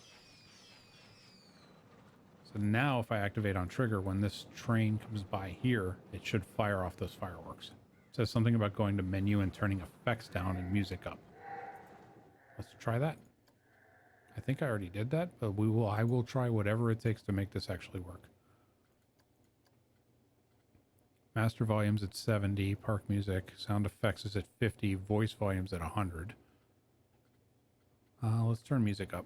So now if I activate on trigger, when this train comes by here, it should fire off those fireworks. It says something about going to menu and turning effects down and music up. Let's try that. I think I already did that, but I will try whatever it takes to make this actually work. Master volumes at 70, park music, sound effects is at 50, voice volumes at 100. Let's turn music up.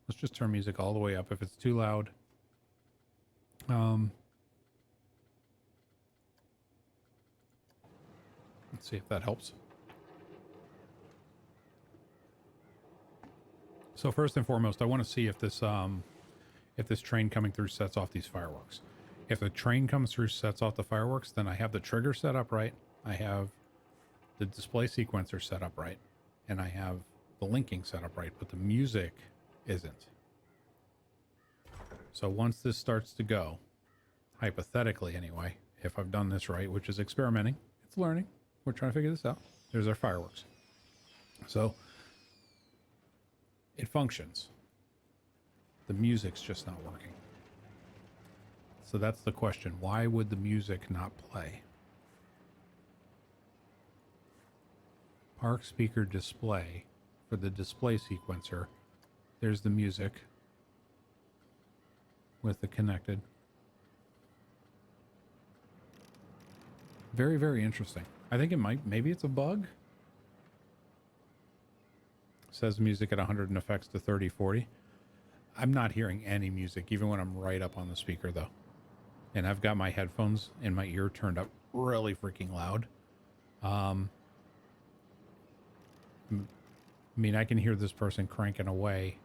Let's just turn music all the way up if it's too loud. Let's see if that helps. So first and foremost, I want to see if this train coming through sets off these fireworks. If the train comes through, sets off the fireworks, then I have the trigger set up right. I have the display sequencer set up right. And I have the linking set up right, but the music isn't. So once this starts to go, hypothetically anyway, if I've done this right, which is experimenting, it's learning. We're trying to figure this out. There's our fireworks. So it functions. The music's just not working. So that's the question. Why would the music not play? Park speaker display. For the display sequencer, there's the music with the connected. Very, very interesting. I think it might, maybe it's a bug. Says music at 100 and effects to 30, 40. I'm not hearing any music, even when I'm right up on the speaker, though. And I've got my headphones in my ear turned up really freaking loud. I mean, I can hear this person cranking away,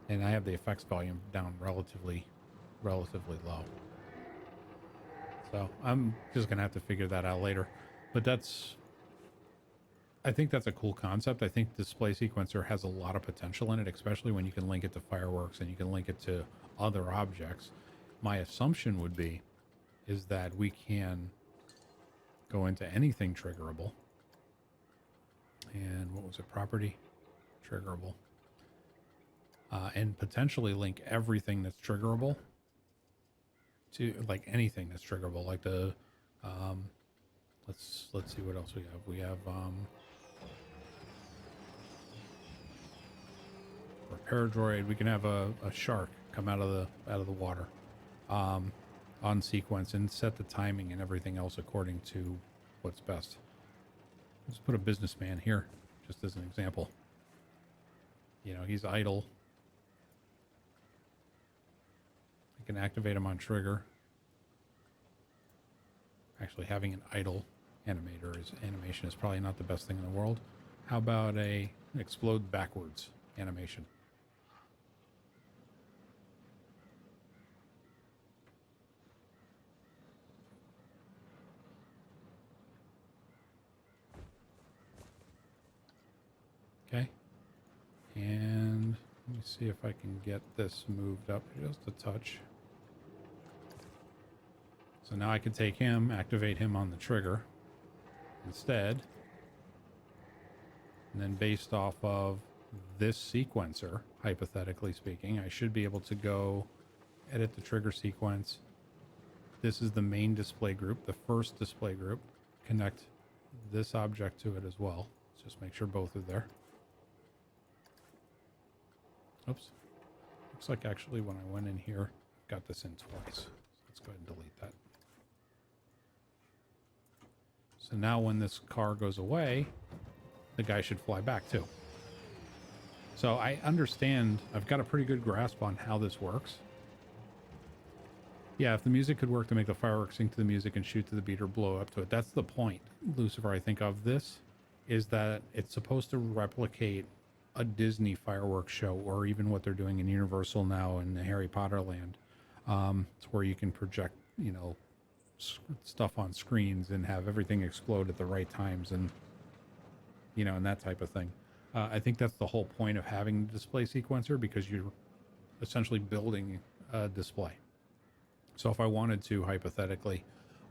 and I have the effects volume down relatively low. So I'm just gonna have to figure that out later. But that's I think that's a cool concept. I think display sequencer has a lot of potential in it, especially when you can link it to fireworks and you can link it to other objects. My assumption would be is that we can go into anything triggerable. And what was it? Property triggerable. And potentially link everything that's triggerable to like anything that's triggerable, like the let's see what else we have. We have repair droid. We can have a shark come out of the water on sequence and set the timing and everything else according to what's best. Let's put a businessman here just as an example. You know, he's idle. I can activate him on trigger. Actually, having an idle animation is probably not the best thing in the world. How about a explode backwards animation? Okay. And let me see if I can get this moved up just a touch. So now I can take him, activate him on the trigger instead. And then based off of this sequencer, hypothetically speaking, I should be able to go edit the trigger sequence. This is the main display group, the first display group. Connect this object to it as well. Let's just make sure both are there. Oops. Looks like actually when I went in here, I got this in twice. So let's go ahead and delete that. So now when this car goes away, the guy should fly back too. So I understand, I've got a pretty good grasp on how this works. Yeah, if the music could work to make the fireworks sync to the music and shoot to the beat or blow up to it. That's the point, Lucifer, I think, of this, is that it's supposed to replicate a Disney fireworks show, or even what they're doing in Universal now in the Harry Potter land. It's where you can project, you know, stuff on screens and have everything explode at the right times, and you know, and that type of thing. I think that's the whole point of having the display sequencer, because you're essentially building a display. So if I wanted to, hypothetically,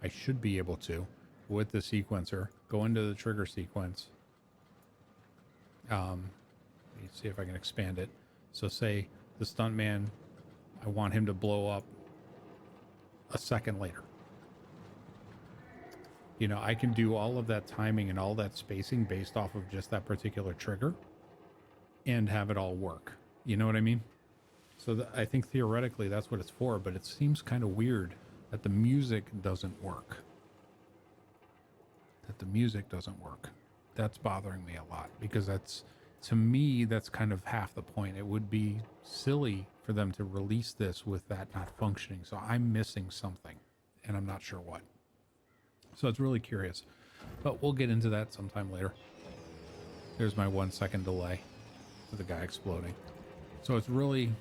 I should be able to, with the sequencer, go into the trigger sequence. Let me see if I can expand it. So say the stuntman, I want him to blow up a second later. You know, I can do all of that timing and all that spacing based off of just that particular trigger and have it all work. You know what I mean? So I think theoretically that's what it's for, but it seems kind of weird that the music doesn't work. That's bothering me a lot, because that's, to me, that's kind of half the point. It would be silly for them to release this with that not functioning. So I'm missing something, and I'm not sure what. So it's really curious, but we'll get into that sometime later. There's my 1 second delay to the guy exploding. So it's really,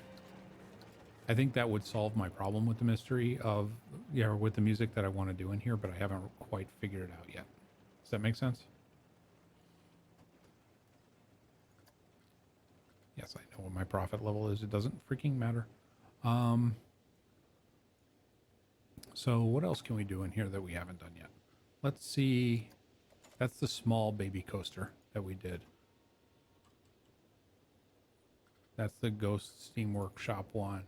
I think that would solve my problem with the mystery of, yeah, or with the music that I want to do in here, but I haven't quite figured it out yet. Does that make sense? Yes, I know what my profit level is. It doesn't freaking matter. So what else can we do in here that we haven't done yet? Let's see. That's the small baby coaster that we did. That's the Ghost Steam Workshop one.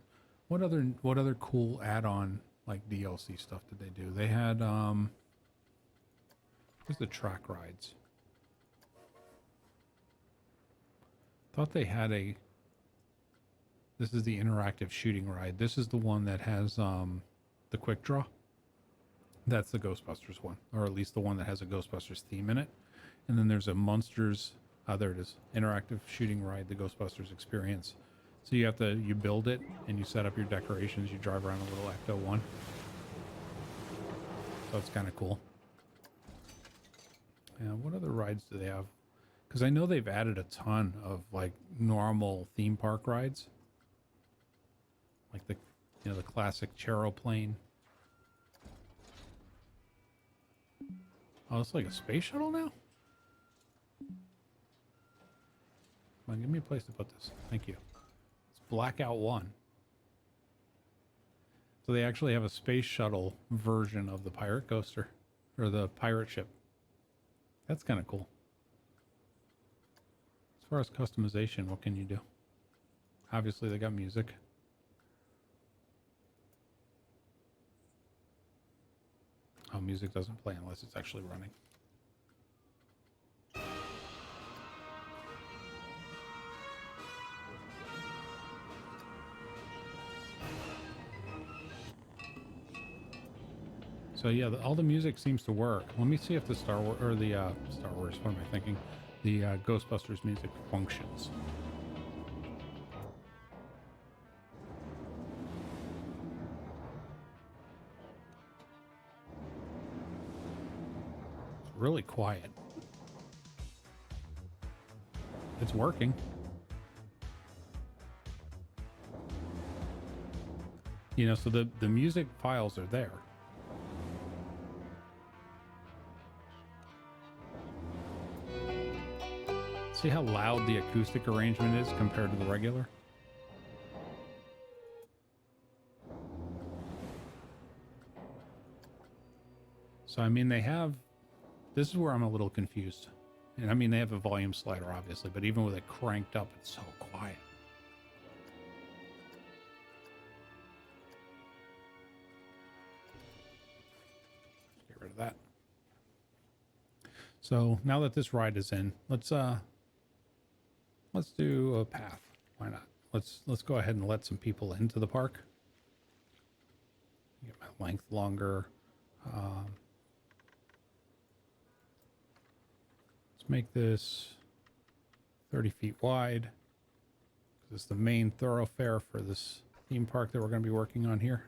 What other cool add-on like DLC stuff did they do? They had where's the track rides? Thought they had a, this is the interactive shooting ride. This is the one that has the quick draw. That's the Ghostbusters one, or at least the one that has a Ghostbusters theme in it. And then there's a Monsters, there it is, interactive shooting ride, the Ghostbusters experience. So you have to, you build it and you set up your decorations, you drive around a little Ecto-1. So it's kind of cool. And what other rides do they have? Because I know they've added a ton of like normal theme park rides. Like the, you know, the classic Charoplane. Oh, it's like a space shuttle now? Come on, give me a place to put this. Thank you. It's Blackout 1. So they actually have a space shuttle version of the pirate coaster, or the pirate ship. That's kind of cool. As far as customization, what can you do? Obviously, they got music. Oh, music doesn't play unless it's actually running. So yeah, all the music seems to work. Let me see if the Star Wars, or the Star Wars, what am I thinking? The Ghostbusters music functions. It's really quiet. It's working. You know, so the music files are there. See how loud the acoustic arrangement is compared to the regular? So, I mean, they have... This is where I'm a little confused. And I mean, they have a volume slider, obviously, but even with it cranked up, it's so quiet. Get rid of that. So, now that this ride is in, let's do a path. Why not? Let's go ahead and let some people into the park. Get my length longer. Let's make this 30 feet wide. This is the main thoroughfare for this theme park that we're going to be working on here.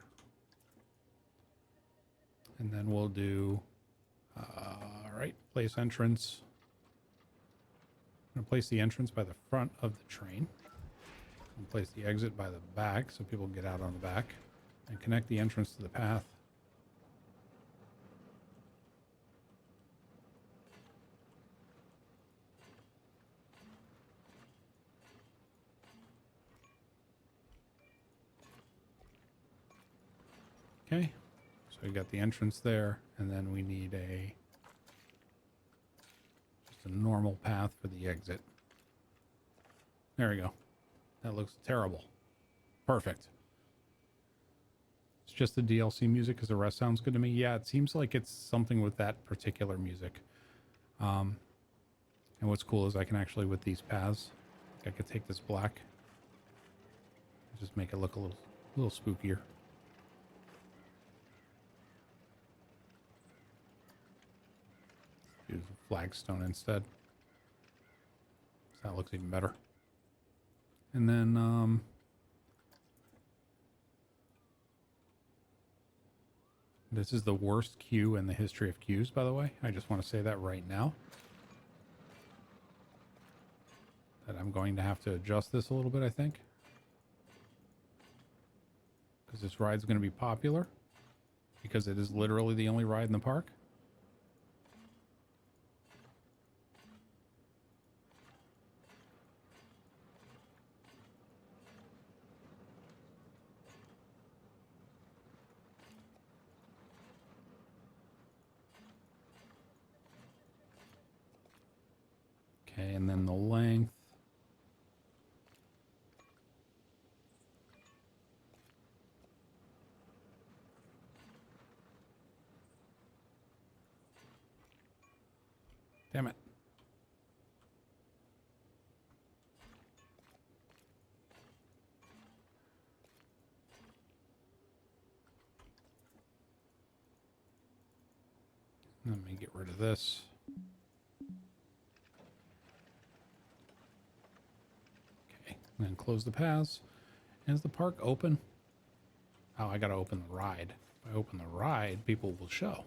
And then we'll do, right, place entrance. I'm going to place the entrance by the front of the train. And place the exit by the back so people get out on the back. And connect the entrance to the path. Okay, so we got the entrance there, and then we need just a normal path for the exit. There we go. That looks terrible. Perfect. It's just the DLC music because the rest sounds good to me. Yeah, it seems like it's something with that particular music. And what's cool is I can actually, with these paths, I could take this black and just make it look a little spookier. Use a flagstone instead. So that looks even better. And then, this is the worst queue in the history of queues, by the way. I just want to say that right now. That I'm going to have to adjust this a little bit, I think. Because this ride's going to be popular. Because it is literally the only ride in the park. Okay, and then the length. Damn it. Let me get rid of this. And then close the paths. Is the park open? Oh, I gotta open the ride. If I open the ride, people will show.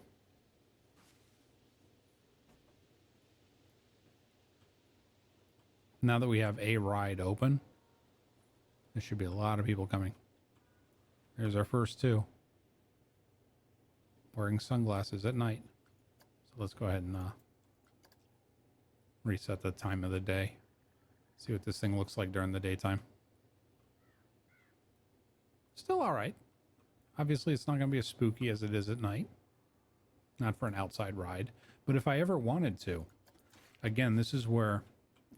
Now that we have a ride open, there should be a lot of people coming. There's our first two. Wearing sunglasses at night. So let's go ahead and reset the time of the day. See what this thing looks like during the daytime. Still all right. Obviously, it's not going to be as spooky as it is at night. Not for an outside ride. But if I ever wanted to, again, this is where,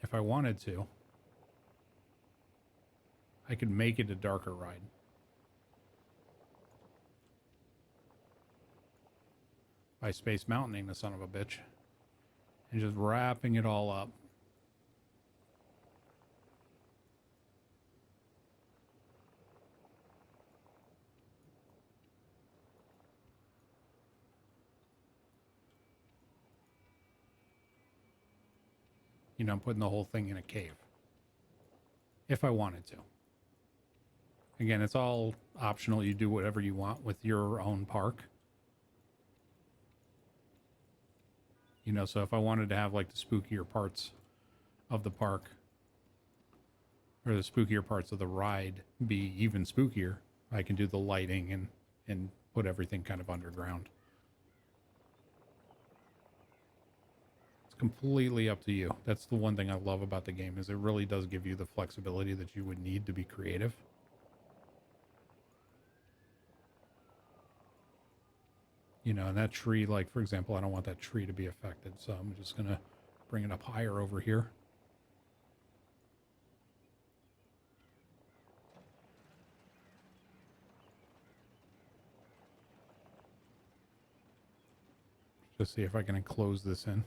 if I wanted to, I could make it a darker ride. By Space Mountaining the son of a bitch. And just wrapping it all up. You know, putting the whole thing in a cave. If I wanted to. Again, it's all optional. You do whatever you want with your own park. You know, so if I wanted to have like the spookier parts of the park, or the spookier parts of the ride be even spookier, I can do the lighting and put everything kind of underground. It's completely up to you. That's the one thing I love about the game, is it really does give you the flexibility that you would need to be creative. You know, and that tree, like, for example, I don't want that tree to be affected, so I'm just going to bring it up higher over here. Just see if I can enclose this in.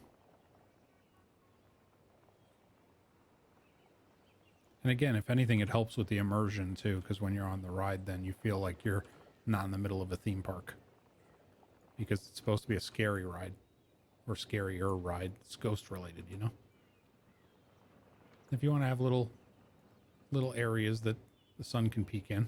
And again, if anything, it helps with the immersion too, because when you're on the ride, then you feel like you're not in the middle of a theme park. Because it's supposed to be a scary ride, or scarier ride. It's ghost related, you know. If you want to have little areas that the sun can peek in.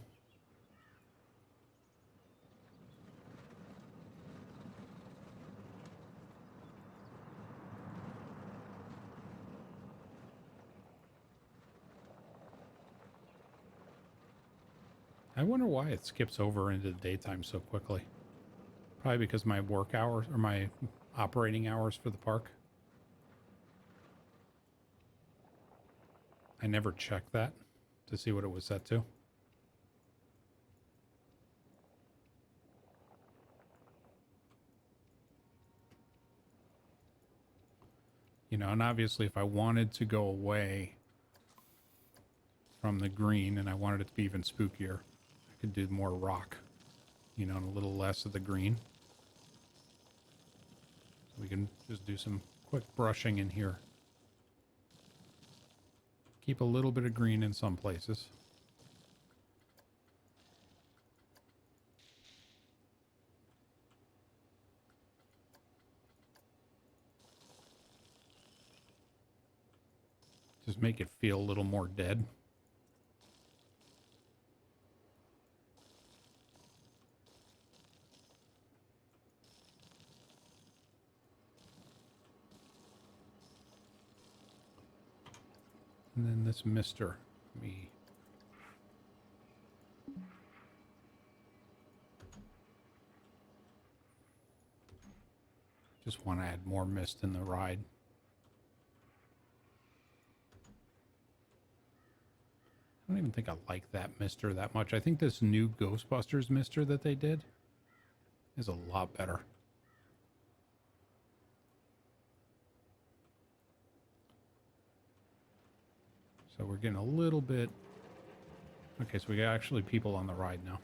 I wonder why it skips over into the daytime so quickly. Probably because my work hours, or my operating hours for the park. I never checked that to see what it was set to. You know, and obviously if I wanted to go away from the green and I wanted it to be even spookier, I could do more rock, you know, and a little less of the green. We can just do some quick brushing in here. Keep a little bit of green in some places. Just make it feel a little more dead. And then this mister, me. Just want to add more mist in the ride. I don't even think I like that mister that much. I think this new Ghostbusters mister that they did is a lot better. So we're getting a little bit... Okay, so we got actually people on the ride now.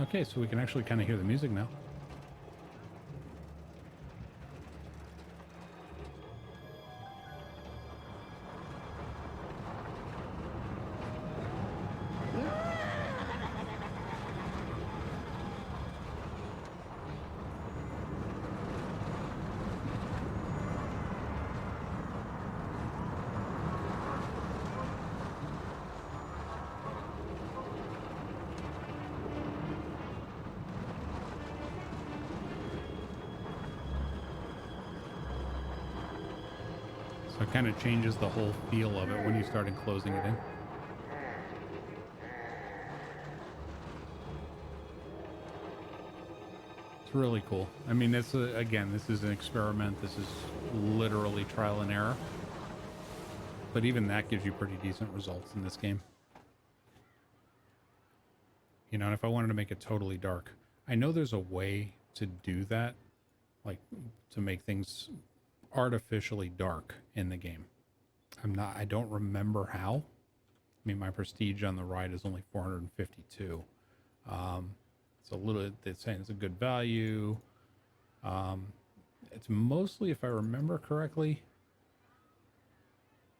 Okay, so we can actually kind of hear the music now. So it kind of changes the whole feel of it when you start enclosing it in. really cool. I mean, again, this is an experiment. This is literally trial and error. But even that gives you pretty decent results in this game. You know, and if I wanted to make it totally dark, I know there's a way to do that, like to make things artificially dark in the game. I don't remember how. I mean, my prestige on the ride is only 452. It's a little, they're saying it's a good value. It's mostly, if I remember correctly,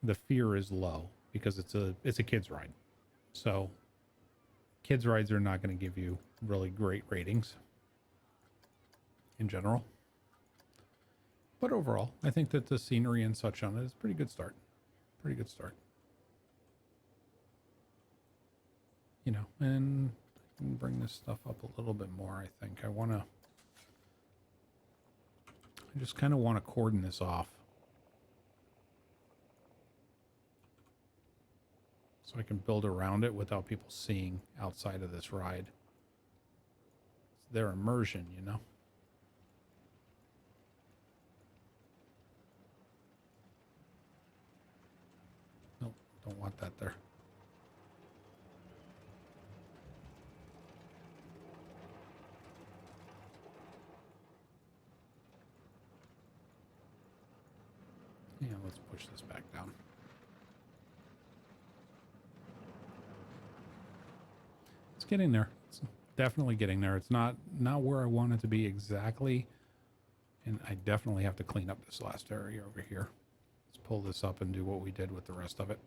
the fear is low because it's a kid's ride. So kids rides are not going to give you really great ratings in general. But overall, I think that the scenery and such on it is a pretty good start. Pretty good start. You know, and I can bring this stuff up a little bit more, I think. I just kind of want to cordon this off. So I can build around it without people seeing outside of this ride. It's their immersion, you know? Nope, don't want that there. Yeah, let's push this back down. It's getting there. It's definitely getting there. It's not where I want it to be exactly. And I definitely have to clean up this last area over here. Let's pull this up and do what we did with the rest of it.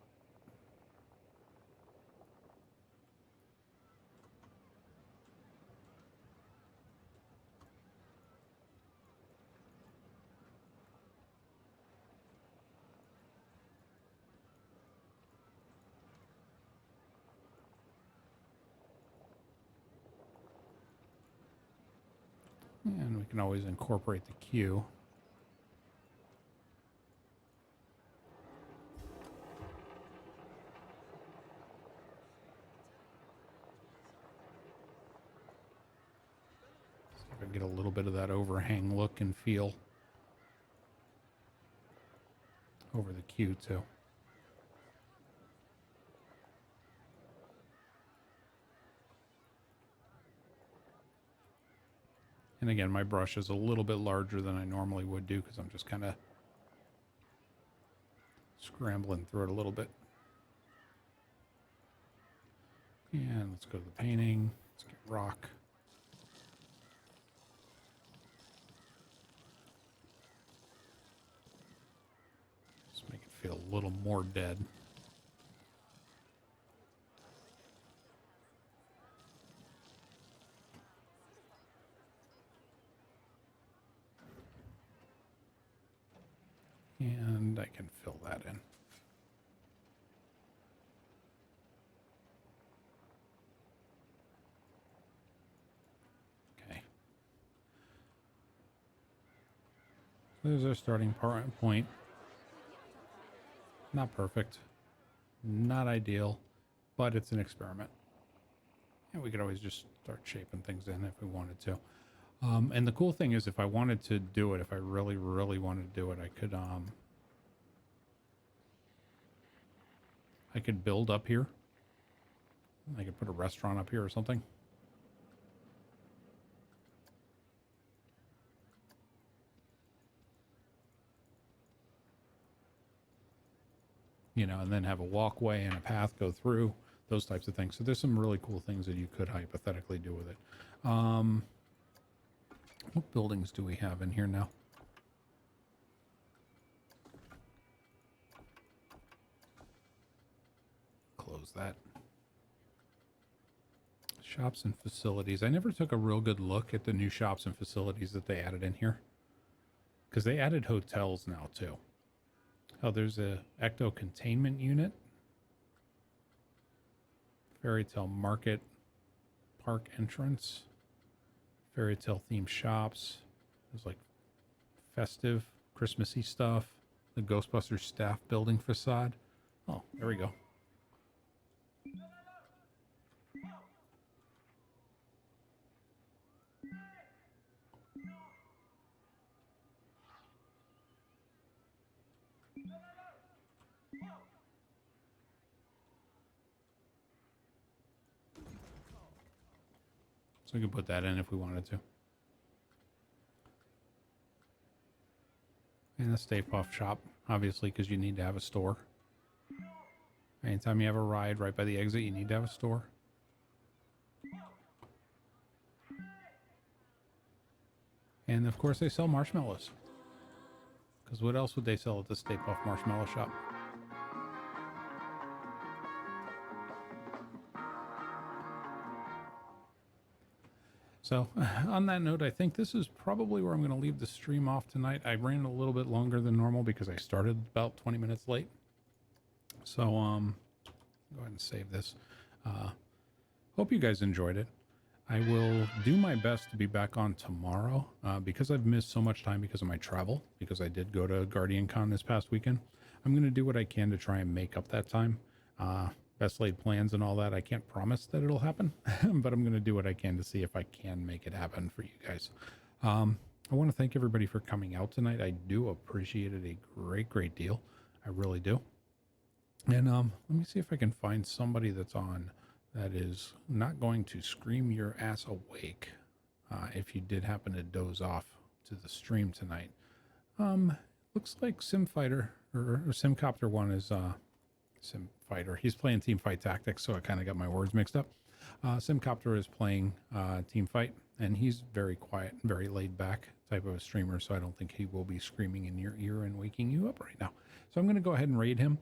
And we can always incorporate the queue. See if I can get a little bit of that overhang look and feel over the queue too. And again, my brush is a little bit larger than I normally would do because I'm just kind of scrambling through it a little bit. And let's go to the painting. Let's get rock. Just make it feel a little more dead. And I can fill that in. Okay. There's our starting point. Not perfect. Not ideal. But it's an experiment. And we could always just start shaping things in if we wanted to. And the cool thing is if I wanted to do it, if I really, really wanted to do it, I could build up here. I could put a restaurant up here or something. You know, and then have a walkway and a path go through, those types of things. So there's some really cool things that you could hypothetically do with it. What buildings do we have in here now? Close that. Shops and facilities. I never took a real good look at the new shops and facilities that they added in here. Because they added hotels now too. Oh, there's a ecto containment unit. Fairy Tale Market. Park entrance. Fairy Tale themed shops. There's like festive, Christmassy stuff. The Ghostbusters staff building facade. Oh, there we go. So we can put that in if we wanted to. And a Stay Puft shop, obviously, because you need to have a store. Anytime you have a ride right by the exit, you need to have a store. And of course, they sell marshmallows. Because what else would they sell at the Stay Puft Marshmallow Shop? So, on that note, I think this is probably where I'm going to leave the stream off tonight. I ran a little bit longer than normal because I started about 20 minutes late. So, go ahead and save this. Hope you guys enjoyed it. I will do my best to be back on tomorrow because I've missed so much time because of my travel, because I did go to Guardian Con this past weekend. I'm going to do what I can to try and make up that time. Best laid plans and all that. I can't promise that it'll happen, but I'm going to do what I can to see if I can make it happen for you guys. I want to thank everybody for coming out tonight. I do appreciate it a great deal. I really do. And let me see if I can find somebody that's on that is not going to scream your ass awake if you did happen to doze off to the stream tonight. Looks like Simfighter or Simcopter 1 is Simfighter. He's playing Team Fight Tactics, so I kind of got my words mixed up. Simcopter is playing Team Fight, and he's very quiet, very laid back type of a streamer, so I don't think he will be screaming in your ear and waking you up right now. So I'm going to go ahead and raid him.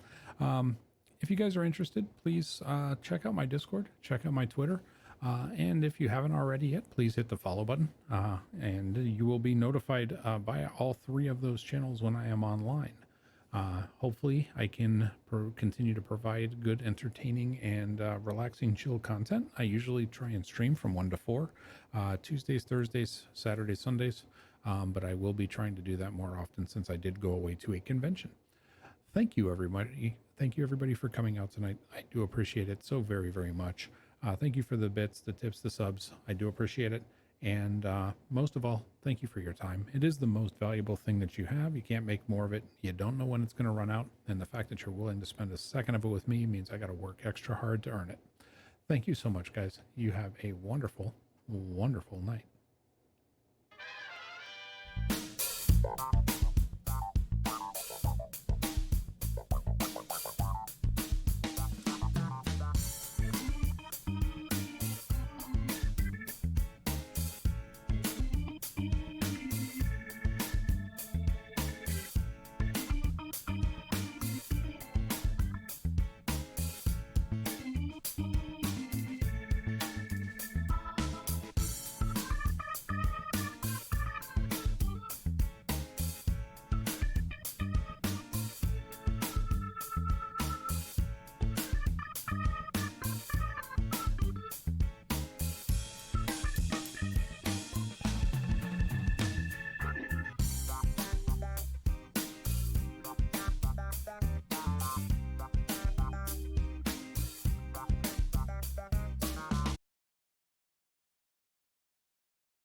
If you guys are interested, please check out my Discord, check out my Twitter, and if you haven't already yet, please hit the follow button, and you will be notified by all three of those channels when I am online. Hopefully, I can continue to provide good, entertaining, and relaxing, chill content. I usually try and stream from 1 to 4, Tuesdays, Thursdays, Saturdays, Sundays, but I will be trying to do that more often since I did go away to a convention. Thank you, everybody. Thank you, everybody, for coming out tonight. I do appreciate it so very much. Thank you for the bits, the tips, the subs. I do appreciate it. And most of all, thank you for your time. It is the most valuable thing that you have. You can't make more of it. You don't know when it's going to run out. And the fact that you're willing to spend a second of it with me means I got to work extra hard to earn it. Thank you so much, guys. You have a wonderful, wonderful night.